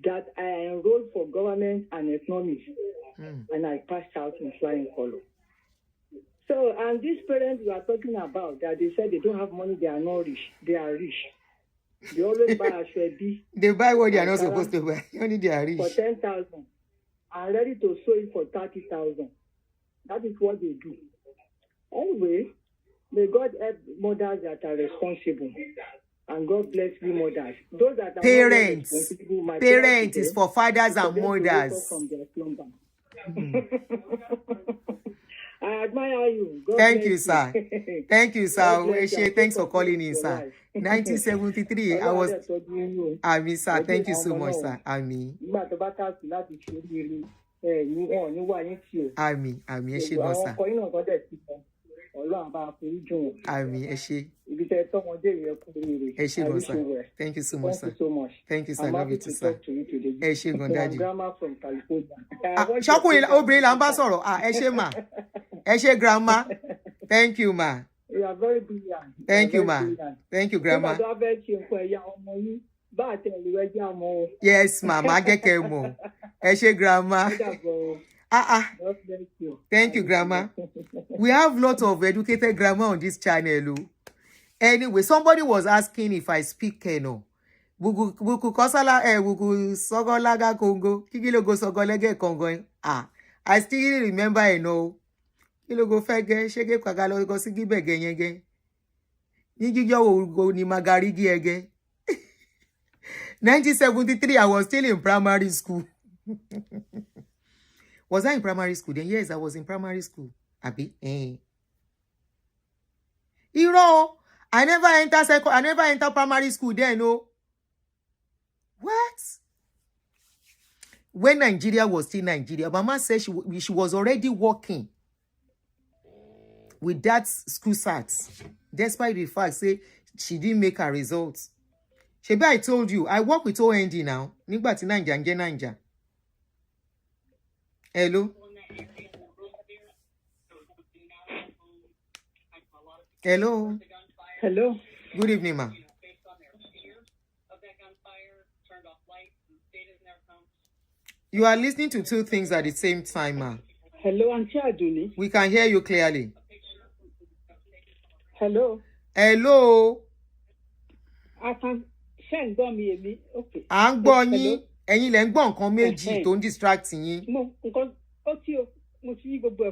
Speaker 6: that I enrolled for government and economics, and I passed out in flying color. So, and these parents we are talking about, that they said they don't have money, they are not rich. They are rich. They always buy a shreddy.
Speaker 1: They buy what they are not supposed to buy. Only they are rich.
Speaker 6: For 10,000. I'm ready to sell it for 30,000. That is what they do. Anyway, may God help mothers that are responsible. And God bless you, mothers. Those that are
Speaker 1: parents. Parents is for fathers and mothers.
Speaker 6: From their slumber. I admire you. God
Speaker 1: Thank you,
Speaker 6: bless
Speaker 1: sir. Thank you, sir. Thanks for calling in, sir. 1973, I was. Ami, sir. Thank you so much, sir. Ami. Ami, Ami, Eshe, no, sir. Ami, Eshe. Eshe, no, sir. Thank you so much, sir. Thank you, sir. Love you too, sir. Eshe, no, daddy. Shakuri, obìnrin là ń bá sọ̀rọ̀. Eshe, ma. Eshe, grandma. Thank you, ma.
Speaker 6: You are very brilliant.
Speaker 1: Thank you, ma. Thank you, grandma. Yes, ma. Eshe, grandma. Thank you, grandma. We have lots of educated grandma on this channel. Anyway, somebody was asking if I speak Keno. Buku kosala buku sogolaga Congo. Kigilogo sogolege Congo. I still remember Kilogo fege shege kwagalo go sigibe genyege. Nigijo go ni magarigi ege. 1973, I was still in primary school. Was I in primary school then? Yes, I was in primary school. Abi, I never enter primary school then, no. What? When Nigeria was still Nigeria, Mama said she was already working with that school sats, despite the fact say she didn't make her results. Shebi, I told you, I work with OND now. Nigbati Nanja. Hello? Hello?
Speaker 6: Hello?
Speaker 1: Good evening, ma. You are listening to two things at the same time, ma.
Speaker 6: Hello, Auntie Aduni.
Speaker 1: We can hear you clearly.
Speaker 6: Hello?
Speaker 1: Hello?
Speaker 6: I can send me. Okay.
Speaker 1: À ń gbọ́ yín. Ẹ̀yin lẹ ń gbọ́ nǹkan méjì tó ń distract yín.
Speaker 6: No, nǹkan ó tí o mo ti yí gbogbo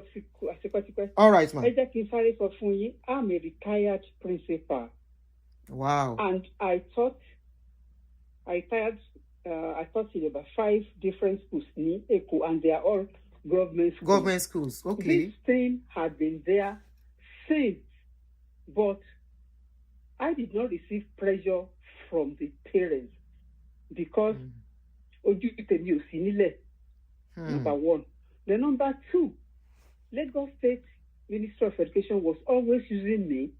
Speaker 6: àṣepẹ́tipẹ́.
Speaker 1: All right, ma.
Speaker 6: Ẹ jẹ́ kí n sáré sọ fún yín. I'm a retired principal.
Speaker 1: Wow.
Speaker 6: And I taught in about 5 different schools in Eko, and they are all government schools.
Speaker 1: Government schools, okay.
Speaker 6: This thing had been there since, but I did not receive pressure from the parents because number one. The number two, Lagos State Ministry of Education was always using me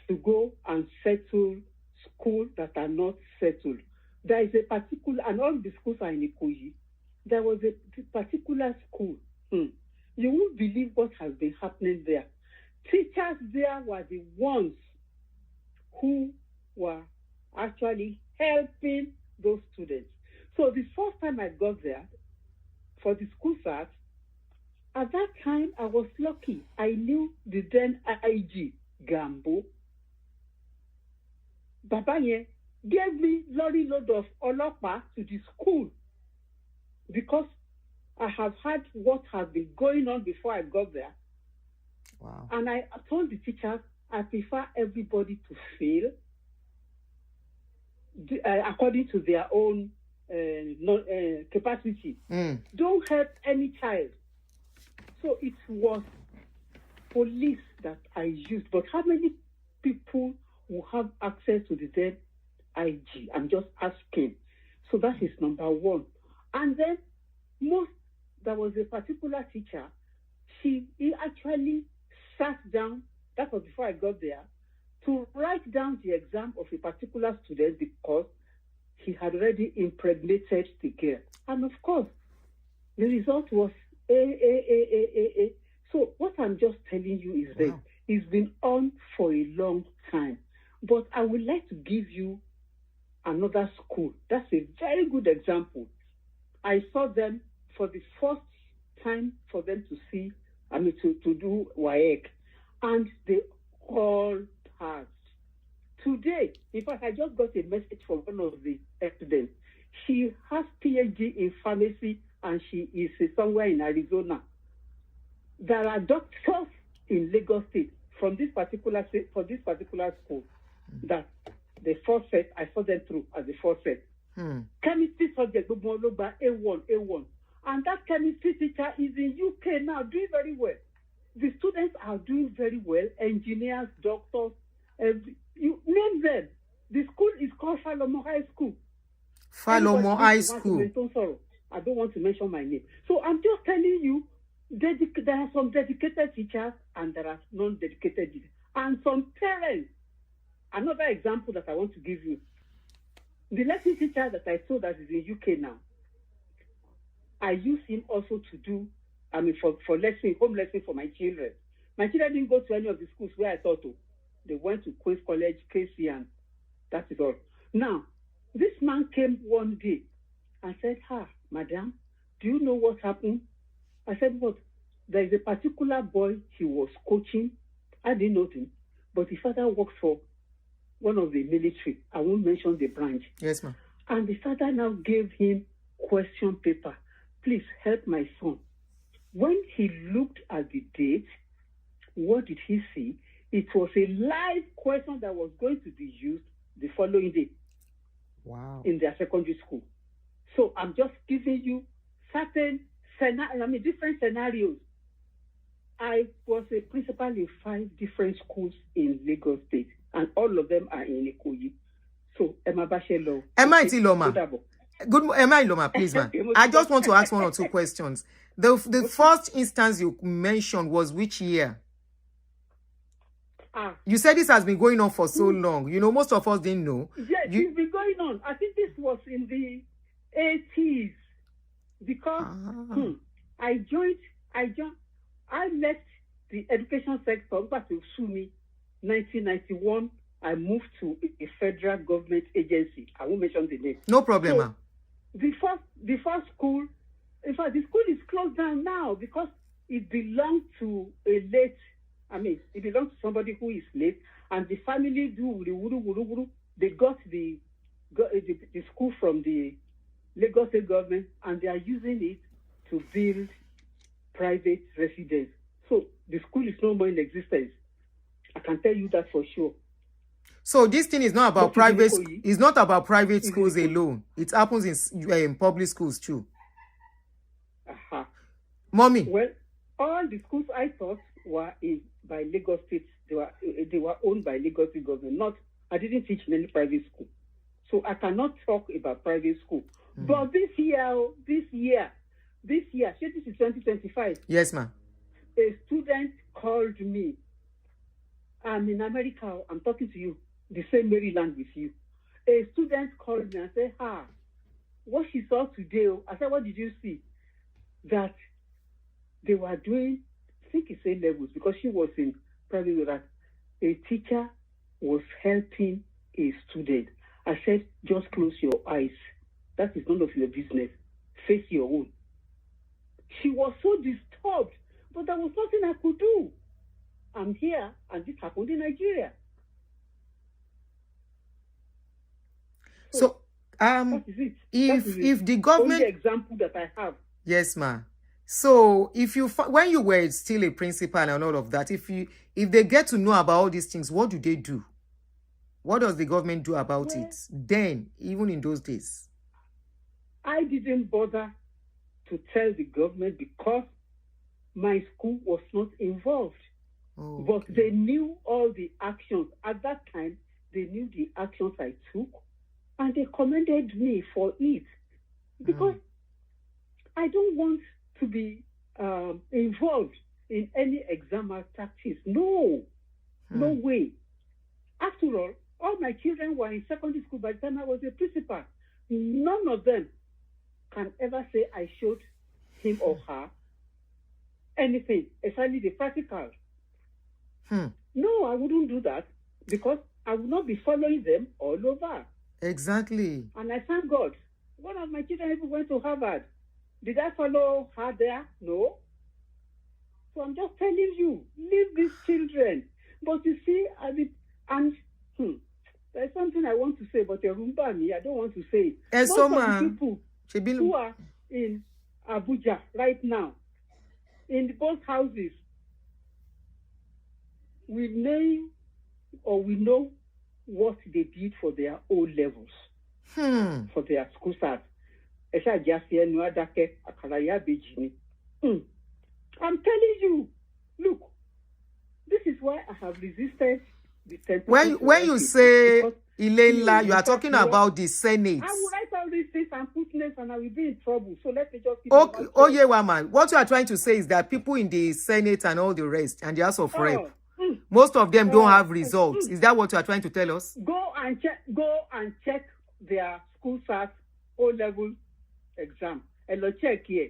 Speaker 6: to go and settle schools that are not settled. There is a particular, and all the schools are in Ikoyi. There was a particular school. You won't believe what has been happening there. Teachers there were the ones who were actually helping those students. So the first time I got there for the school SAT, at that time I was lucky. I knew the then IG Gambo. Babaye gave me lorry load of Olopa to the school because I have had what has been going on before I got there.
Speaker 1: Wow.
Speaker 6: And I told the teachers I prefer everybody to fail according to their own capacity. Don't help any child. So it was police that I used. But how many people will have access to the dead IG? I'm just asking. So that is number one. And then there was a particular teacher. He actually sat down, that was before I got there, to write down the exam of a particular student because he had already impregnated the girl. And of course, the result was A. So what I'm just telling you is that it's been on for a long time. But I would like to give you another school. That's a very good example. I saw them for the first time for them to see, to do WAEC, and they all passed. Today, in fact, I just got a message from one of the students. She has PhD in pharmacy, and she is somewhere in Arizona. There are doctors in Lagos State from this particular school that the first set, I saw them through as the first set. Chemistry subject, A1. And that chemistry teacher is in UK now, doing very well. The students are doing very well, engineers, doctors, you name them. The school is called Falomo High School.
Speaker 1: Falomo High School.
Speaker 6: I don't want to mention my name. So I'm just telling you, there are some dedicated teachers and there are non-dedicated teachers. And some parents. Another example that I want to give you. The lesson teacher that I saw that is in UK now, I use him also to do, for lesson, home lesson for my children. My children didn't go to any of the schools where I thought to. They went to Queen's College, KC, and that is all. Now, this man came one day and said, madam, do you know what happened? I said, what? There is a particular boy he was coaching. I didn't know him, but his father works for one of the military. I won't mention the branch.
Speaker 1: Yes, ma'am.
Speaker 6: And the father now gave him question paper. Please help my son. When he looked at the date, what did he see? It was a live question that was going to be used the following day.
Speaker 1: Wow.
Speaker 6: In their secondary school. So I'm just giving you certain different scenarios. I was a principal in 5 different schools in Lagos State, and all of them are in Ikoyi. So, Emma Bashelo.
Speaker 1: Emma Itiloma. Good, Emma Iloma, please, ma'am. I just want to ask 1 or 2 questions. The first instance you mentioned was which year? You said this has been going on for so long. You know, most of us didn't know.
Speaker 6: Yes, it's been going on. I think this was in the 80s. Because I left the education sector back to Sumi, 1991. I moved to a federal government agency. I won't mention the name.
Speaker 1: No problem, ma'am.
Speaker 6: The first school, in fact, the school is closed down now because it belonged to it belongs to somebody who is late, and the family they got the school from the Lagos State government, and they are using it to build private residence. So the school is no more in existence. I can tell you that for sure.
Speaker 1: So this thing is not about private. It's not about private schools alone. It happens in public schools too. Mommy.
Speaker 6: Well, all the schools I thought were by Lagos State. They were owned by Lagos State government. I didn't teach in any private school, so I cannot talk about private school. But this year, this is 2025.
Speaker 1: Yes, ma'am.
Speaker 6: A student called me. I'm in America. I'm talking to you, the same Maryland with you. A student called me and said, what she saw today. I said, what did you see? That they were doing, I think it's A levels, because she was in private, that a teacher was helping a student. I said, just close your eyes. That is none of your business. Face your own. She was so disturbed, but there was nothing I could do. I'm here, and this happened in Nigeria.
Speaker 1: So
Speaker 6: that is it.
Speaker 1: If the government,
Speaker 6: only example that I have.
Speaker 1: Yes, ma'am. So when you were still a principal and all of that, if they get to know about all these things, what do they do? What does the government do about it then, even in those days?
Speaker 6: I didn't bother to tell the government because my school was not involved. But they knew all the actions. At that time, they knew the actions I took, and they commended me for it. Because I don't want to be involved in any exam malpractice. No way. After all my children were in secondary school by the time I was a principal. None of them can ever say I showed him or her anything, especially the practical. No, I wouldn't do that because I would not be following them all over.
Speaker 1: Exactly.
Speaker 6: And I thank God. One of my children even went to Harvard. Did I follow her there? No. So I'm just telling you, leave these children. But you see, there's something I want to say, but remember me, I don't want to say it. Most of the people who are in Abuja right now, in both houses, we know what they did for their O levels, for their school start. I'm telling you, look, this is why I have resisted the
Speaker 1: when you say Ilela, you are talking about the Senate.
Speaker 6: I will write all these things and put names and I will be in trouble. So let me just keep
Speaker 1: okay, oh yeah, woman. What you are trying to say is that people in the Senate and all the rest and the House of Rep, most of them don't have results. Is that what you are trying to tell us?
Speaker 6: Go and check their school start O-level exam. Hello, check here.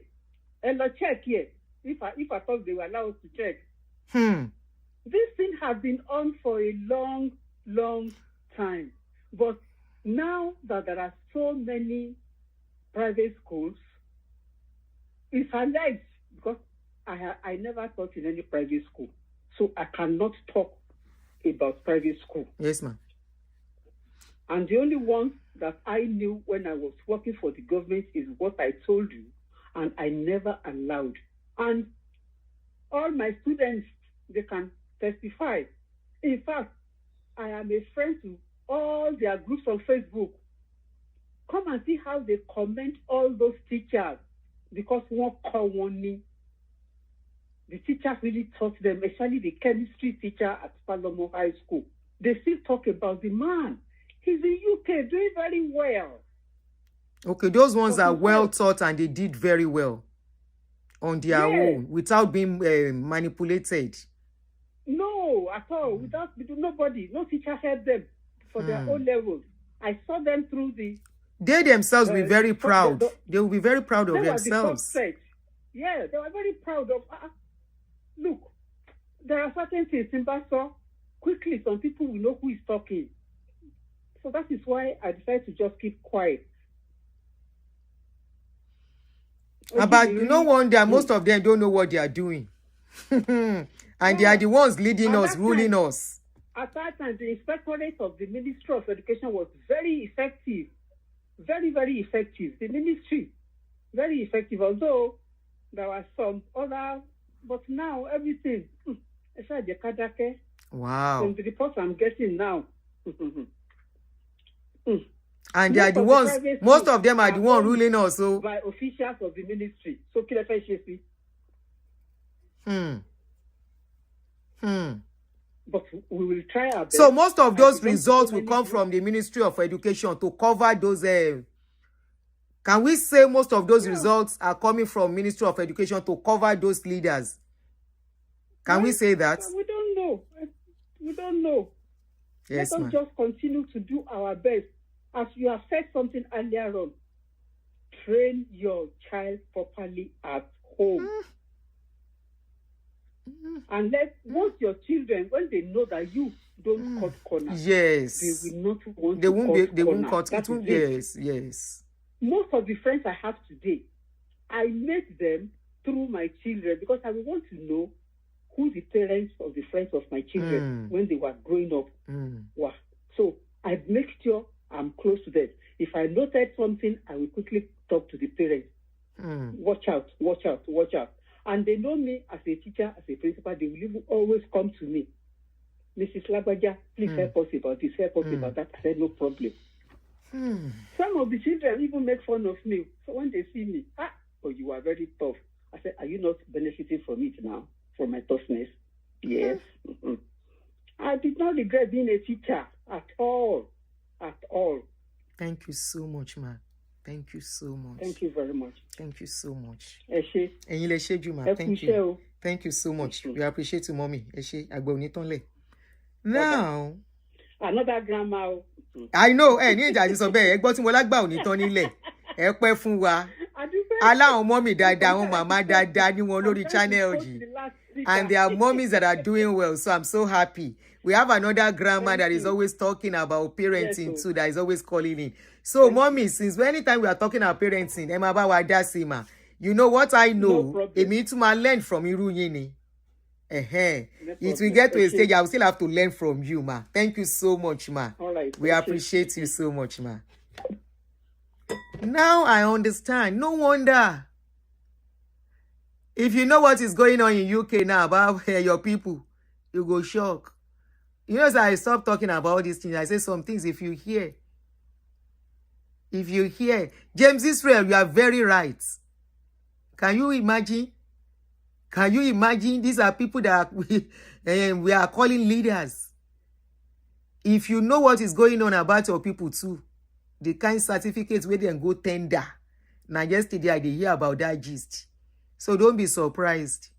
Speaker 6: If I thought they were allowed to check. This thing has been on for a long, long time. But now that there are so many private schools, it's alleged, because I never taught in any private school. So I cannot talk about private school.
Speaker 1: Yes, ma'am.
Speaker 6: And the only one that I knew when I was working for the government is what I told you, and I never allowed. And all my students, they can testify. In fact, I am a friend to all their groups on Facebook. Come and see how they comment all those teachers, because one call one name. The teachers really taught them, especially the chemistry teacher at Palomo High School. They still talk about the man. He's in UK doing very well.
Speaker 1: Okay, those ones are well taught and they did very well on their own without being manipulated.
Speaker 6: No, at all. Without nobody, no teacher helped them for their own levels. I saw them through the.
Speaker 1: They themselves will be very proud. They will be very proud of themselves.
Speaker 6: Yeah, they were very proud of. Look, there are certain things in Basso. Quickly, some people will know who is talking. So that is why I decided to just keep quiet.
Speaker 1: But no wonder most of them don't know what they are doing. And they are the ones leading us, ruling us.
Speaker 6: At that time, the inspectorate of the Ministry of Education was very effective. Very, very effective. The ministry, very effective. Although there were some other, but now everything.
Speaker 1: Wow.
Speaker 6: From the reports I'm getting now.
Speaker 1: And they are the ones, most of them are the ones ruling us. So
Speaker 6: by officials of the ministry. So But we will try our best.
Speaker 1: So most of those results will come from the Ministry of Education to cover those. Can we say most of those results are coming from Ministry of Education to cover those leaders? Can we say that?
Speaker 6: We don't know. We don't know.
Speaker 1: Yes,
Speaker 6: Let us just continue to do our best. As you have said something earlier on, train your child properly at home. And once your children, when they know that you don't cut corners,
Speaker 1: yes,
Speaker 6: they will not want
Speaker 1: they
Speaker 6: to
Speaker 1: won't
Speaker 6: cut
Speaker 1: they won't
Speaker 6: corners.
Speaker 1: cut it. Yes.
Speaker 6: Most of the friends I have today, I met them through my children because I want to know who the parents of the friends of my children when they were growing up were. So I make sure I'm close to them. If I noted something, I will quickly talk to the parents. Watch out. And they know me as a teacher, as a principal. They will always come to me. Mrs. Lagbaja, please help us about this, help us about that. I said, no problem. Some of the children even make fun of me. So when they see me, you are very tough. I said, are you not benefiting from it now, from my toughness? Yes. I did not regret being a teacher at all.
Speaker 1: Thank you so much, ma. Thank you so much.
Speaker 6: Thank you very much.
Speaker 1: Thank you so much.
Speaker 6: Eshe.
Speaker 1: Thank you. Thank you so much. We appreciate you, mommy. Eshe, now,
Speaker 6: another grandma.
Speaker 1: I know. Ní ìjà ti sọ bẹ́ẹ̀, ẹ gbọ́ tí mo lágbà ò ní tán nílẹ̀. Ẹ pẹ́ fún wa. Aláwọn ọmọ mi dáadáa, àwọn màmá dáadáa ní wọn lórí channel yìí. And there are mommies that are doing well. So I'm so happy. We have another grandma that is always talking about parenting too, that is always calling in. So, mommy, since anytime we are talking about parenting, Emma Bawa Dasima, you know what I know? It means to learn from you, Yini. It will get to a stage I will still have to learn from you, ma. Thank you so much, ma.
Speaker 6: All right.
Speaker 1: We appreciate you so much, ma. Now I understand. No wonder. If you know what is going on in UK now about your people, you go shock. You know, as I stop talking about these things, I say some things. If you hear, James Israel, you are very right. Can you imagine? Can you imagine? These are people that we are calling leaders. If you know what is going on about your people too, the kind certificates where they go tender. Now yesterday I did hear about that gist. So don't be surprised.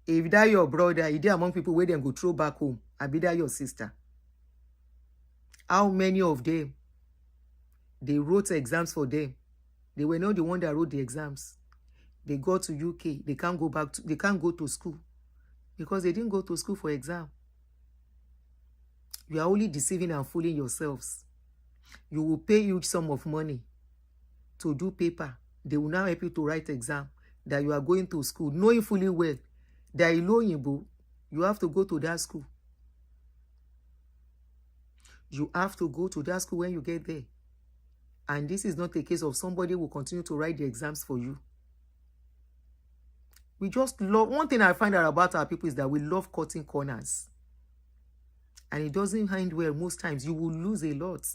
Speaker 1: If that your brother, if they among people where they go throw back home, I be that your sister. How many of them, they wrote exams for them? They were not the one that wrote the exams. They go to UK, they can't go back to, they can't go to school because they didn't go to school for exam. You are only deceiving and fooling yourselves. You will pay huge sum of money to do paper. They will now help you to write exam that you are going to school, knowing fully well that you have to go to that school. You have to go to that school when you get there. And this is not a case of somebody who will continue to write the exams for you. We just love, one thing I find out about our people is that we love cutting corners. And it doesn't end well most times. You will lose a lot.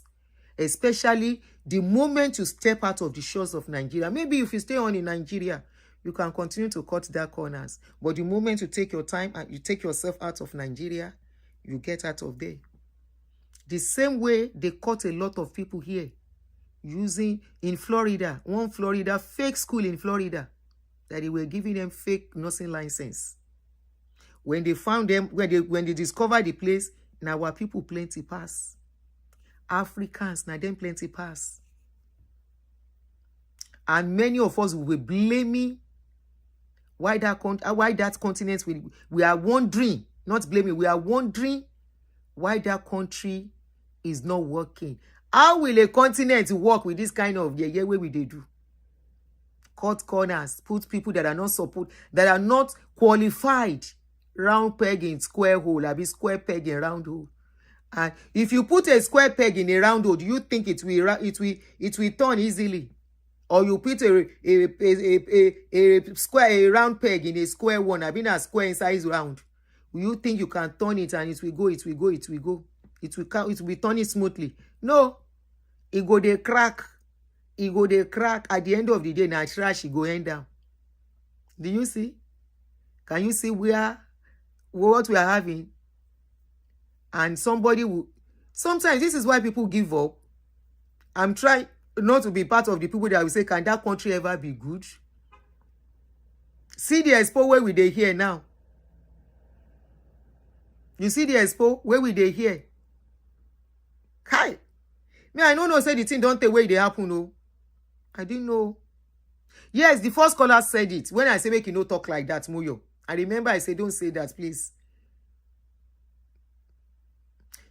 Speaker 1: Especially the moment you step out of the shores of Nigeria. Maybe if you stay on in Nigeria, you can continue to cut that corners. But the moment you take your time and you take yourself out of Nigeria, you get out of there. The same way they cut a lot of people here using in Florida, one Florida fake school in Florida, that they were giving them fake nursing license. When they found them, when they discovered the place, now our people plenty pass. Africans, now them plenty pass. And many of us will be blaming why that continent, we are wondering, not blaming, we are wondering why that country is not working. How will a continent work with this kind of way we they do? Cut corners, put people that are not support, that are not qualified, round peg in square hole, a bit square peg in round hole. And if you put a square peg in a round hole, do you think it will turn easily? Or you put a round peg in a square one, I mean a square in size round. Will you think you can turn it and it will go? It will be turning smoothly. No. It go they crack. It go they crack. At the end of the day, now trash it go end down. Do you see? Can you see what we are having? And somebody will... Sometimes this is why people give up. I'm trying not to be part of the people that will say, can that country ever be good? See the expo where we they here now. You see the expo where we they here. Hi. Me, I don't know say the thing don't take where they happen, no. I didn't know. Yes, the first caller said it. When I say make you no talk like that, Muyo. I remember I said, don't say that, please.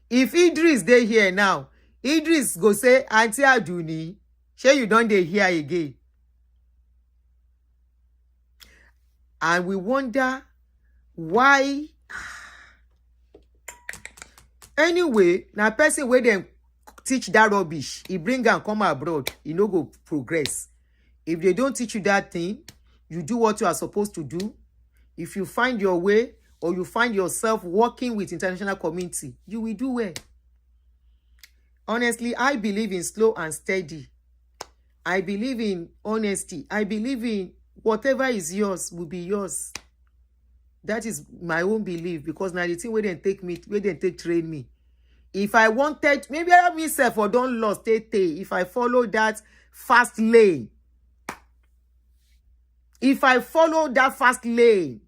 Speaker 1: If Idris they here now, Idris go say, Auntie Aduni, sure you don't they hear again. And we wonder why. Anyway, now person where them teach that rubbish, he bring and come abroad, he no go progress. If they don't teach you that thing, you do what you are supposed to do. If you find your way or you find yourself working with international community, you will do well. Honestly, I believe in slow and steady. I believe in honesty. I believe in whatever is yours will be yours. That is my own belief, because now the thing where they take me, where they take train me. If I wanted, maybe I have myself or don't lost if I follow that fast lane. If I follow that fast lane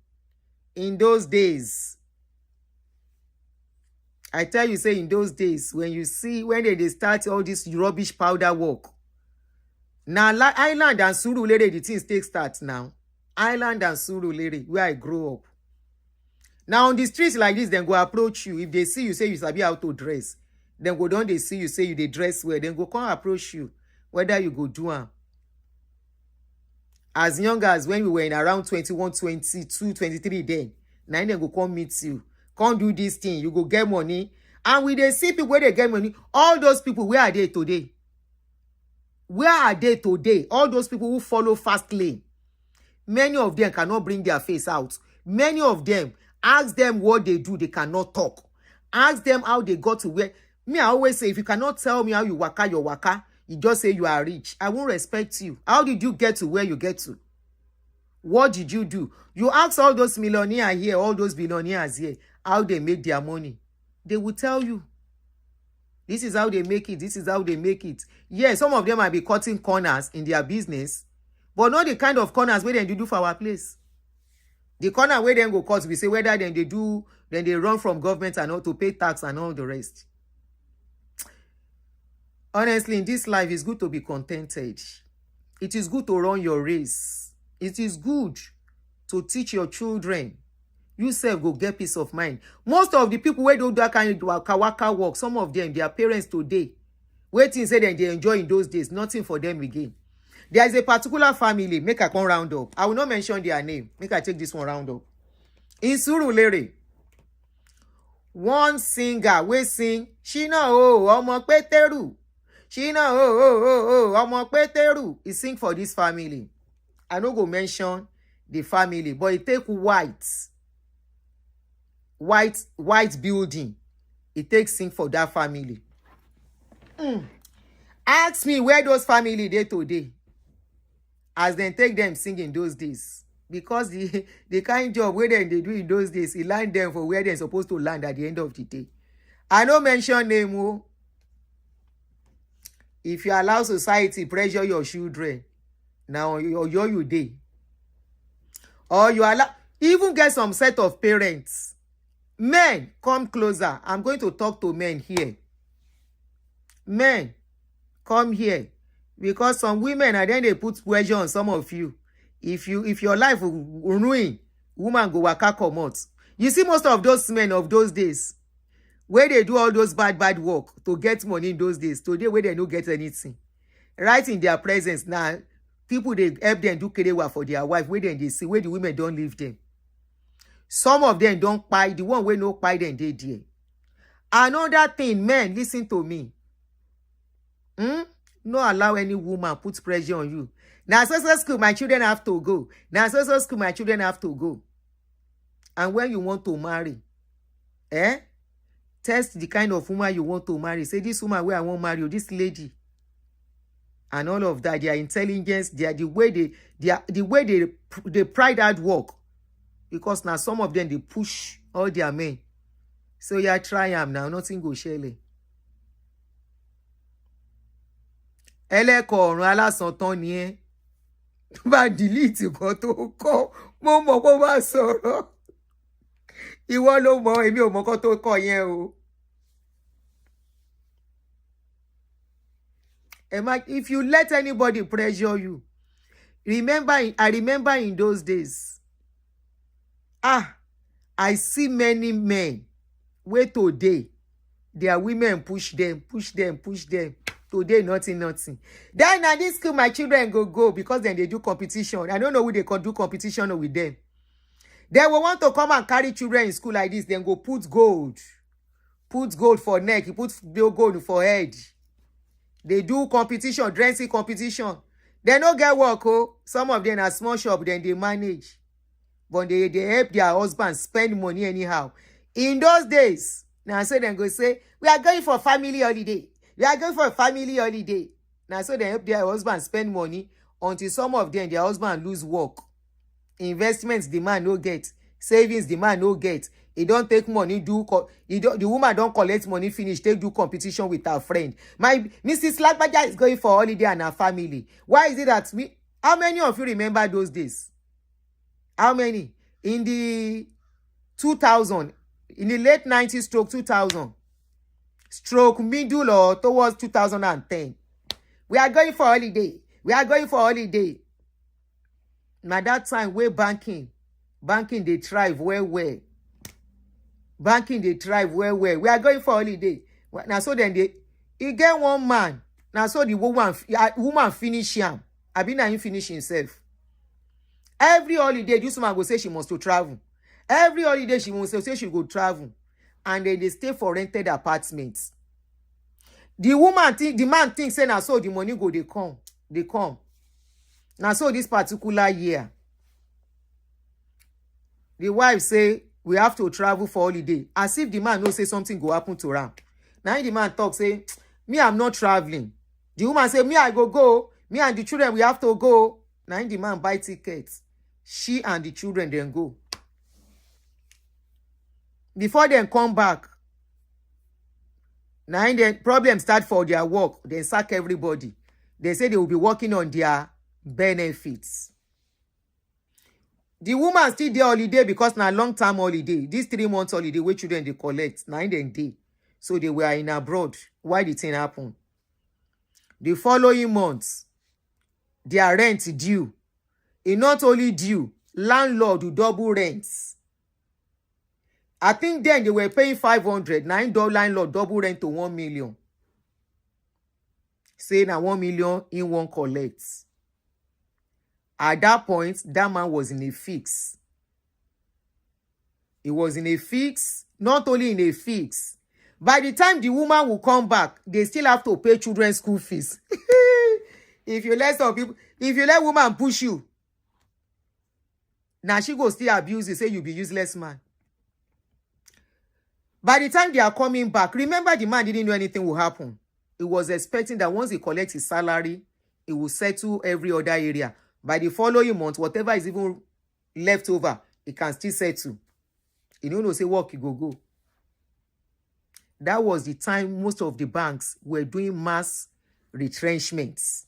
Speaker 1: in those days, I tell you, say in those days, when you see, when they start all this rubbish powder work. Now, Island and Surulere, the things take start now. Island and Surulere, where I grew up. Now on the streets like this, then go approach you. If they see you say you sabi how to dress, then go down, they see you say you dey dress well, then go come approach you, whether you go do am. As young as when we were in around 21, 22, 23 then, now they go come meet you. Come do this thing, you go get money. And we dey see people where they get money. All those people, where are they today? Where are they today? All those people who follow fast lane. Many of them cannot bring their face out. Many of them, ask them what they do, they cannot talk. Ask them how they got to where. Me, I always say, if you cannot tell me how you waka your waka, you just say you are rich. I won't respect you. How did you get to where you get to? What did you do? You ask all those millionaires here, all those billionaires here, how they make their money. They will tell you. This is how they make it. This is how they make it. Yes, some of them might be cutting corners in their business, but not the kind of corners where they do for our place. The corner where they go cut, we say whether then they run from government and all to pay tax and all the rest. Honestly, in this life, it's good to be contented. It is good to run your race. It is good to teach your children. You self go get peace of mind. Most of the people who do that kind of waka work, some of them, their parents today, waiting say that they enjoy in those days, nothing for them again. There is a particular family, make I come round up. I will not mention their name. Make I take this one round up. In Surulere, one singer we sing, Shina Omo Peteru. Shina Omo Peteru. He sing for this family. I no go mention the family, but it take white building. It takes sing for that family. Ask me where those family dey today. As they take them sing in those days. Because the kind job where they do in those days, it land them for where they're supposed to land at the end of the day. I no mention name. If you allow society pressure your children, now you dey. Or you allow, even get some set of parents. Men, come closer. I'm going to talk to men here. Men, come here. Because some women, and then they put pressure on some of you. If your life will ruin, woman go waka comot. You see most of those men of those days, where they do all those bad work to get money in those days, today where they don't get anything. Right in their presence now, people they help them do kerewa for their wife, where they see where the women don't leave them. Some of them don't buy, the one where no buy them they there. Another thing, men, listen to me. No allow any woman put pressure on you. Now so school, my children have to go. Now so school, my children have to go. And when you want to marry, test the kind of woman you want to marry. Say this woman where I want to marry you, this lady. And all of that, their intelligence, the way they pride at work. Because now some of them they push all their men. So yeah, try them now, nothing go shele. Ẹlẹ́kọ̀ọ́ ọ̀run alásán tán ni ẹ́. Bá delete nǹkan tó kọ́, mo mọ̀ kó bá sọ̀rọ̀. Ìwọ ló mọ̀, èmi ò mọ̀ kó tó kọ́ yẹn o. If you let anybody pressure you, I remember in those days. I see many men where today their women push them. Today, nothing. Then at this school, my children go because then they do competition. I don't know who they can do competition with them. They will want to come and carry children in school like this. Then go put gold for neck. You put gold for head. They do competition, dressing competition. They don't get work. Some of them are small shop. Then they manage, but they help their husband spend money anyhow. In those days, now so then go say we are going for family holiday. We are going for a family holiday. Now, so they help their husband spend money until some of them, their husband lose work. Investments, the man no get. Savings, the man no get. He don't take money, the woman don't collect money, finish, take do competition with her friend. My Mrs. Lagbaja is going for holiday and her family. Why is it that how many of you remember those days? How many? In the 2000, in the late 90s stroke 2000. Stroke middle or towards 2010. We are going for holiday. Now that time where banking they thrive well. banking dey thrive well. We are going for holiday. Now so then he get one man. Now so the woman finish him. I been him finish himself. Every holiday, this woman go say she must to travel. Every holiday she must say she go travel. And then they stay for rented apartments. The man think say now so the money go they come. Now so this particular year, the wife say we have to travel for holiday. As if the man know say something go happen to her. Now the man talk say, me I'm not traveling. The woman say, me I go. Me and the children we have to go. Now the man buy tickets. She and the children then go. Before they come back, now the problem start for their work. They sack everybody. They say they will be working on their benefits. The woman still dey holiday because na long-term holiday. This 3 months holiday wey children dey collect, na in dem dey. So they were in abroad. Why the thing happen? The following months, their rent due. It not only due, landlord will double rents. I think then they were paying 500. $9 landlord double rent to 1 million. Say na 1 million in one collect. At that point, that man was in a fix. He was in a fix, not only in a fix. By the time the woman will come back, they still have to pay children's school fees. If you let woman push you, now she go still abuse you, say you be useless man. By the time they are coming back, remember the man didn't know anything will happen. He was expecting that once he collects his salary, he will settle every other area. By the following month, whatever is even left over, he can still settle. You don't know, say work, you go. That was the time most of the banks were doing mass retrenchments.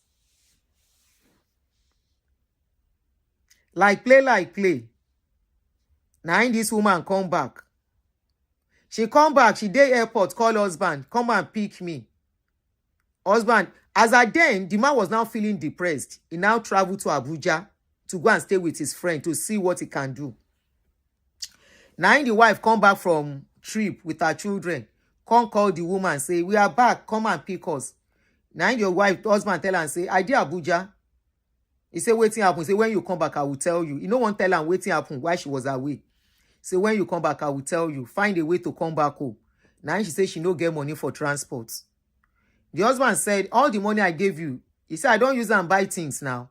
Speaker 1: Like play. Now in this woman come back. She come back, she dey airport, call husband, come and pick me. Husband, as at then, the man was now feeling depressed. He now traveled to Abuja to go and stay with his friend to see what he can do. Now the wife come back from trip with her children. Come call the woman, say, we are back, come and pick us. Now your husband tell her and say, I did Abuja. He say, waiting happen. Say, when you come back, I will tell you. You know one tell her waiting happen while she was away. Say, when you come back, I will tell you. Find a way to come back home. Now she say she no get money for transport. The husband said, all the money I gave you, he said, I don't use it and buy things now.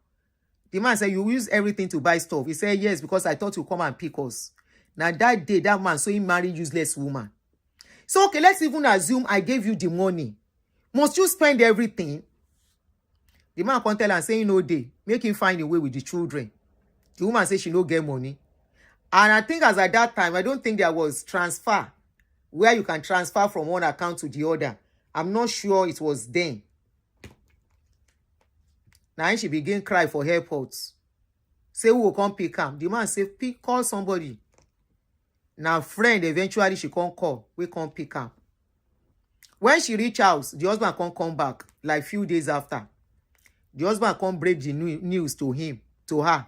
Speaker 1: The man said, you use everything to buy stuff. He said, yes, because I thought you come and pick us. Now that day, that man, so he married useless woman. So, okay, let's even assume I gave you the money. Must you spend everything? The man can tell and say, no day. Make him find a way with the children. The woman said she no get money. And I think as at that time, I don't think there was transfer where you can transfer from one account to the other. I'm not sure it was then. Now she began cry for airport. Say who will come pick him. The man say, call somebody. Now friend, eventually she can't call. We can't pick her. When she reach house, the husband can't come back. Like few days after. The husband can't break the news to her.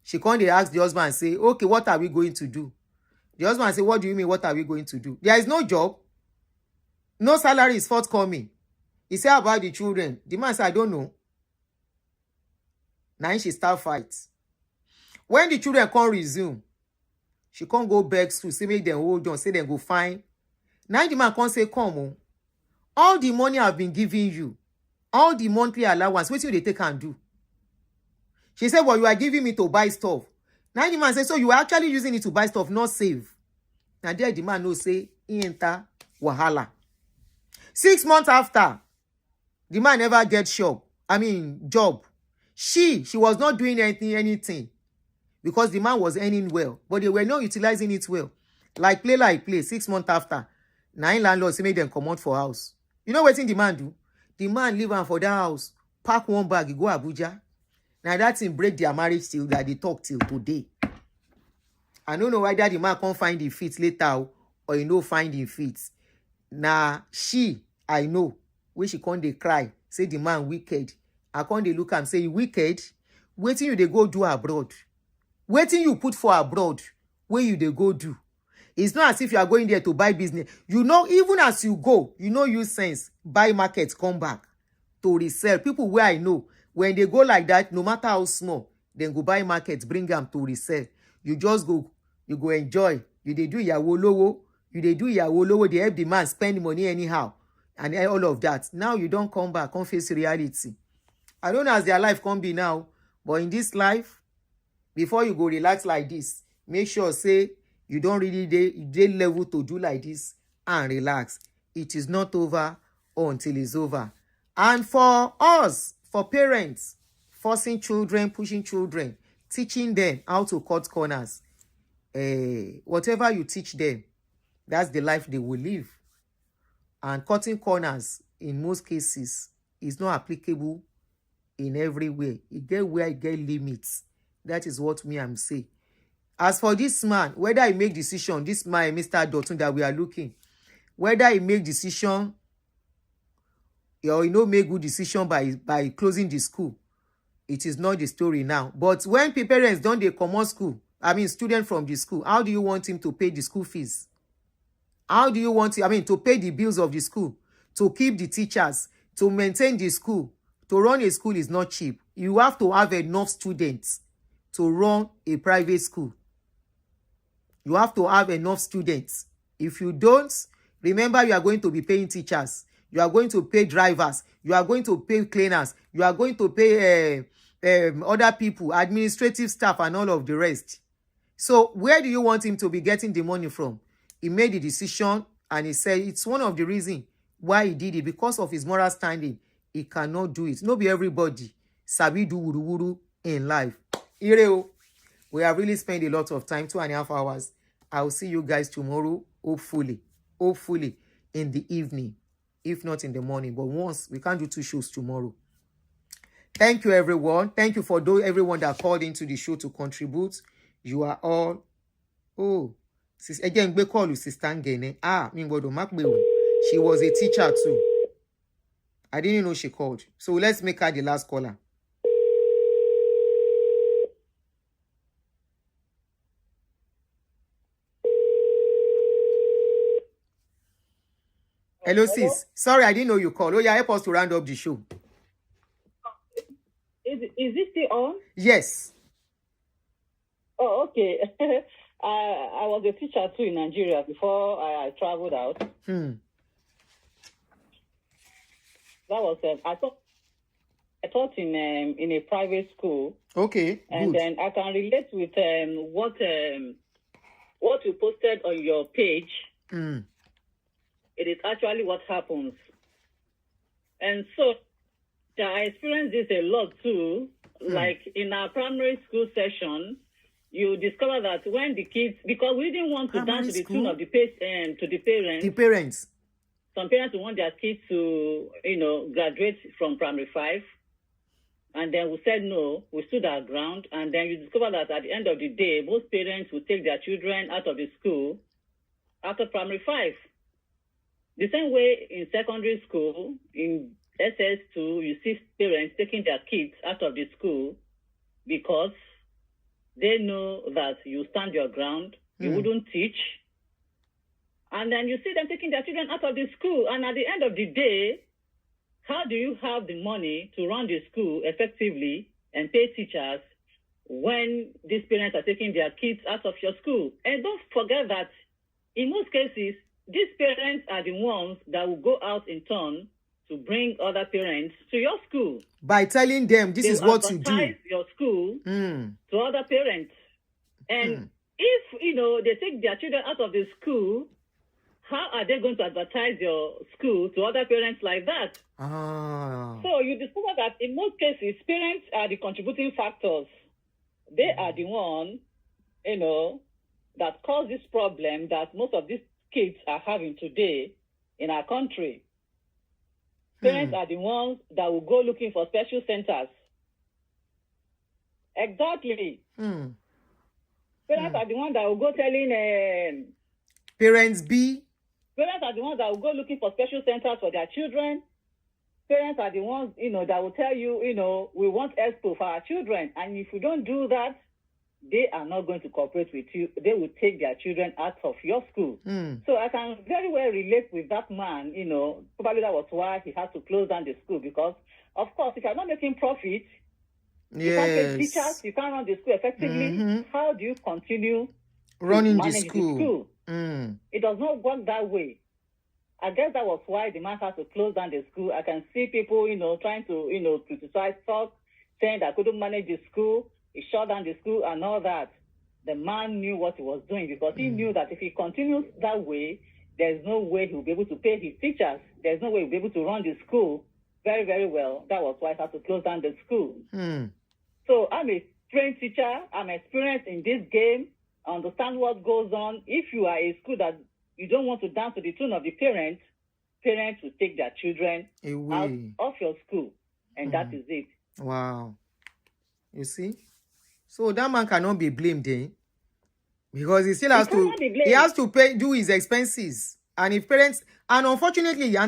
Speaker 1: She can't ask the husband and say, okay, what are we going to do? The husband say, what do you mean, what are we going to do? There is no job. No salary is forthcoming. He said about the children. The man said, I don't know. Now she start fight. When the children can't resume, she can't go back to say make them hold on, say them go fine. Now the man can't say, come on. All the money I've been giving you, all the monthly allowance, what do they take and do? She said, well, you are giving me to buy stuff. Now the man said, so you are actually using it to buy stuff, not save. Now there the man no say, he enter wahala. 6 months after, the man never get job. She was not doing anything. Because the man was earning well. But they were not utilizing it well. Like play. 6 months after, 9 landlords make them come out for house. You know what the man do? The man live on for that house, pack one bag, he go Abuja. Now that thing break their marriage till that they talk till today. I don't know whether the man can't find the feet later or you know find the feet. Now I know, when she can't they cry, say the man wicked. I can't they look and say, you wicked? Waiting you they go do abroad. Waiting you put for abroad, where you they go do. It's not as if you are going there to buy business. You know, even as you go, you know, use sense, buy market, come back to resell. People where I know, when they go like that, no matter how small, then go buy market, bring them to resell. You just go, you go enjoy. You they do yawo lowo, you they do yawo lowo, they help the man spend money anyhow, and all of that. Now you don't come back, come face reality. I don't know as their life can be now, but in this life, before you go relax like this, make sure say you don't really dey level to do like this and relax. It is not over until it's over. And for us, for parents, forcing children, pushing children, teaching them how to cut corners, whatever you teach them, that's the life they will live. And cutting corners, in most cases, is not applicable in every way. It get where it get limits. That is what me I'm saying. As for this man, whether he make decision, this man, Mr. Dotun that we are looking, whether he make decision or he no make good decision by closing the school, it is not the story now. But when parents don't they come on school, I mean student from the school, how do you want him to pay the school fees? How do you want him, to pay the bills of the school, to keep the teachers, to maintain the school? To run a school is not cheap. You have to have enough students to run a private school. You have to have enough students. If you don't, remember you are going to be paying teachers. You are going to pay drivers. You are going to pay cleaners. You are going to pay other people, administrative staff and all of the rest. So where do you want him to be getting the money from? He made the decision and he said it's one of the reasons why he did it, because of his moral standing. He cannot do it. No be everybody sabi do wuru in life. Ireo, we have really spent a lot of time, 2.5 hours. I will see you guys tomorrow, hopefully in the evening, if not in the morning. But once, we can't do 2 shows tomorrow. Thank you, everyone. Thank you for everyone that called into the show to contribute. You are all. Oh, again, we call you Sister Ngene. She was a teacher too. I didn't know she called. So let's make her the last caller. Hello, sis. Sorry, I didn't know you called. Oh, yeah, help us to round up the show.
Speaker 7: Is this still on?
Speaker 1: Yes.
Speaker 7: Oh, okay. I was a teacher too in Nigeria before I traveled out. That was I taught in a private school.
Speaker 1: Okay.
Speaker 7: And
Speaker 1: good.
Speaker 7: then I can relate with what you posted on your page. It is actually what happens. And so I experienced this a lot too. Like in our primary school session, you discover that when the kids, because we didn't want to dance to the tune of the parents.
Speaker 1: The parents.
Speaker 7: Some parents want their kids to, graduate from primary 5. And then we said no, we stood our ground. And then you discover that at the end of the day, most parents will take their children out of the school after primary 5. The same way in secondary school, in SS2, you see parents taking their kids out of the school because they know that you stand your ground, you wouldn't teach. And then you see them taking their children out of the school. And at the end of the day, how do you have the money to run the school effectively and pay teachers when these parents are taking their kids out of your school? And don't forget that in most cases, these parents are the ones that will go out in turn to bring other parents to your school.
Speaker 1: By telling them this is what you do.
Speaker 7: Advertise your school to other parents. And if, they take their children out of the school, how are they going to advertise your school to other parents like that? So you discover that in most cases, parents are the contributing factors. They are the one, that cause this problem that most of these kids are having today in our country. Parents are the ones that will go looking for special centers. Exactly. Parents are the ones that will go telling...
Speaker 1: Parents B.
Speaker 7: Parents are the ones that will go looking for special centers for their children. Parents are the ones, that will tell you, we want expo for our children. And if you don't do that, they are not going to cooperate with you. They will take their children out of your school. So I can very well relate with that man. Probably that was why he had to close down the school, because, of course, if you're not making profit, you can't pay teachers, you can't run the school effectively. How do you continue
Speaker 1: running
Speaker 7: to
Speaker 1: the
Speaker 7: manage
Speaker 1: school?
Speaker 7: It does not work that way. I guess that was why the man had to close down the school. I can see people, trying to, criticize, talk, saying that I couldn't manage the school. He shut down the school and all that. The man knew what he was doing, because he knew that if he continues that way, there's no way he'll be able to pay his teachers. There's no way he'll be able to run the school very, very well. That was why he had to close down the school. So I'm a trained teacher. I'm experienced in this game. I understand what goes on. If you are a school that you don't want to dance to the tune of the parents will take their children out of your school. And that is it.
Speaker 1: Wow. You see? So that man cannot be blamed, because he still has to do his expenses. And if parents, and unfortunately, if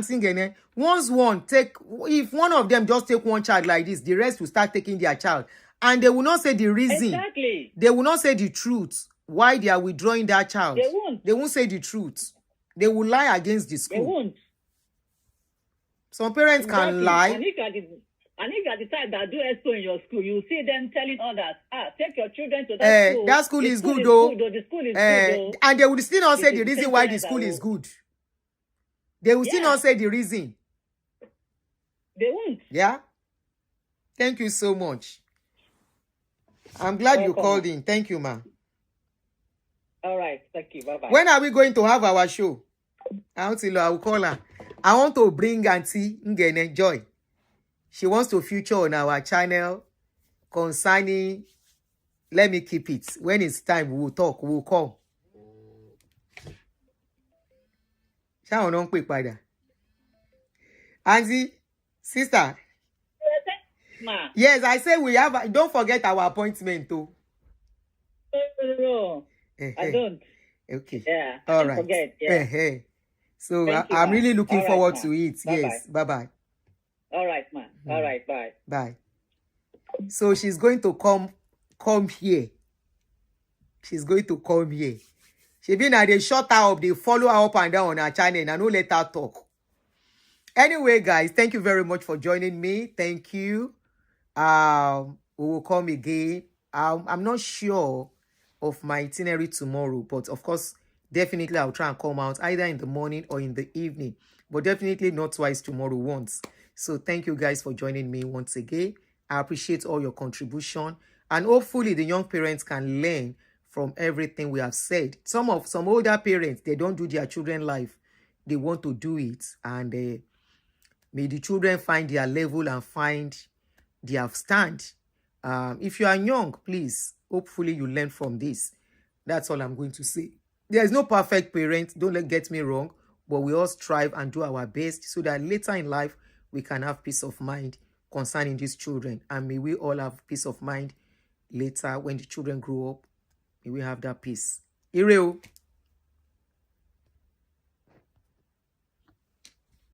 Speaker 1: one of them just take one child like this, the rest will start taking their child. And they will not say the reason.
Speaker 7: Exactly.
Speaker 1: They will not say the truth why they are withdrawing that child.
Speaker 7: They won't.
Speaker 1: They won't say the truth. They will lie against the school.
Speaker 7: They won't.
Speaker 1: Some parents can lie.
Speaker 7: And if you are the type that do expo in your school, you see them telling others, take your children to that school.
Speaker 1: That school is good, though.
Speaker 7: The school is good, though.
Speaker 1: And they will still not say the reason why the school is good. They will still not say the reason.
Speaker 7: They won't.
Speaker 1: Yeah? Thank you so much. I'm glad you called in. Thank you, ma.
Speaker 7: All right. Thank you. Bye-bye.
Speaker 1: When are we going to have our show? I will call her. I want to bring Auntie Ngene Joy. She wants to feature on our channel concerning, let me keep it. When it's time, we'll talk, we'll call. Auntie, sister.
Speaker 7: Ma.
Speaker 1: Yes, I say we have, don't forget our appointment too.
Speaker 7: No. I don't.
Speaker 1: Okay.
Speaker 7: Yeah.
Speaker 1: All
Speaker 7: don't
Speaker 1: right.
Speaker 7: Forget. Yeah.
Speaker 1: So I'm really looking forward to it.
Speaker 7: Bye-bye.
Speaker 1: Yes. Bye-bye.
Speaker 7: All right, ma. All right. Bye.
Speaker 1: Bye. So she's going to come here. She's going to come here. She been at the shut her up, they follow her up and down on her channel, and I no let her talk. Anyway, guys, thank you very much for joining me. Thank you. We will come again. I'm not sure of my itinerary tomorrow, but of course, definitely I'll try and come out either in the morning or in the evening, but definitely not twice tomorrow, once. So thank you guys for joining me once again. I appreciate all your contribution, and hopefully the young parents can learn from everything we have said. Some older parents, they don't do their children life. They want to do it, and may the children find their level and find their stand. If you are young, please, hopefully you learn from this. That's all I'm going to say. There is no perfect parent, don't get me wrong, but we all strive and do our best so that later in life, we can have peace of mind concerning these children. And may we all have peace of mind later when the children grow up. May we have that peace. Ireo.